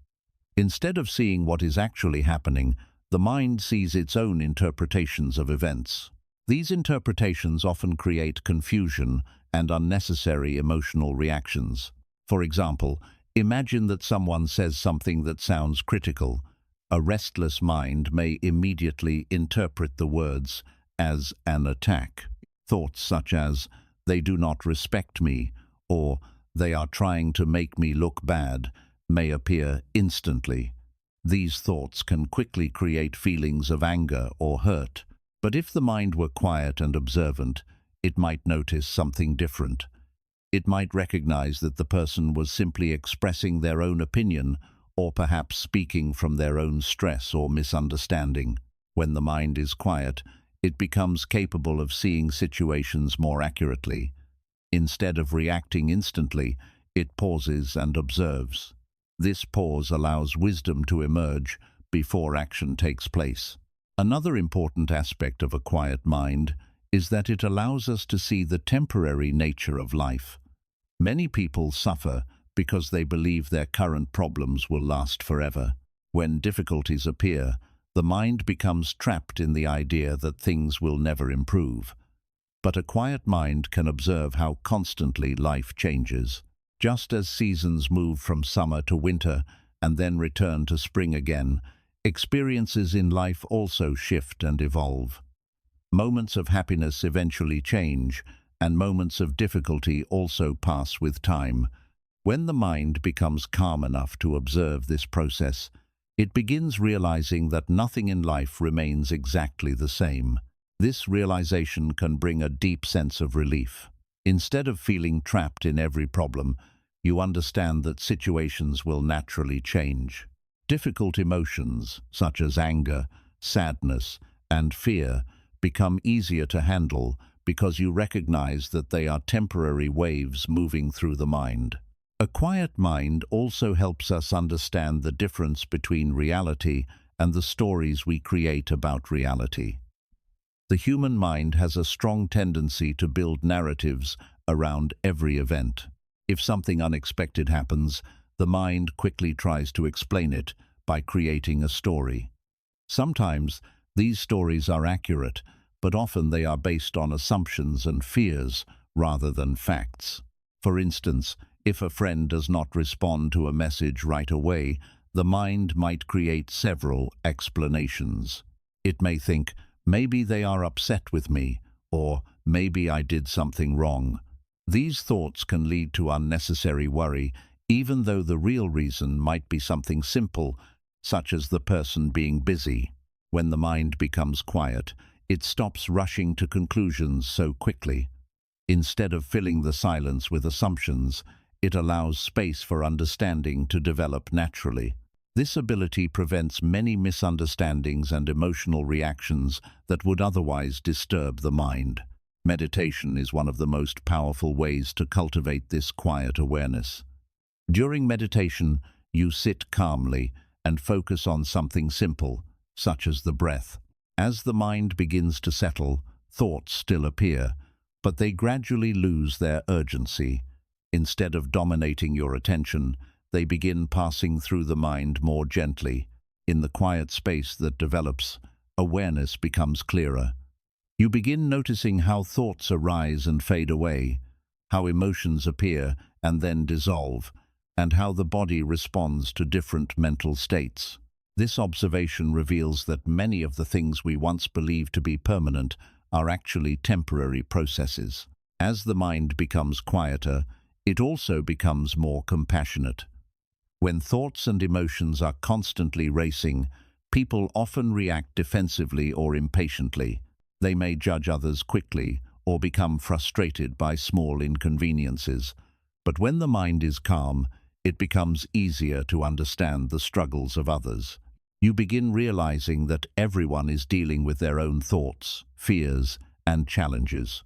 Instead of seeing what is actually happening, the mind sees its own interpretations of events. These interpretations often create confusion and unnecessary emotional reactions. For example, imagine that someone says something that sounds critical. A restless mind may immediately interpret the words as an attack. Thoughts such as, "They do not respect me," or "They are trying to make me look bad," may appear instantly. These thoughts can quickly create feelings of anger or hurt. But if the mind were quiet and observant, it might notice something different. It might recognize that the person was simply expressing their own opinion or perhaps speaking from their own stress or misunderstanding. When the mind is quiet, it becomes capable of seeing situations more accurately. Instead of reacting instantly, it pauses and observes. This pause allows wisdom to emerge before action takes place. Another important aspect of a quiet mind is that it allows us to see the temporary nature of life. Many people suffer because they believe their current problems will last forever. When difficulties appear, the mind becomes trapped in the idea that things will never improve. But a quiet mind can observe how constantly life changes. Just as seasons move from summer to winter and then return to spring again, experiences in life also shift and evolve. Moments of happiness eventually change, and moments of difficulty also pass with time. When the mind becomes calm enough to observe this process, it begins realizing that nothing in life remains exactly the same. This realization can bring a deep sense of relief. Instead of feeling trapped in every problem, you understand that situations will naturally change. Difficult emotions, such as anger, sadness, and fear, become easier to handle because you recognize that they are temporary waves moving through the mind. A quiet mind also helps us understand the difference between reality and the stories we create about reality. The human mind has a strong tendency to build narratives around every event. If something unexpected happens, the mind quickly tries to explain it by creating a story. Sometimes these stories are accurate, but often they are based on assumptions and fears rather than facts. For instance, if a friend does not respond to a message right away, the mind might create several explanations. It may think, maybe they are upset with me, or maybe I did something wrong. These thoughts can lead to unnecessary worry, even though the real reason might be something simple, such as the person being busy. When the mind becomes quiet, it stops rushing to conclusions so quickly. Instead of filling the silence with assumptions, it allows space for understanding to develop naturally. This ability prevents many misunderstandings and emotional reactions that would otherwise disturb the mind. Meditation is one of the most powerful ways to cultivate this quiet awareness. During meditation, you sit calmly and focus on something simple, such as the breath. As the mind begins to settle, thoughts still appear, but they gradually lose their urgency. Instead of dominating your attention, they begin passing through the mind more gently. In the quiet space that develops, awareness becomes clearer. You begin noticing how thoughts arise and fade away, how emotions appear and then dissolve, and how the body responds to different mental states. This observation reveals that many of the things we once believed to be permanent are actually temporary processes. As the mind becomes quieter, it also becomes more compassionate. When thoughts and emotions are constantly racing, people often react defensively or impatiently. They may judge others quickly or become frustrated by small inconveniences. But when the mind is calm, it becomes easier to understand the struggles of others. You begin realizing that everyone is dealing with their own thoughts, fears, and challenges.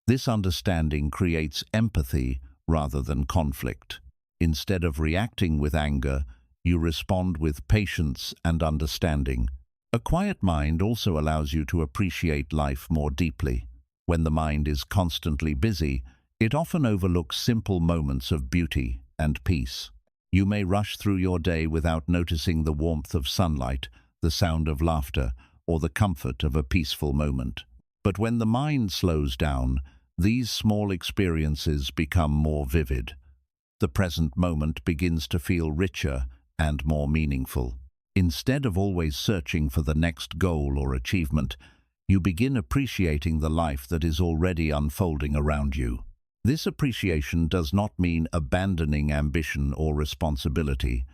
This understanding creates empathy rather than conflict. Instead of reacting with anger, you respond with patience and understanding. A quiet mind also allows you to appreciate life more deeply. When the mind is constantly busy, it often overlooks simple moments of beauty and peace. You may rush through your day without noticing the warmth of sunlight, the sound of laughter, or the comfort of a peaceful moment. But when the mind slows down, these small experiences become more vivid. The present moment begins to feel richer and more meaningful. Instead of always searching for the next goal or achievement, you begin appreciating the life that is already unfolding around you. This appreciation does not mean abandoning ambition or responsibility.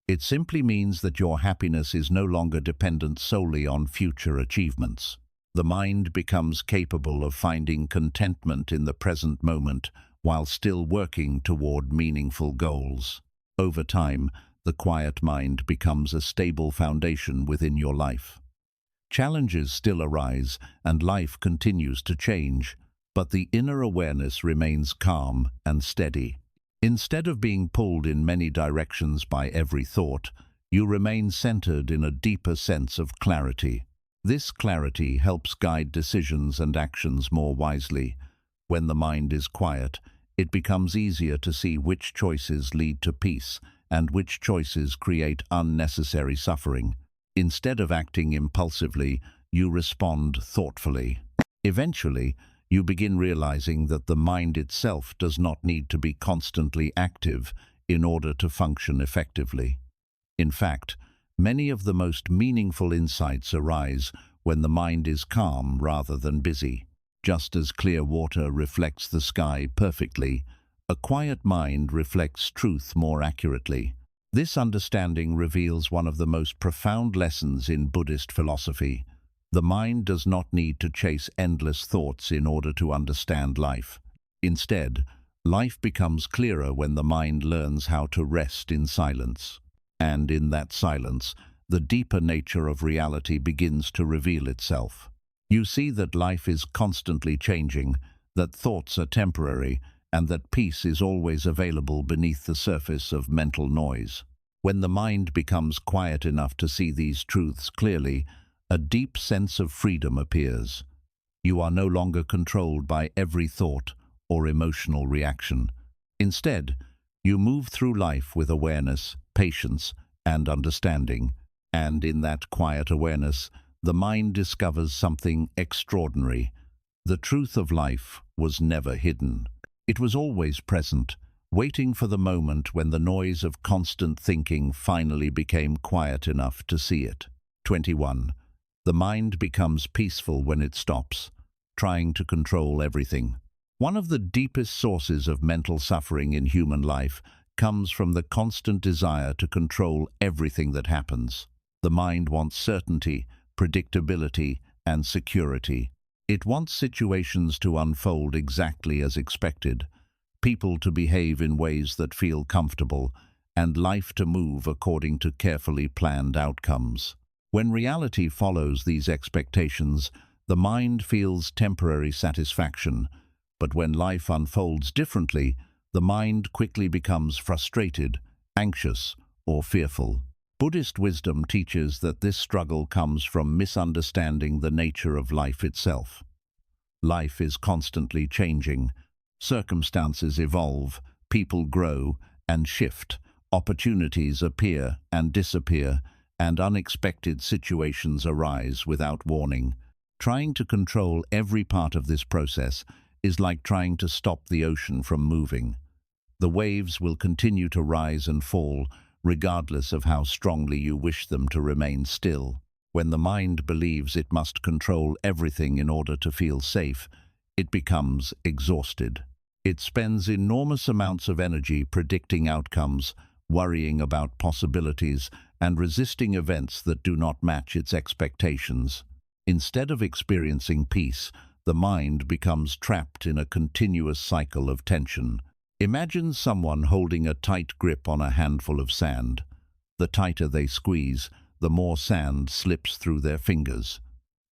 It simply means that your happiness is no longer dependent solely on future achievements. The mind becomes capable of finding contentment in the present moment while still working toward meaningful goals. Over time, the quiet mind becomes a stable foundation within your life. Challenges still arise and life continues to change, but the inner awareness remains calm and steady. Instead of being pulled in many directions by every thought, you remain centered in a deeper sense of clarity. This clarity helps guide decisions and actions more wisely. When the mind is quiet, it becomes easier to see which choices lead to peace and which choices create unnecessary suffering. Instead of acting impulsively, you respond thoughtfully. Eventually, you begin realizing that the mind itself does not need to be constantly active in order to function effectively. In fact, many of the most meaningful insights arise when the mind is calm rather than busy. Just as clear water reflects the sky perfectly, a quiet mind reflects truth more accurately. This understanding reveals one of the most profound lessons in Buddhist philosophy. The mind does not need to chase endless thoughts in order to understand life. Instead, life becomes clearer when the mind learns how to rest in silence. And in that silence, the deeper nature of reality begins to reveal itself. You see that life is constantly changing, that thoughts are temporary, and that peace is always available beneath the surface of mental noise. When the mind becomes quiet enough to see these truths clearly, a deep sense of freedom appears. You are no longer controlled by every thought or emotional reaction. Instead, you move through life with awareness, patience, and understanding. And in that quiet awareness, the mind discovers something extraordinary. The truth of life was never hidden. It was always present, waiting for the moment when the noise of constant thinking finally became quiet enough to see it. 21. The mind becomes peaceful when it stops trying to control everything. One of the deepest sources of mental suffering in human life comes from the constant desire to control everything that happens. The mind wants certainty, predictability, and security. It wants situations to unfold exactly as expected, people to behave in ways that feel comfortable, and life to move according to carefully planned outcomes. When reality follows these expectations, the mind feels temporary satisfaction, but when life unfolds differently, the mind quickly becomes frustrated, anxious, or fearful. Buddhist wisdom teaches that this struggle comes from misunderstanding the nature of life itself. Life is constantly changing. Circumstances evolve, people grow and shift, opportunities appear and disappear, and unexpected situations arise without warning. Trying to control every part of this process is like trying to stop the ocean from moving. The waves will continue to rise and fall, regardless of how strongly you wish them to remain still. When the mind believes it must control everything in order to feel safe, it becomes exhausted. It spends enormous amounts of energy predicting outcomes, worrying about possibilities, and resisting events that do not match its expectations. Instead of experiencing peace, the mind becomes trapped in a continuous cycle of tension. Imagine someone holding a tight grip on a handful of sand. The tighter they squeeze, the more sand slips through their fingers.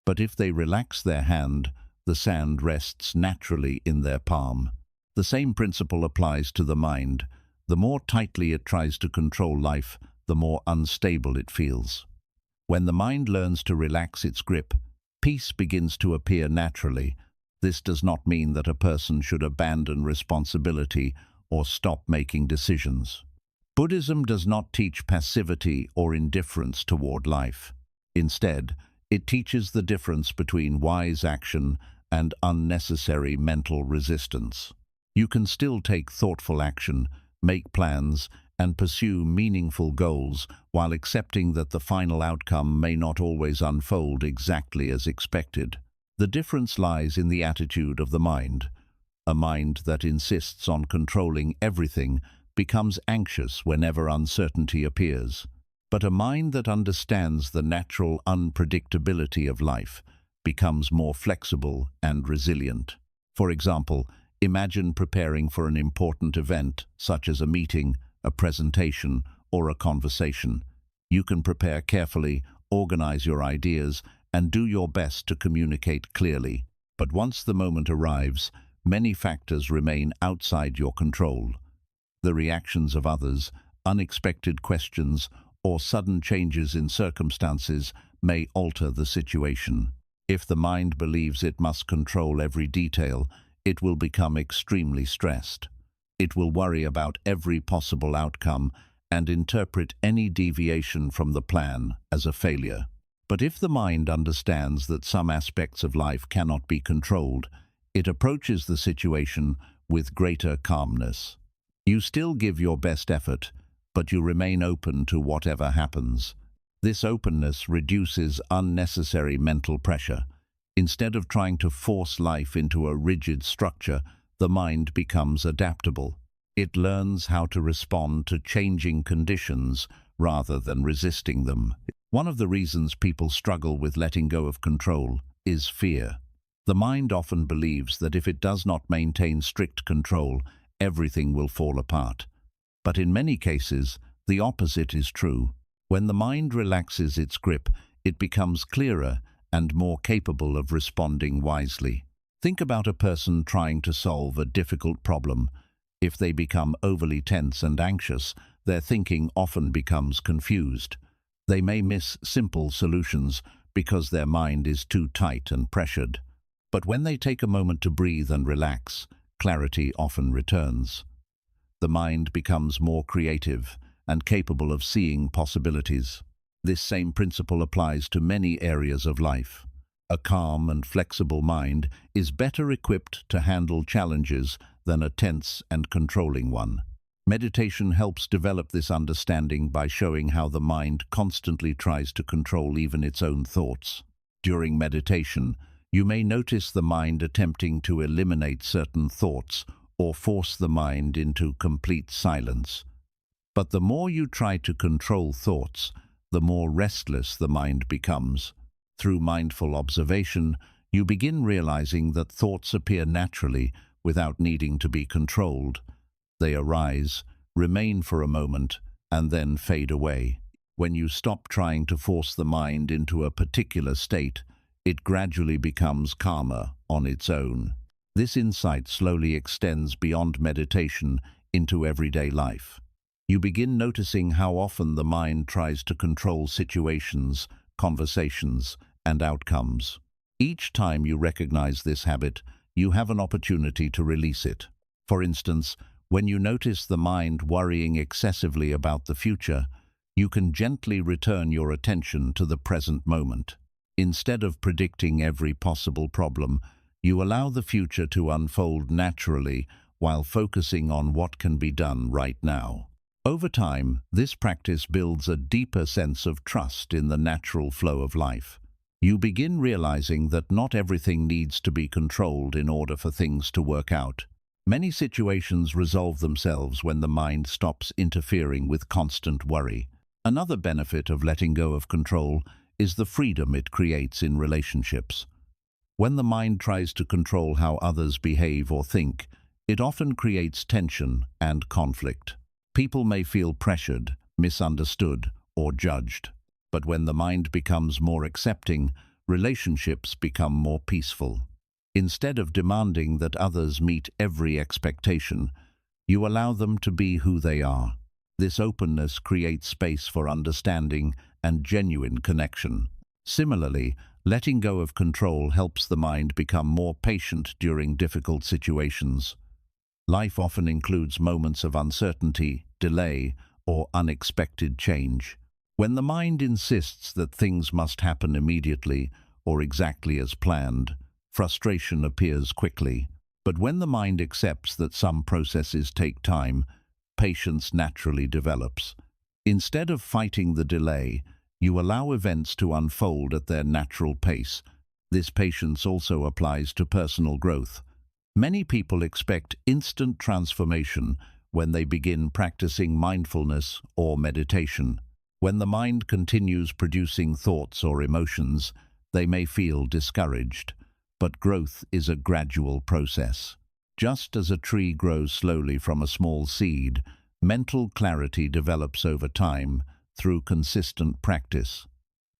But if they relax their hand, the sand rests naturally in their palm. The same principle applies to the mind. The more tightly it tries to control life, the more unstable it feels. When the mind learns to relax its grip, peace begins to appear naturally. This does not mean that a person should abandon responsibility or stop making decisions. Buddhism does not teach passivity or indifference toward life. Instead, it teaches the difference between wise action and unnecessary mental resistance. You can still take thoughtful action, make plans, and pursue meaningful goals while accepting that the final outcome may not always unfold exactly as expected. The difference lies in the attitude of the mind. A mind that insists on controlling everything becomes anxious whenever uncertainty appears. But a mind that understands the natural unpredictability of life becomes more flexible and resilient. For example, imagine preparing for an important event, such as a meeting, a presentation, or a conversation. You can prepare carefully, organize your ideas, and do your best to communicate clearly. But once the moment arrives, many factors remain outside your control. The reactions of others, unexpected questions, or sudden changes in circumstances may alter the situation. If the mind believes it must control every detail, it will become extremely stressed. It will worry about every possible outcome and interpret any deviation from the plan as a failure. But if the mind understands that some aspects of life cannot be controlled, it approaches the situation with greater calmness. You still give your best effort, but you remain open to whatever happens. This openness reduces unnecessary mental pressure. Instead of trying to force life into a rigid structure, the mind becomes adaptable. It learns how to respond to changing conditions rather than resisting them. One of the reasons people struggle with letting go of control is fear. The mind often believes that if it does not maintain strict control, everything will fall apart. But in many cases, the opposite is true. When the mind relaxes its grip, it becomes clearer and more capable of responding wisely. Think about a person trying to solve a difficult problem. If they become overly tense and anxious, their thinking often becomes confused. They may miss simple solutions because their mind is too tight and pressured. But when they take a moment to breathe and relax, clarity often returns. The mind becomes more creative and capable of seeing possibilities. This same principle applies to many areas of life. A calm and flexible mind is better equipped to handle challenges than a tense and controlling one. Meditation helps develop this understanding by showing how the mind constantly tries to control even its own thoughts. During meditation, you may notice the mind attempting to eliminate certain thoughts or force the mind into complete silence. But the more you try to control thoughts, the more restless the mind becomes. Through mindful observation, you begin realizing that thoughts appear naturally without needing to be controlled. They arise, remain for a moment, and then fade away. When you stop trying to force the mind into a particular state, it gradually becomes calmer on its own. This insight slowly extends beyond meditation into everyday life. You begin noticing how often the mind tries to control situations, conversations, and outcomes. Each time you recognize this habit, you have an opportunity to release it. For instance, when you notice the mind worrying excessively about the future, you can gently return your attention to the present moment. Instead of predicting every possible problem, you allow the future to unfold naturally while focusing on what can be done right now. Over time, this practice builds a deeper sense of trust in the natural flow of life. You begin realizing that not everything needs to be controlled in order for things to work out. Many situations resolve themselves when the mind stops interfering with constant worry. Another benefit of letting go of control is the freedom it creates in relationships. When the mind tries to control how others behave or think, it often creates tension and conflict. People may feel pressured, misunderstood, or judged. But when the mind becomes more accepting, relationships become more peaceful. Instead of demanding that others meet every expectation, you allow them to be who they are. This openness creates space for understanding and genuine connection. Similarly, letting go of control helps the mind become more patient during difficult situations. Life often includes moments of uncertainty, delay, or unexpected change. When the mind insists that things must happen immediately or exactly as planned, frustration appears quickly. But when the mind accepts that some processes take time, patience naturally develops. Instead of fighting the delay, you allow events to unfold at their natural pace. This patience also applies to personal growth. Many people expect instant transformation when they begin practicing mindfulness or meditation. When the mind continues producing thoughts or emotions, they may feel discouraged. But growth is a gradual process. Just as a tree grows slowly from a small seed, Mental clarity develops over time through consistent practice.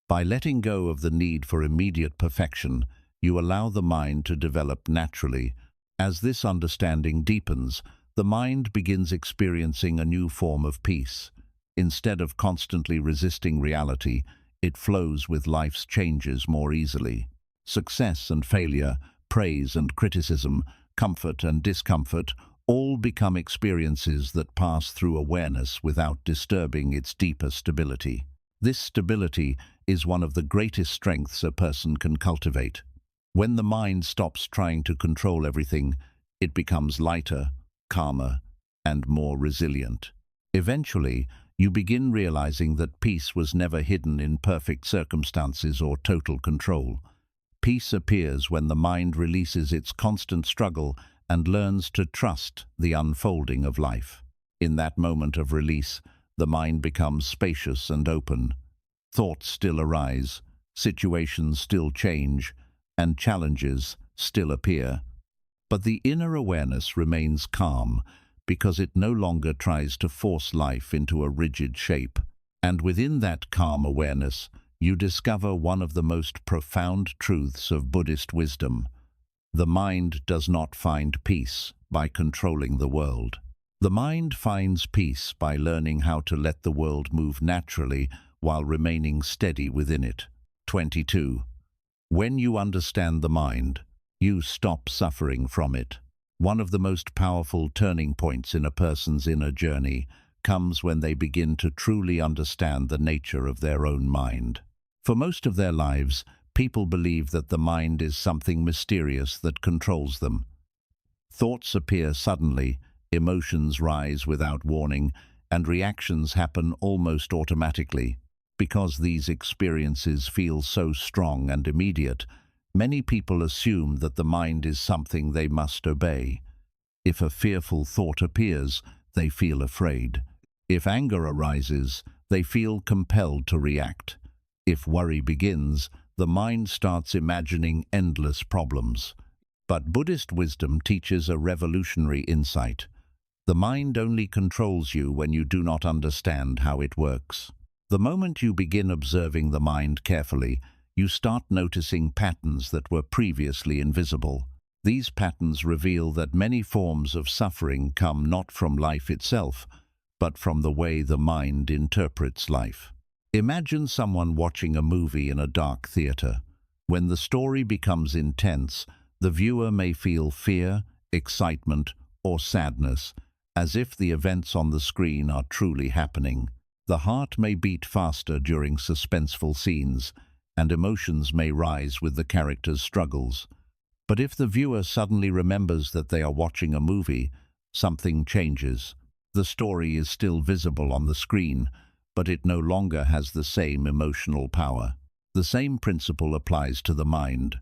By letting go of the need for immediate perfection, you allow the mind to develop naturally. As this understanding deepens, the mind begins experiencing a new form of peace. Instead of constantly resisting reality, it flows with life's changes more easily. Success and failure, praise and criticism, comfort and discomfort, all become experiences that pass through awareness without disturbing its deeper stability. This stability is one of the greatest strengths a person can cultivate. When the mind stops trying to control everything, it becomes lighter, calmer, and more resilient. Eventually, you begin realizing that peace was never hidden in perfect circumstances or total control. Peace appears when the mind releases its constant struggle and learns to trust the unfolding of life. In that moment of release, the mind becomes spacious and open. Thoughts still arise, situations still change, and challenges still appear. But the inner awareness remains calm because it no longer tries to force life into a rigid shape. And within that calm awareness, you discover one of the most profound truths of Buddhist wisdom. The mind does not find peace by controlling the world. The mind finds peace by learning how to let the world move naturally while remaining steady within it. 22. When you understand the mind, you stop suffering from it. One of the most powerful turning points in a person's inner journey comes when they begin to truly understand the nature of their own mind. For most of their lives, people believe that the mind is something mysterious that controls them. Thoughts appear suddenly, emotions rise without warning, and reactions happen almost automatically. Because these experiences feel so strong and immediate, many people assume that the mind is something they must obey. If a fearful thought appears, they feel afraid. If anger arises, they feel compelled to react. If worry begins, the mind starts imagining endless problems. But Buddhist wisdom teaches a revolutionary insight. The mind only controls you when you do not understand how it works. The moment you begin observing the mind carefully, you start noticing patterns that were previously invisible. These patterns reveal that many forms of suffering come not from life itself, but from the way the mind interprets life. Imagine someone watching a movie in a dark theater. When the story becomes intense, the viewer may feel fear, excitement, or sadness, as if the events on the screen are truly happening. The heart may beat faster during suspenseful scenes, and emotions may rise with the characters' struggles. But if the viewer suddenly remembers that they are watching a movie, something changes. The story is still visible on the screen, but it no longer has the same emotional power. The same principle applies to the mind.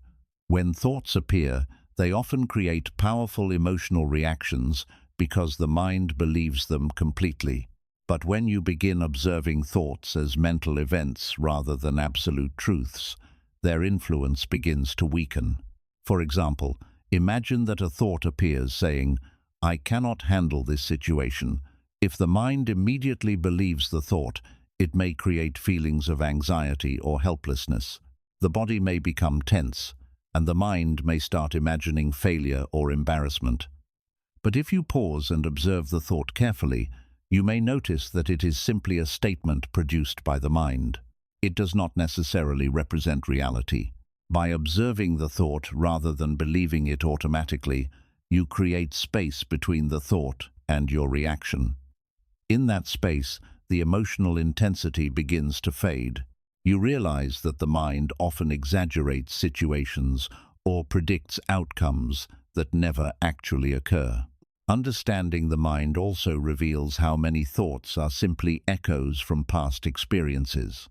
When thoughts appear, they often create powerful emotional reactions because the mind believes them completely. But when you begin observing thoughts as mental events rather than absolute truths, their influence begins to weaken. For example, imagine that a thought appears saying, "I cannot handle this situation." If the mind immediately believes the thought, it may create feelings of anxiety or helplessness. The body may become tense, and the mind may start imagining failure or embarrassment. But if you pause and observe the thought carefully, you may notice that it is simply a statement produced by the mind. It does not necessarily represent reality. By observing the thought rather than believing it automatically, you create space between the thought and your reaction. In that space, the emotional intensity begins to fade. You realize that the mind often exaggerates situations or predicts outcomes that never actually occur. Understanding the mind also reveals how many thoughts are simply echoes from past experiences.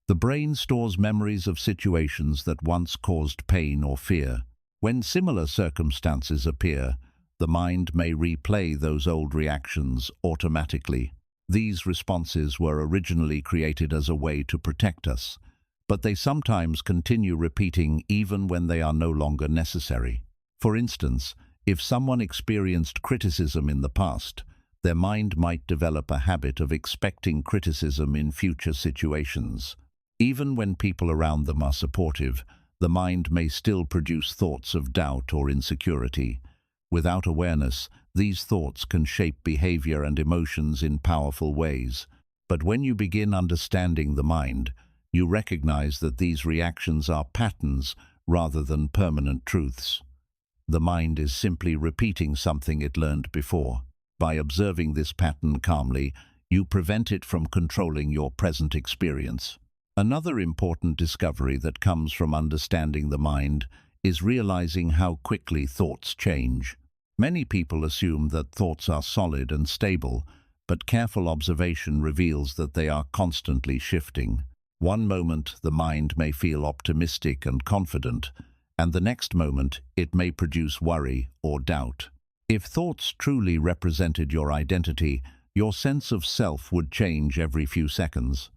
The brain stores memories of situations that once caused pain or fear. When similar circumstances appear, the mind may replay those old reactions automatically. These responses were originally created as a way to protect us, but they sometimes continue repeating even when they are no longer necessary. For instance, if someone experienced criticism in the past, their mind might develop a habit of expecting criticism in future situations. Even when people around them are supportive, the mind may still produce thoughts of doubt or insecurity. Without awareness, these thoughts can shape behavior and emotions in powerful ways. But when you begin understanding the mind, you recognize that these reactions are patterns rather than permanent truths. The mind is simply repeating something it learned before. By observing this pattern calmly, you prevent it from controlling your present experience. Another important discovery that comes from understanding the mind is realizing how quickly thoughts change. Many people assume that thoughts are solid and stable, but careful observation reveals that they are constantly shifting. One moment the mind may feel optimistic and confident, and the next moment it may produce worry or doubt. If thoughts truly represented your identity, your sense of self would change every few seconds.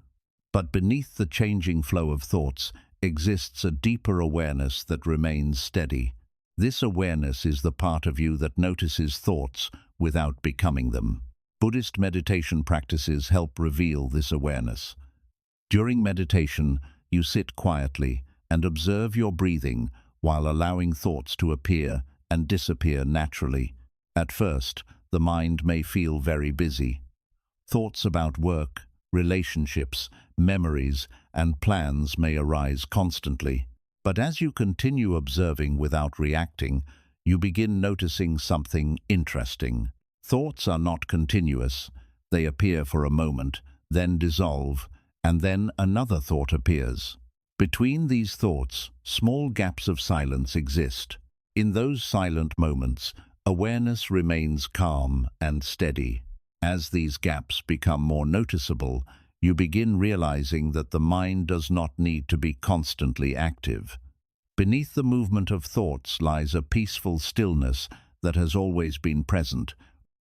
But beneath the changing flow of thoughts exists a deeper awareness that remains steady. This awareness is the part of you that notices thoughts without becoming them. Buddhist meditation practices help reveal this awareness. During meditation, you sit quietly and observe your breathing while allowing thoughts to appear and disappear naturally. At first, the mind may feel very busy. Thoughts about work, relationships, memories, and plans may arise constantly. But as you continue observing without reacting, you begin noticing something interesting. Thoughts are not continuous. They appear for a moment, then dissolve, and then another thought appears. Between these thoughts, small gaps of silence exist. In those silent moments, awareness remains calm and steady. As these gaps become more noticeable, you begin realizing that the mind does not need to be constantly active. Beneath the movement of thoughts lies a peaceful stillness that has always been present.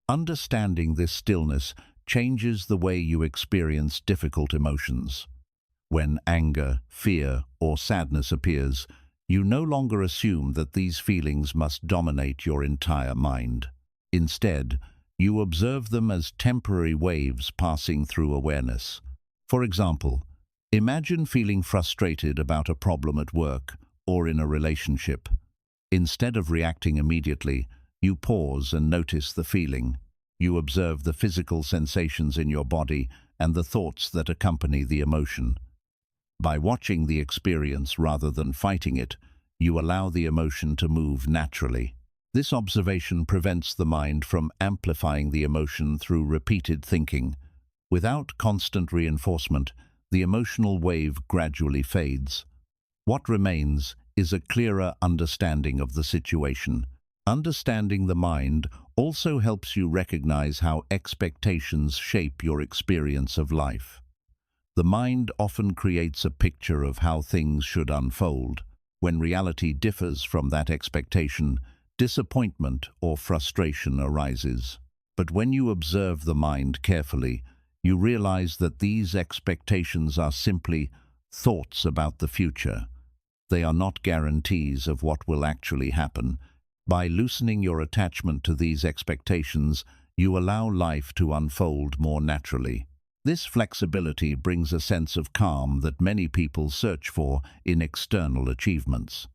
Understanding this stillness changes the way you experience difficult emotions. When anger, fear, or sadness appears, you no longer assume that these feelings must dominate your entire mind. Instead, you observe them as temporary waves passing through awareness. For example, imagine feeling frustrated about a problem at work or in a relationship. Instead of reacting immediately, you pause and notice the feeling. You observe the physical sensations in your body and the thoughts that accompany the emotion. By watching the experience rather than fighting it, you allow the emotion to move naturally. This observation prevents the mind from amplifying the emotion through repeated thinking. Without constant reinforcement, the emotional wave gradually fades. What remains is a clearer understanding of the situation. Understanding the mind also helps you recognize how expectations shape your experience of life. The mind often creates a picture of how things should unfold. When reality differs from that expectation, disappointment or frustration arises. But when you observe the mind carefully, you realize that these expectations are simply thoughts about the future. They are not guarantees of what will actually happen. By loosening your attachment to these expectations, you allow life to unfold more naturally. This flexibility brings a sense of calm that many people search for in external achievements.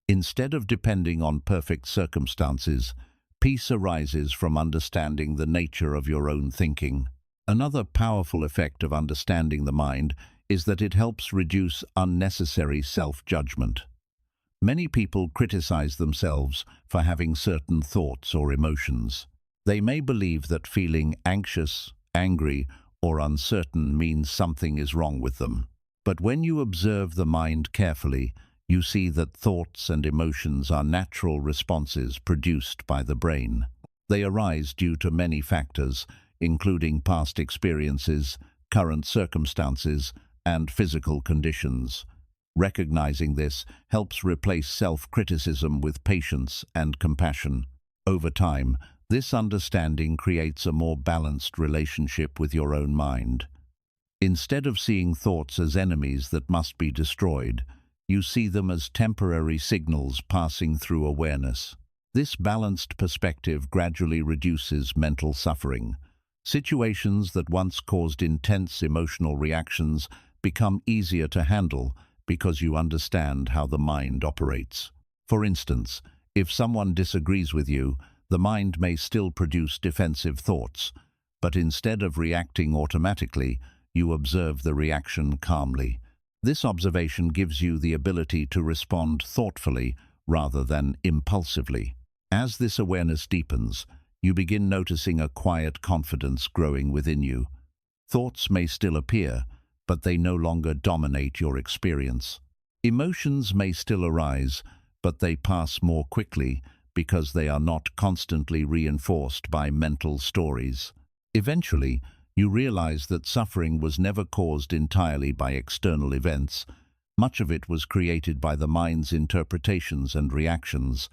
Instead of depending on perfect circumstances, peace arises from understanding the nature of your own thinking. Another powerful effect of understanding the mind is that it helps reduce unnecessary self-judgment. Many people criticize themselves for having certain thoughts or emotions. They may believe that feeling anxious, angry, or uncertain means something is wrong with them. But when you observe the mind carefully, you see that thoughts and emotions are natural responses produced by the brain. They arise due to many factors, including past experiences, current circumstances, and physical conditions. Recognizing this helps replace self-criticism with patience and compassion. Over time, this understanding creates a more balanced relationship with your own mind. Instead of seeing thoughts as enemies that must be destroyed, you see them as temporary signals passing through awareness. This balanced perspective gradually reduces mental suffering. Situations that once caused intense emotional reactions become easier to handle because you understand how the mind operates. For instance, if someone disagrees with you, the mind may still produce defensive thoughts, but instead of reacting automatically, you observe the reaction calmly. This observation gives you the ability to respond thoughtfully rather than impulsively. As this awareness deepens, you begin noticing a quiet confidence growing within you. Thoughts may still appear, but they no longer dominate your experience. Emotions may still arise, but they pass more quickly because they are not constantly reinforced by mental stories. Eventually, you realize that suffering was never caused entirely by external events. Much of it was created by the mind's interpretations and reactions.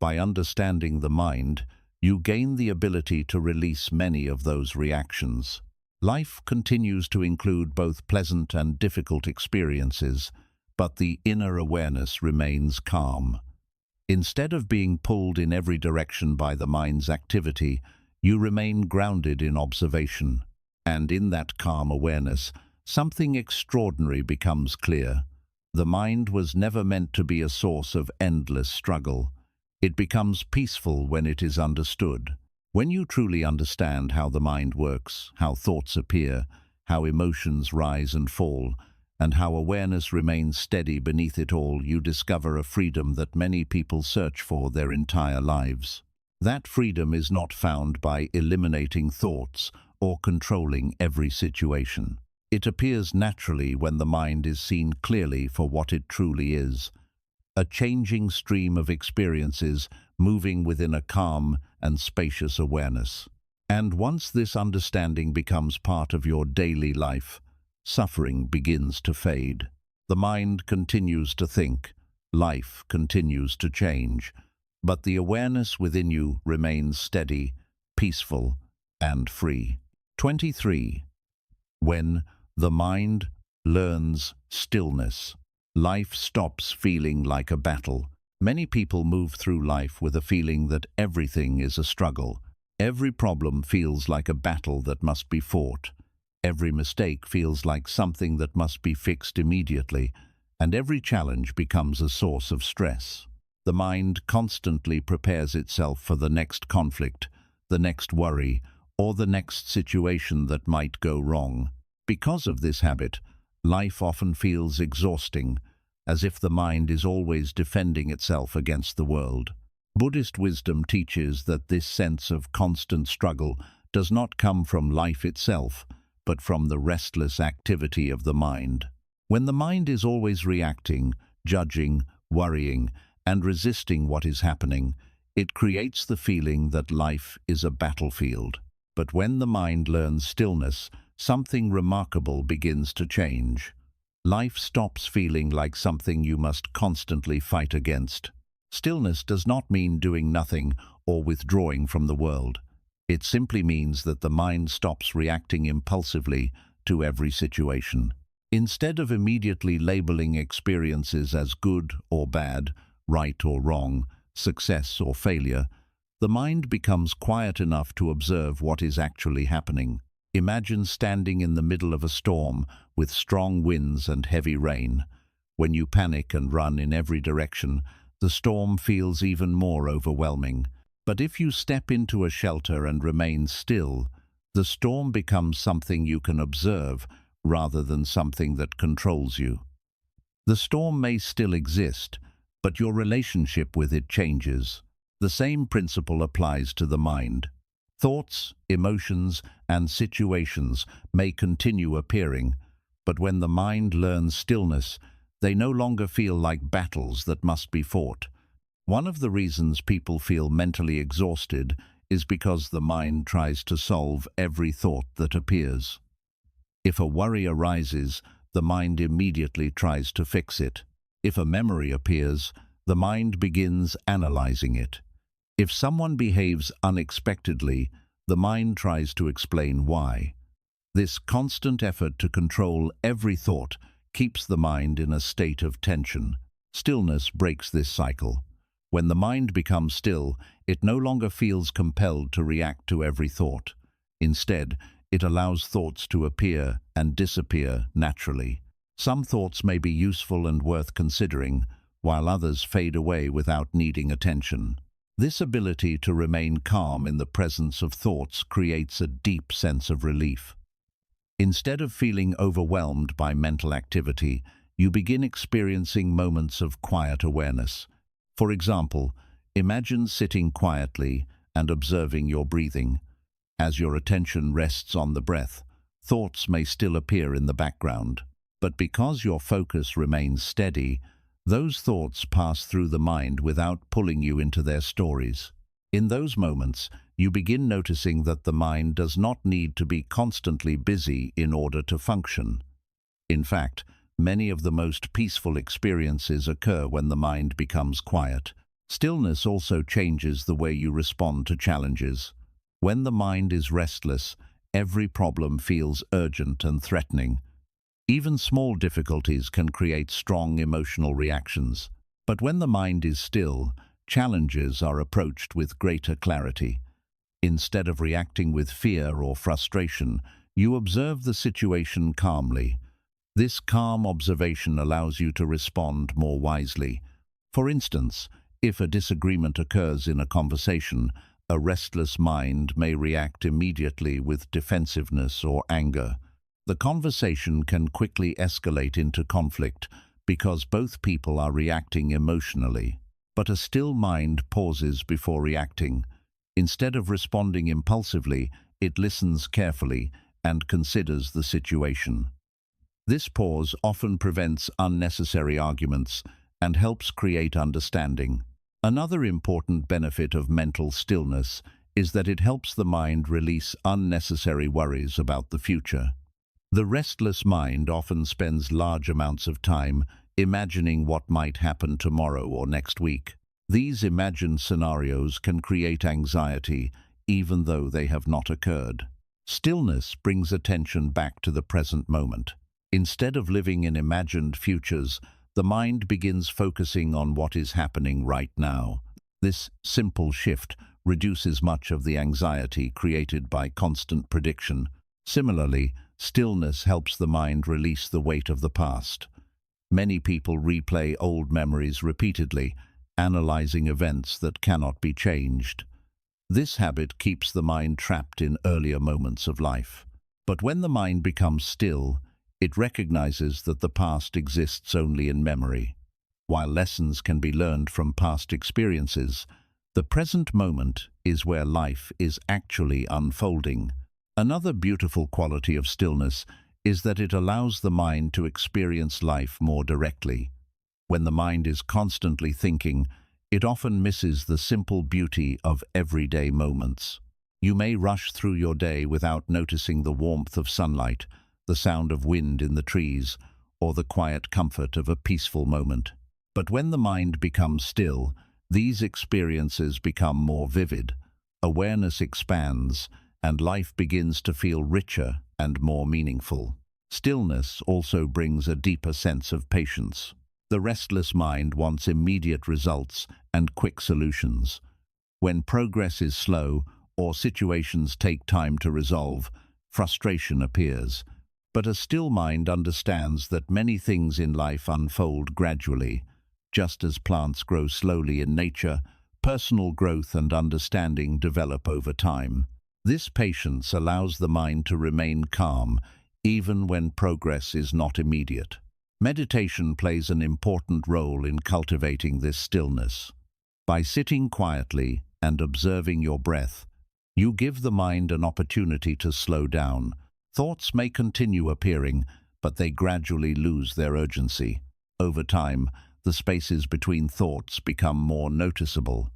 By understanding the mind, you gain the ability to release many of those reactions. Life continues to include both pleasant and difficult experiences, but the inner awareness remains calm. Instead of being pulled in every direction by the mind's activity, you remain grounded in observation. And in that calm awareness, something extraordinary becomes clear. The mind was never meant to be a source of endless struggle. It becomes peaceful when it is understood. When you truly understand how the mind works, how thoughts appear, how emotions rise and fall, and how awareness remains steady beneath it all, you discover a freedom that many people search for their entire lives. That freedom is not found by eliminating thoughts or controlling every situation. It appears naturally when the mind is seen clearly for what it truly is, a changing stream of experiences moving within a calm and spacious awareness. And once this understanding becomes part of your daily life, suffering begins to fade. The mind continues to think, life continues to change, but the awareness within you remains steady, peaceful, and free. 23. When the mind learns stillness, life stops feeling like a battle. Many people move through life with a feeling that everything is a struggle. Every problem feels like a battle that must be fought. Every mistake feels like something that must be fixed immediately, and every challenge becomes a source of stress. The mind constantly prepares itself for the next conflict, the next worry, or the next situation that might go wrong. Because of this habit, life often feels exhausting, as if the mind is always defending itself against the world. Buddhist wisdom teaches that this sense of constant struggle does not come from life itself, but from the restless activity of the mind. When the mind is always reacting, judging, worrying, and resisting what is happening, it creates the feeling that life is a battlefield. But when the mind learns stillness, something remarkable begins to change. Life stops feeling like something you must constantly fight against. Stillness does not mean doing nothing or withdrawing from the world. It simply means that the mind stops reacting impulsively to every situation. Instead of immediately labeling experiences as good or bad, right or wrong, success or failure, the mind becomes quiet enough to observe what is actually happening. Imagine standing in the middle of a storm with strong winds and heavy rain. When you panic and run in every direction, the storm feels even more overwhelming. But if you step into a shelter and remain still, the storm becomes something you can observe rather than something that controls you. The storm may still exist, but your relationship with it changes. The same principle applies to the mind. Thoughts, emotions, and situations may continue appearing, but when the mind learns stillness, they no longer feel like battles that must be fought. One of the reasons people feel mentally exhausted is because the mind tries to solve every thought that appears. If a worry arises, the mind immediately tries to fix it. If a memory appears, the mind begins analyzing it. If someone behaves unexpectedly, the mind tries to explain why. This constant effort to control every thought keeps the mind in a state of tension. Stillness breaks this cycle. When the mind becomes still, it no longer feels compelled to react to every thought. Instead, it allows thoughts to appear and disappear naturally. Some thoughts may be useful and worth considering, while others fade away without needing attention. This ability to remain calm in the presence of thoughts creates a deep sense of relief. Instead of feeling overwhelmed by mental activity, you begin experiencing moments of quiet awareness. For example, imagine sitting quietly and observing your breathing. As your attention rests on the breath, thoughts may still appear in the background. But because your focus remains steady, those thoughts pass through the mind without pulling you into their stories. In those moments, you begin noticing that the mind does not need to be constantly busy in order to function. In fact, many of the most peaceful experiences occur when the mind becomes quiet. Stillness also changes the way you respond to challenges. When the mind is restless, every problem feels urgent and threatening. Even small difficulties can create strong emotional reactions. But when the mind is still, challenges are approached with greater clarity. Instead of reacting with fear or frustration, you observe the situation calmly. This calm observation allows you to respond more wisely. For instance, if a disagreement occurs in a conversation, a restless mind may react immediately with defensiveness or anger. The conversation can quickly escalate into conflict because both people are reacting emotionally. But a still mind pauses before reacting. Instead of responding impulsively, it listens carefully and considers the situation. This pause often prevents unnecessary arguments and helps create understanding. Another important benefit of mental stillness is that it helps the mind release unnecessary worries about the future. The restless mind often spends large amounts of time imagining what might happen tomorrow or next week. These imagined scenarios can create anxiety even though they have not occurred. Stillness brings attention back to the present moment. Instead of living in imagined futures, the mind begins focusing on what is happening right now. This simple shift reduces much of the anxiety created by constant prediction. Similarly, stillness helps the mind release the weight of the past. Many people replay old memories repeatedly, analyzing events that cannot be changed. This habit keeps the mind trapped in earlier moments of life. But when the mind becomes still, it recognizes that the past exists only in memory. While lessons can be learned from past experiences, the present moment is where life is actually unfolding. Another beautiful quality of stillness is that it allows the mind to experience life more directly. When the mind is constantly thinking, it often misses the simple beauty of everyday moments. You may rush through your day without noticing the warmth of sunlight, the sound of wind in the trees, or the quiet comfort of a peaceful moment. But when the mind becomes still, these experiences become more vivid. Awareness expands, and life begins to feel richer and more meaningful. Stillness also brings a deeper sense of patience. The restless mind wants immediate results and quick solutions. When progress is slow or situations take time to resolve, frustration appears. But a still mind understands that many things in life unfold gradually. Just as plants grow slowly in nature, personal growth and understanding develop over time. This patience allows the mind to remain calm, even when progress is not immediate. Meditation plays an important role in cultivating this stillness. By sitting quietly and observing your breath, you give the mind an opportunity to slow down. Thoughts may continue appearing, but they gradually lose their urgency. Over time, the spaces between thoughts become more noticeable.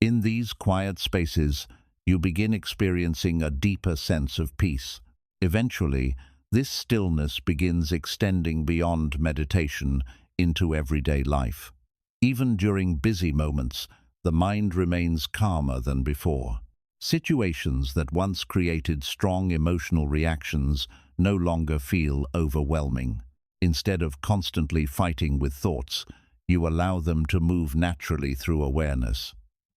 In these quiet spaces, you begin experiencing a deeper sense of peace. Eventually, this stillness begins extending beyond meditation into everyday life. Even during busy moments, the mind remains calmer than before. Situations that once created strong emotional reactions no longer feel overwhelming. Instead of constantly fighting with thoughts, you allow them to move naturally through awareness.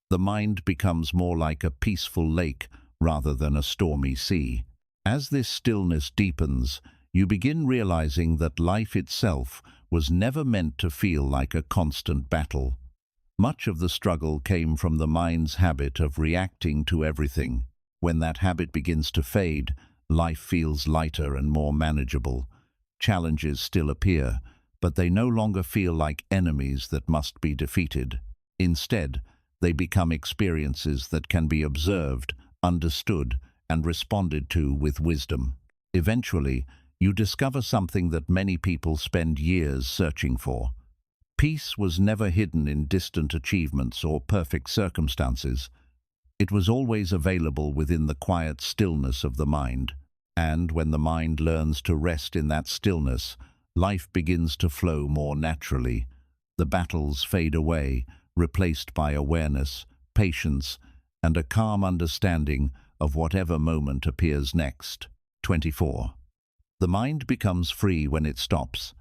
The mind becomes more like a peaceful lake rather than a stormy sea. As this stillness deepens, you begin realizing that life itself was never meant to feel like a constant battle. Much of the struggle came from the mind's habit of reacting to everything. When that habit begins to fade, life feels lighter and more manageable. Challenges still appear, but they no longer feel like enemies that must be defeated. Instead, they become experiences that can be observed, understood, and responded to with wisdom. Eventually, you discover something that many people spend years searching for. Peace was never hidden in distant achievements or perfect circumstances. It was always available within the quiet stillness of the mind. And when the mind learns to rest in that stillness, life begins to flow more naturally. The battles fade away, replaced by awareness, patience, and a calm understanding of whatever moment appears next. 24. The mind becomes free when it stops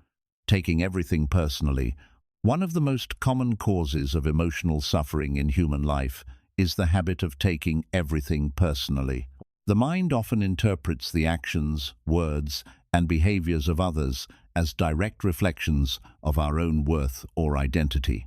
taking everything personally. One of the most common causes of emotional suffering in human life is the habit of taking everything personally. The mind often interprets the actions, words, and behaviors of others as direct reflections of our own worth or identity.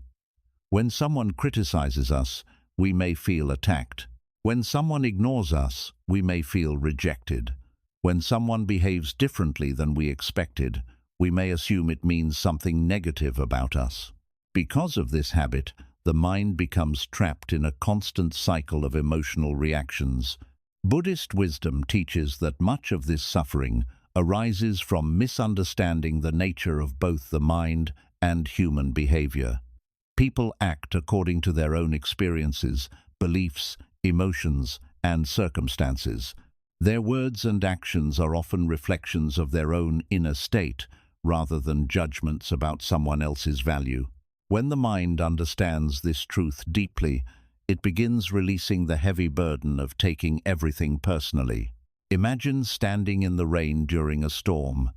When someone criticizes us, we may feel attacked. When someone ignores us, we may feel rejected. When someone behaves differently than we expected, we may assume it means something negative about us. Because of this habit, the mind becomes trapped in a constant cycle of emotional reactions. Buddhist wisdom teaches that much of this suffering arises from misunderstanding the nature of both the mind and human behavior. People act according to their own experiences, beliefs, emotions, and circumstances. Their words and actions are often reflections of their own inner state, rather than judgments about someone else's value. When the mind understands this truth deeply, it begins releasing the heavy burden of taking everything personally. Imagine standing in the rain during a storm.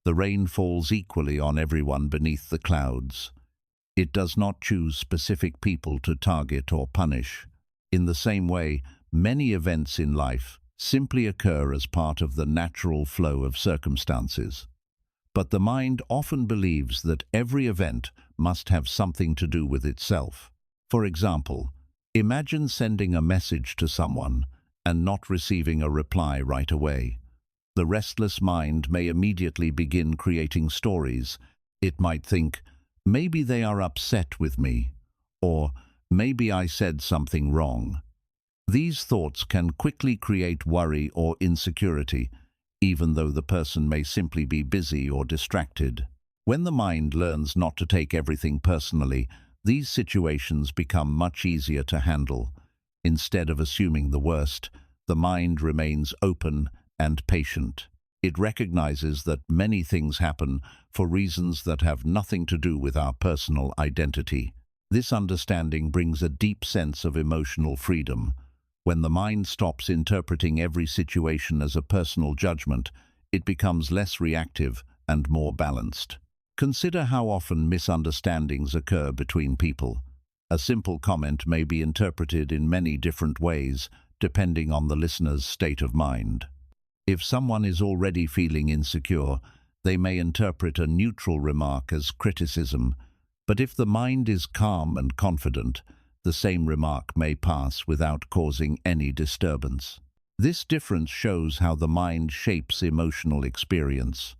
The rain falls equally on everyone beneath the clouds. It does not choose specific people to target or punish. In the same way, many events in life simply occur as part of the natural flow of circumstances. But the mind often believes that every event must have something to do with itself. For example, imagine sending a message to someone and not receiving a reply right away. The restless mind may immediately begin creating stories. It might think, maybe they are upset with me, or maybe I said something wrong. These thoughts can quickly create worry or insecurity, even though the person may simply be busy or distracted. When the mind learns not to take everything personally, these situations become much easier to handle. Instead of assuming the worst, the mind remains open and patient. It recognizes that many things happen for reasons that have nothing to do with our personal identity. This understanding brings a deep sense of emotional freedom. When the mind stops interpreting every situation as a personal judgment, it becomes less reactive and more balanced. Consider how often misunderstandings occur between people. A simple comment may be interpreted in many different ways, depending on the listener's state of mind. If someone is already feeling insecure, they may interpret a neutral remark as criticism, but if the mind is calm and confident, the same remark may pass without causing any disturbance. This difference shows how the mind shapes emotional experience.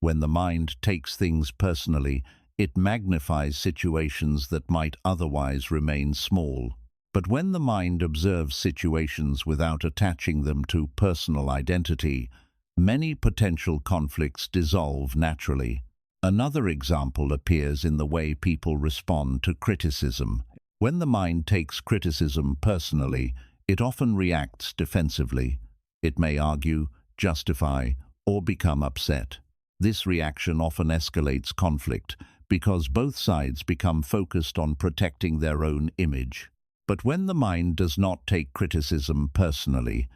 When the mind takes things personally, it magnifies situations that might otherwise remain small. But when the mind observes situations without attaching them to personal identity, many potential conflicts dissolve naturally. Another example appears in the way people respond to criticism. When the mind takes criticism personally, it often reacts defensively. It may argue, justify, or become upset. This reaction often escalates conflict because both sides become focused on protecting their own image. But when the mind does not take criticism personally,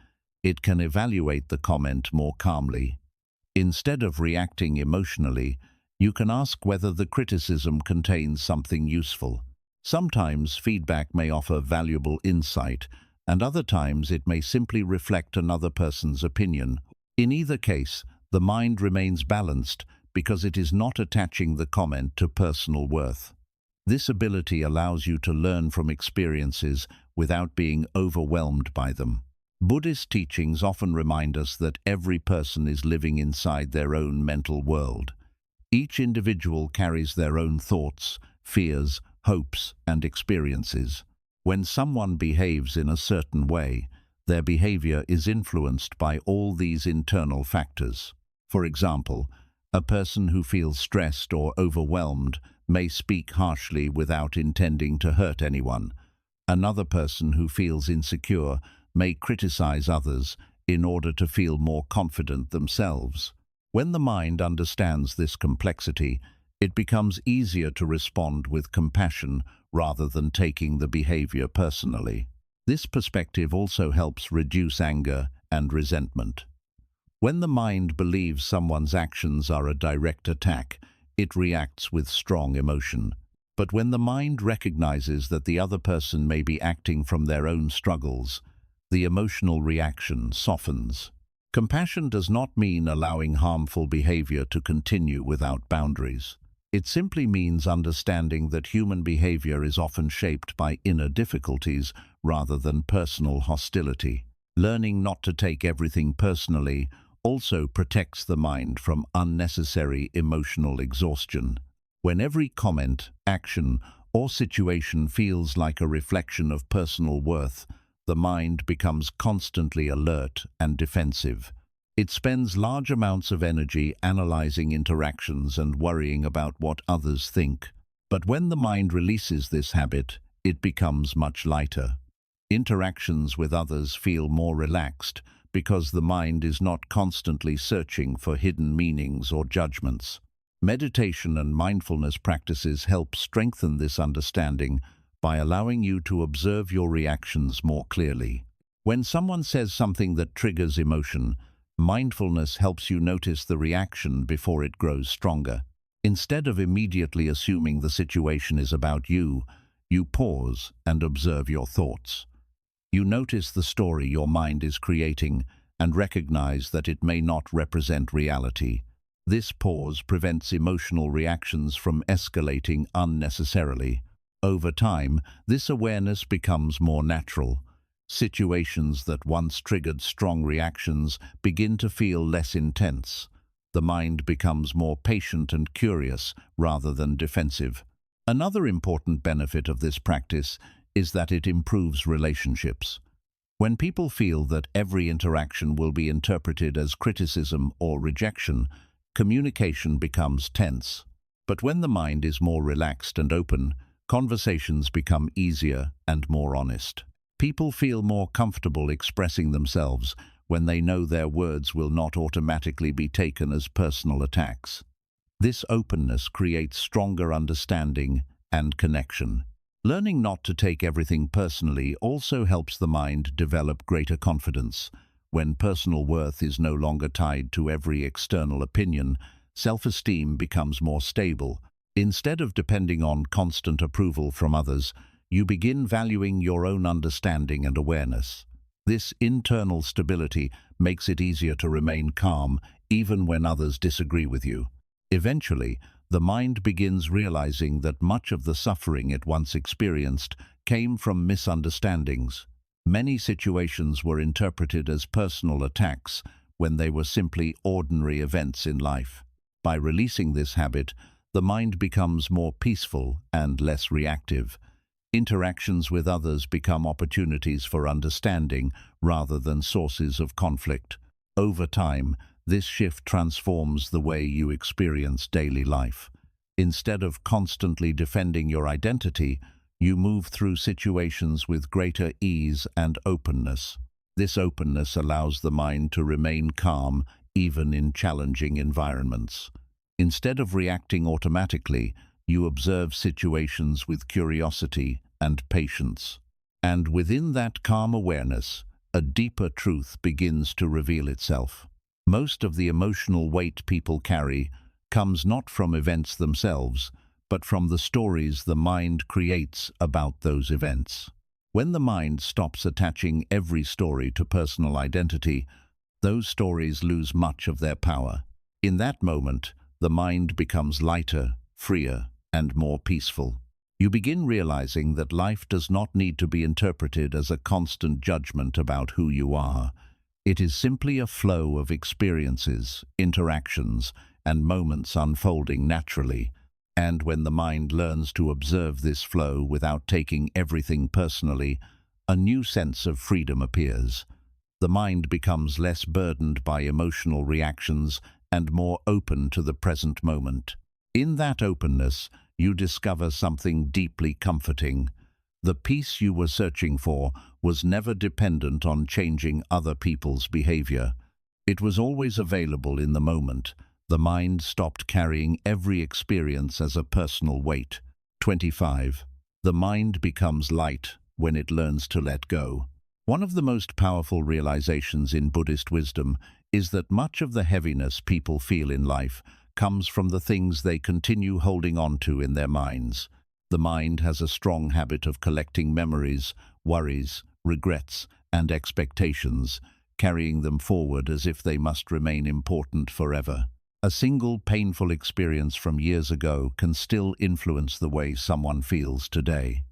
it can evaluate the comment more calmly. Instead of reacting emotionally, you can ask whether the criticism contains something useful. Sometimes feedback may offer valuable insight, and other times it may simply reflect another person's opinion. In either case, the mind remains balanced because it is not attaching the comment to personal worth. This ability allows you to learn from experiences without being overwhelmed by them. Buddhist teachings often remind us that every person is living inside their own mental world. Each individual carries their own thoughts, fears, hopes, and experiences. When someone behaves in a certain way, their behavior is influenced by all these internal factors. For example, a person who feels stressed or overwhelmed may speak harshly without intending to hurt anyone. Another person who feels insecure may criticize others in order to feel more confident themselves. When the mind understands this complexity, it becomes easier to respond with compassion rather than taking the behavior personally. This perspective also helps reduce anger and resentment. When the mind believes someone's actions are a direct attack, it reacts with strong emotion. But when the mind recognizes that the other person may be acting from their own struggles, the emotional reaction softens. Compassion does not mean allowing harmful behavior to continue without boundaries. It simply means understanding that human behavior is often shaped by inner difficulties rather than personal hostility. Learning not to take everything personally also protects the mind from unnecessary emotional exhaustion. When every comment, action, or situation feels like a reflection of personal worth, the mind becomes constantly alert and defensive. It spends large amounts of energy analyzing interactions and worrying about what others think. But when the mind releases this habit, it becomes much lighter. Interactions with others feel more relaxed because the mind is not constantly searching for hidden meanings or judgments. Meditation and mindfulness practices help strengthen this understanding by allowing you to observe your reactions more clearly. When someone says something that triggers emotion, mindfulness helps you notice the reaction before it grows stronger. Instead of immediately assuming the situation is about you, you pause and observe your thoughts. You notice the story your mind is creating and recognize that it may not represent reality. This pause prevents emotional reactions from escalating unnecessarily. Over time, this awareness becomes more natural. Situations that once triggered strong reactions begin to feel less intense. The mind becomes more patient and curious rather than defensive. Another important benefit of this practice is that it improves relationships. When people feel that every interaction will be interpreted as criticism or rejection, communication becomes tense. But when the mind is more relaxed and open, conversations become easier and more honest. People feel more comfortable expressing themselves when they know their words will not automatically be taken as personal attacks. This openness creates stronger understanding and connection. Learning not to take everything personally also helps the mind develop greater confidence. When personal worth is no longer tied to every external opinion, self-esteem becomes more stable. Instead of depending on constant approval from others, you begin valuing your own understanding and awareness. This internal stability makes it easier to remain calm even when others disagree with you. Eventually, the mind begins realizing that much of the suffering it once experienced came from misunderstandings. Many situations were interpreted as personal attacks when they were simply ordinary events in life. By releasing this habit, the mind becomes more peaceful and less reactive. Interactions with others become opportunities for understanding rather than sources of conflict. Over time, this shift transforms the way you experience daily life. Instead of constantly defending your identity, you move through situations with greater ease and openness. This openness allows the mind to remain calm even in challenging environments. Instead of reacting automatically, you observe situations with curiosity and patience. And within that calm awareness, a deeper truth begins to reveal itself. Most of the emotional weight people carry comes not from events themselves, but from the stories the mind creates about those events. When the mind stops attaching every story to personal identity, those stories lose much of their power. In that moment, the mind becomes lighter, freer, and more peaceful. You begin realizing that life does not need to be interpreted as a constant judgment about who you are. It is simply a flow of experiences, interactions, and moments unfolding naturally. And when the mind learns to observe this flow without taking everything personally, a new sense of freedom appears. The mind becomes less burdened by emotional reactions and more open to the present moment. In that openness, you discover something deeply comforting. The peace you were searching for was never dependent on changing other people's behavior. It was always available in the moment. The mind stopped carrying every experience as a personal weight. 25. The mind becomes light when it learns to let go. One of the most powerful realizations in Buddhist wisdom is that much of the heaviness people feel in life comes from the things they continue holding on to in their minds. The mind has a strong habit of collecting memories, worries, regrets, and expectations, carrying them forward as if they must remain important forever. A single painful experience from years ago can still influence the way someone feels today.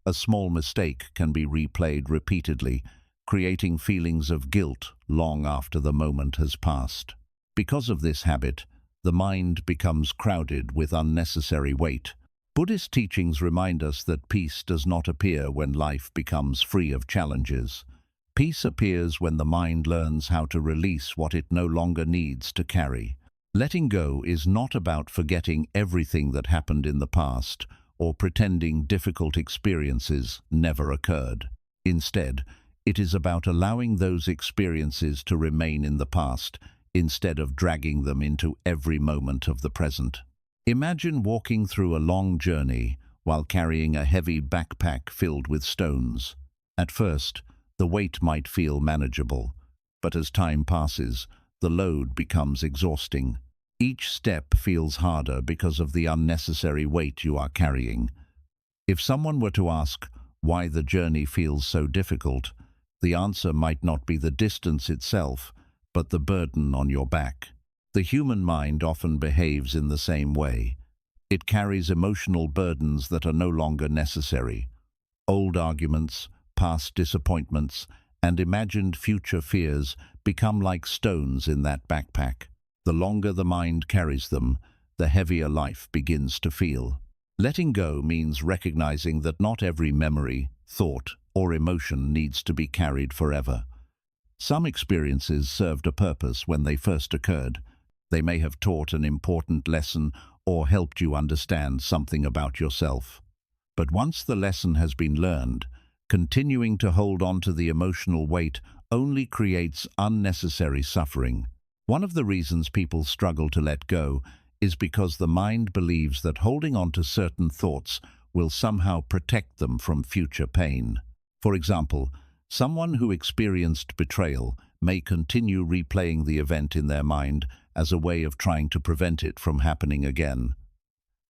A small mistake can be replayed repeatedly, creating feelings of guilt long after the moment has passed. Because of this habit, the mind becomes crowded with unnecessary weight. Buddhist teachings remind us that peace does not appear when life becomes free of challenges. Peace appears when the mind learns how to release what it no longer needs to carry. Letting go is not about forgetting everything that happened in the past or pretending difficult experiences never occurred. Instead, it is about allowing those experiences to remain in the past instead of dragging them into every moment of the present. Imagine walking through a long journey while carrying a heavy backpack filled with stones. At first, the weight might feel manageable, but as time passes, the load becomes exhausting. Each step feels harder because of the unnecessary weight you are carrying. If someone were to ask why the journey feels so difficult, the answer might not be the distance itself, but the burden on your back. The human mind often behaves in the same way. It carries emotional burdens that are no longer necessary. Old arguments, past disappointments, and imagined future fears become like stones in that backpack. The longer the mind carries them, the heavier life begins to feel. Letting go means recognizing that not every memory, thought, or emotion needs to be carried forever. Some experiences served a purpose when they first occurred. They may have taught an important lesson or helped you understand something about yourself. But once the lesson has been learned, continuing to hold on to the emotional weight only creates unnecessary suffering. One of the reasons people struggle to let go is because the mind believes that holding on to certain thoughts will somehow protect them from future pain. For example, someone who experienced betrayal may continue replaying the event in their mind as a way of trying to prevent it from happening again.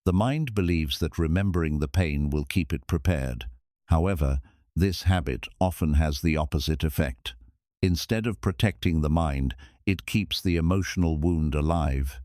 The mind believes that remembering the pain will keep it prepared. However, this habit often has the opposite effect. Instead of protecting the mind, it keeps the emotional wound alive.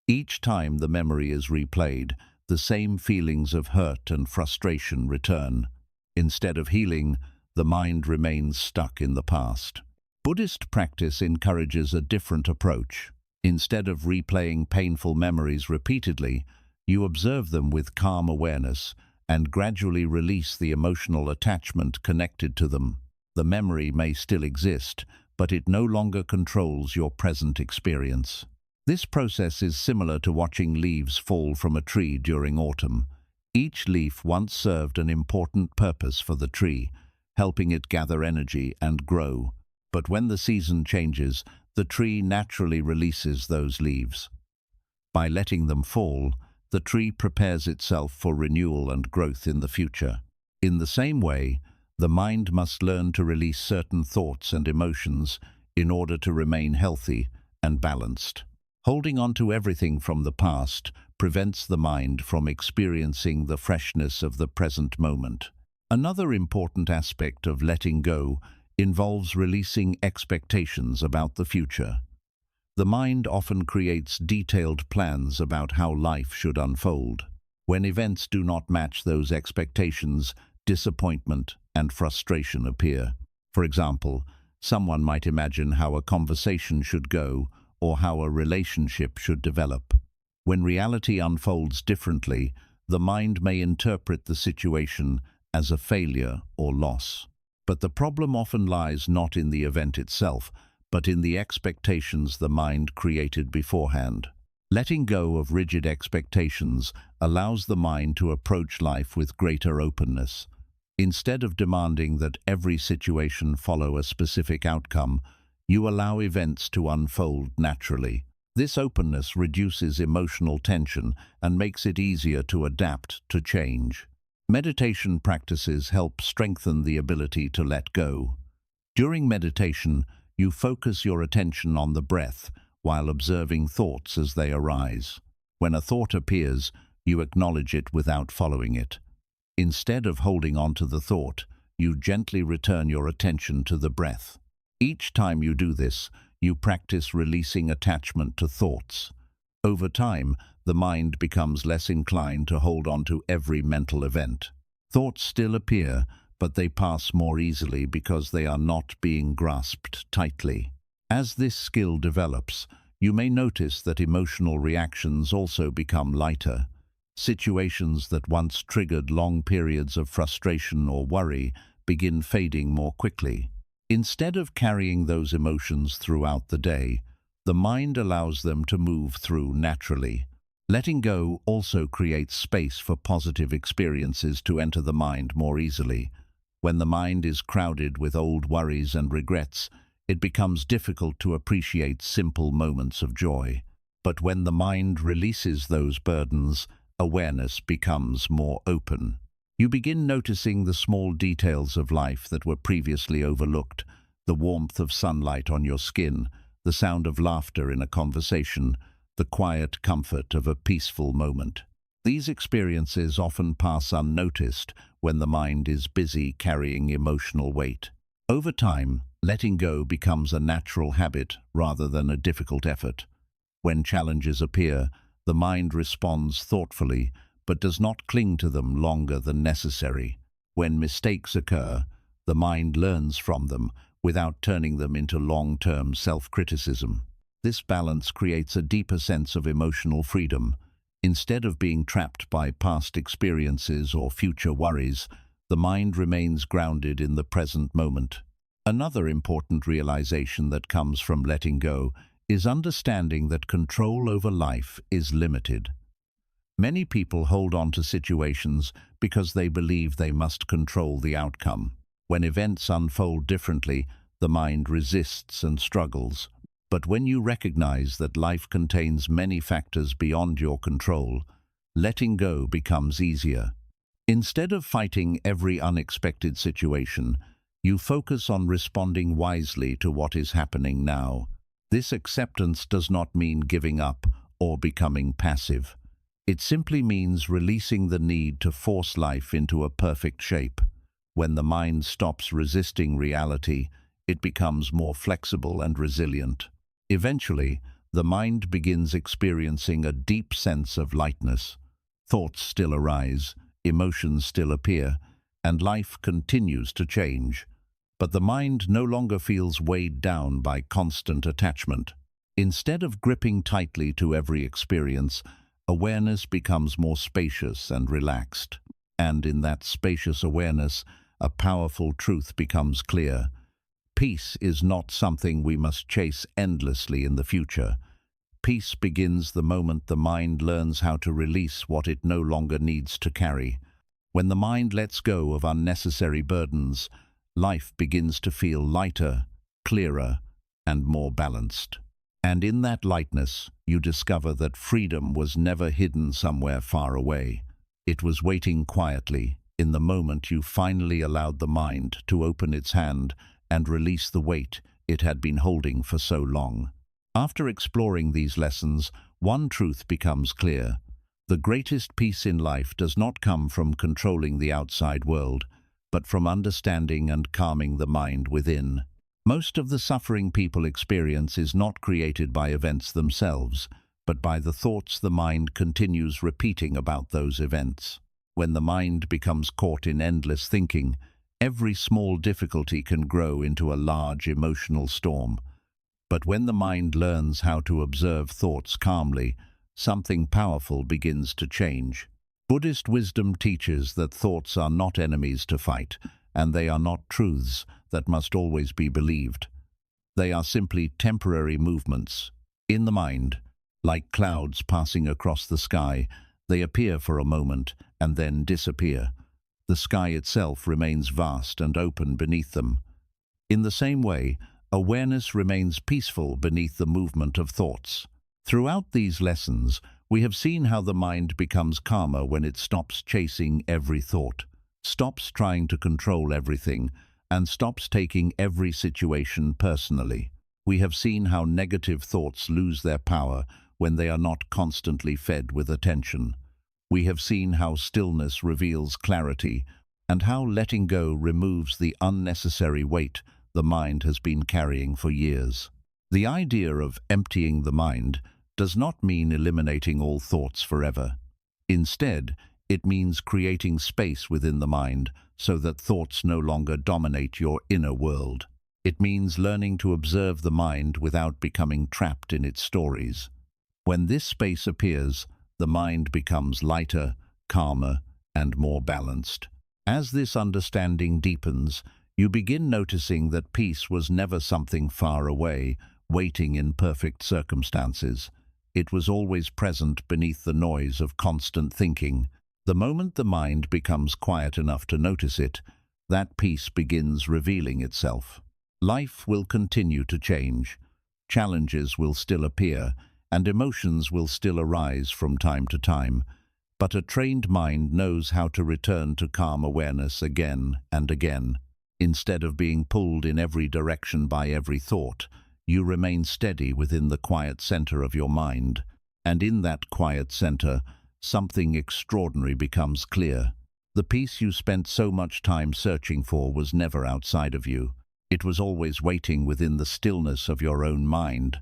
Each time the memory is replayed, the same feelings of hurt and frustration return. Instead of healing, the mind remains stuck in the past. Buddhist practice encourages a different approach. Instead of replaying painful memories repeatedly, you observe them with calm awareness and gradually release the emotional attachment connected to them. The memory may still exist, but it no longer controls your present experience. This process is similar to watching leaves fall from a tree during autumn. Each leaf once served an important purpose for the tree, helping it gather energy and grow. But when the season changes, the tree naturally releases those leaves. By letting them fall, the tree prepares itself for renewal and growth in the future. In the same way, the mind must learn to release certain thoughts and emotions in order to remain healthy and balanced. Holding on to everything from the past prevents the mind from experiencing the freshness of the present moment. Another important aspect of letting go involves releasing expectations about the future. The mind often creates detailed plans about how life should unfold. When events do not match those expectations, disappointment and frustration appear. For example, someone might imagine how a conversation should go or how a relationship should develop. When reality unfolds differently, the mind may interpret the situation as a failure or loss. But the problem often lies not in the event itself, but in the expectations the mind created beforehand. Letting go of rigid expectations allows the mind to approach life with greater openness. Instead of demanding that every situation follow a specific outcome, you allow events to unfold naturally. This openness reduces emotional tension and makes it easier to adapt to change. Meditation practices help strengthen the ability to let go. During meditation, you focus your attention on the breath while observing thoughts as they arise. When a thought appears, you acknowledge it without following it. Instead of holding on to the thought, you gently return your attention to the breath. Each time you do this, you practice releasing attachment to thoughts. Over time, the mind becomes less inclined to hold on to every mental event. Thoughts still appear, but they pass more easily because they are not being grasped tightly. As this skill develops, you may notice that emotional reactions also become lighter. Situations that once triggered long periods of frustration or worry begin fading more quickly. Instead of carrying those emotions throughout the day, the mind allows them to move through naturally. Letting go also creates space for positive experiences to enter the mind more easily. When the mind is crowded with old worries and regrets, it becomes difficult to appreciate simple moments of joy. But when the mind releases those burdens, awareness becomes more open. You begin noticing the small details of life that were previously overlooked, the warmth of sunlight on your skin, the sound of laughter in a conversation, the quiet comfort of a peaceful moment. These experiences often pass unnoticed when the mind is busy carrying emotional weight. Over time, letting go becomes a natural habit rather than a difficult effort. When challenges appear, the mind responds thoughtfully, but does not cling to them longer than necessary. When mistakes occur, the mind learns from them without turning them into long-term self-criticism. This balance creates a deeper sense of emotional freedom. Instead of being trapped by past experiences or future worries, the mind remains grounded in the present moment. Another important realization that comes from letting go is understanding that control over life is limited. Many people hold on to situations because they believe they must control the outcome. When events unfold differently, the mind resists and struggles. But when you recognize that life contains many factors beyond your control, letting go becomes easier. Instead of fighting every unexpected situation, you focus on responding wisely to what is happening now. This acceptance does not mean giving up or becoming passive. It simply means releasing the need to force life into a perfect shape. When the mind stops resisting reality, it becomes more flexible and resilient. Eventually, the mind begins experiencing a deep sense of lightness. Thoughts still arise, emotions still appear, and life continues to change. But the mind no longer feels weighed down by constant attachment. Instead of gripping tightly to every experience, awareness becomes more spacious and relaxed. And in that spacious awareness, a powerful truth becomes clear. Peace is not something we must chase endlessly in the future. Peace begins the moment the mind learns how to release what it no longer needs to carry. When the mind lets go of unnecessary burdens, life begins to feel lighter, clearer, and more balanced. And in that lightness, you discover that freedom was never hidden somewhere far away. It was waiting quietly in the moment you finally allowed the mind to open its hand and release the weight it had been holding for so long. After exploring these lessons, one truth becomes clear. The greatest peace in life does not come from controlling the outside world, but from understanding and calming the mind within. Most of the suffering people experience is not created by events themselves, but by the thoughts the mind continues repeating about those events. When the mind becomes caught in endless thinking, every small difficulty can grow into a large emotional storm. But when the mind learns how to observe thoughts calmly, something powerful begins to change. Buddhist wisdom teaches that thoughts are not enemies to fight, and they are not truths that must always be believed. They are simply temporary movements in the mind. Like clouds passing across the sky, they appear for a moment and then disappear. The sky itself remains vast and open beneath them. In the same way, awareness remains peaceful beneath the movement of thoughts. Throughout these lessons, we have seen how the mind becomes calmer when it stops chasing every thought, stops trying to control everything, and stops taking every situation personally. We have seen how negative thoughts lose their power when they are not constantly fed with attention. We have seen how stillness reveals clarity, and how letting go removes the unnecessary weight the mind has been carrying for years. The idea of emptying the mind does not mean eliminating all thoughts forever. Instead, it means creating space within the mind so that thoughts no longer dominate your inner world. It means learning to observe the mind without becoming trapped in its stories. When this space appears, the mind becomes lighter, calmer, and more balanced. As this understanding deepens, you begin noticing that peace was never something far away, waiting in perfect circumstances. It was always present beneath the noise of constant thinking. The moment the mind becomes quiet enough to notice it, that peace begins revealing itself. Life will continue to change. Challenges will still appear, and emotions will still arise from time to time. But a trained mind knows how to return to calm awareness again and again. Instead of being pulled in every direction by every thought, you remain steady within the quiet center of your mind. And in that quiet center, something extraordinary becomes clear. The peace you spent so much time searching for was never outside of you. It was always waiting within the stillness of your own mind.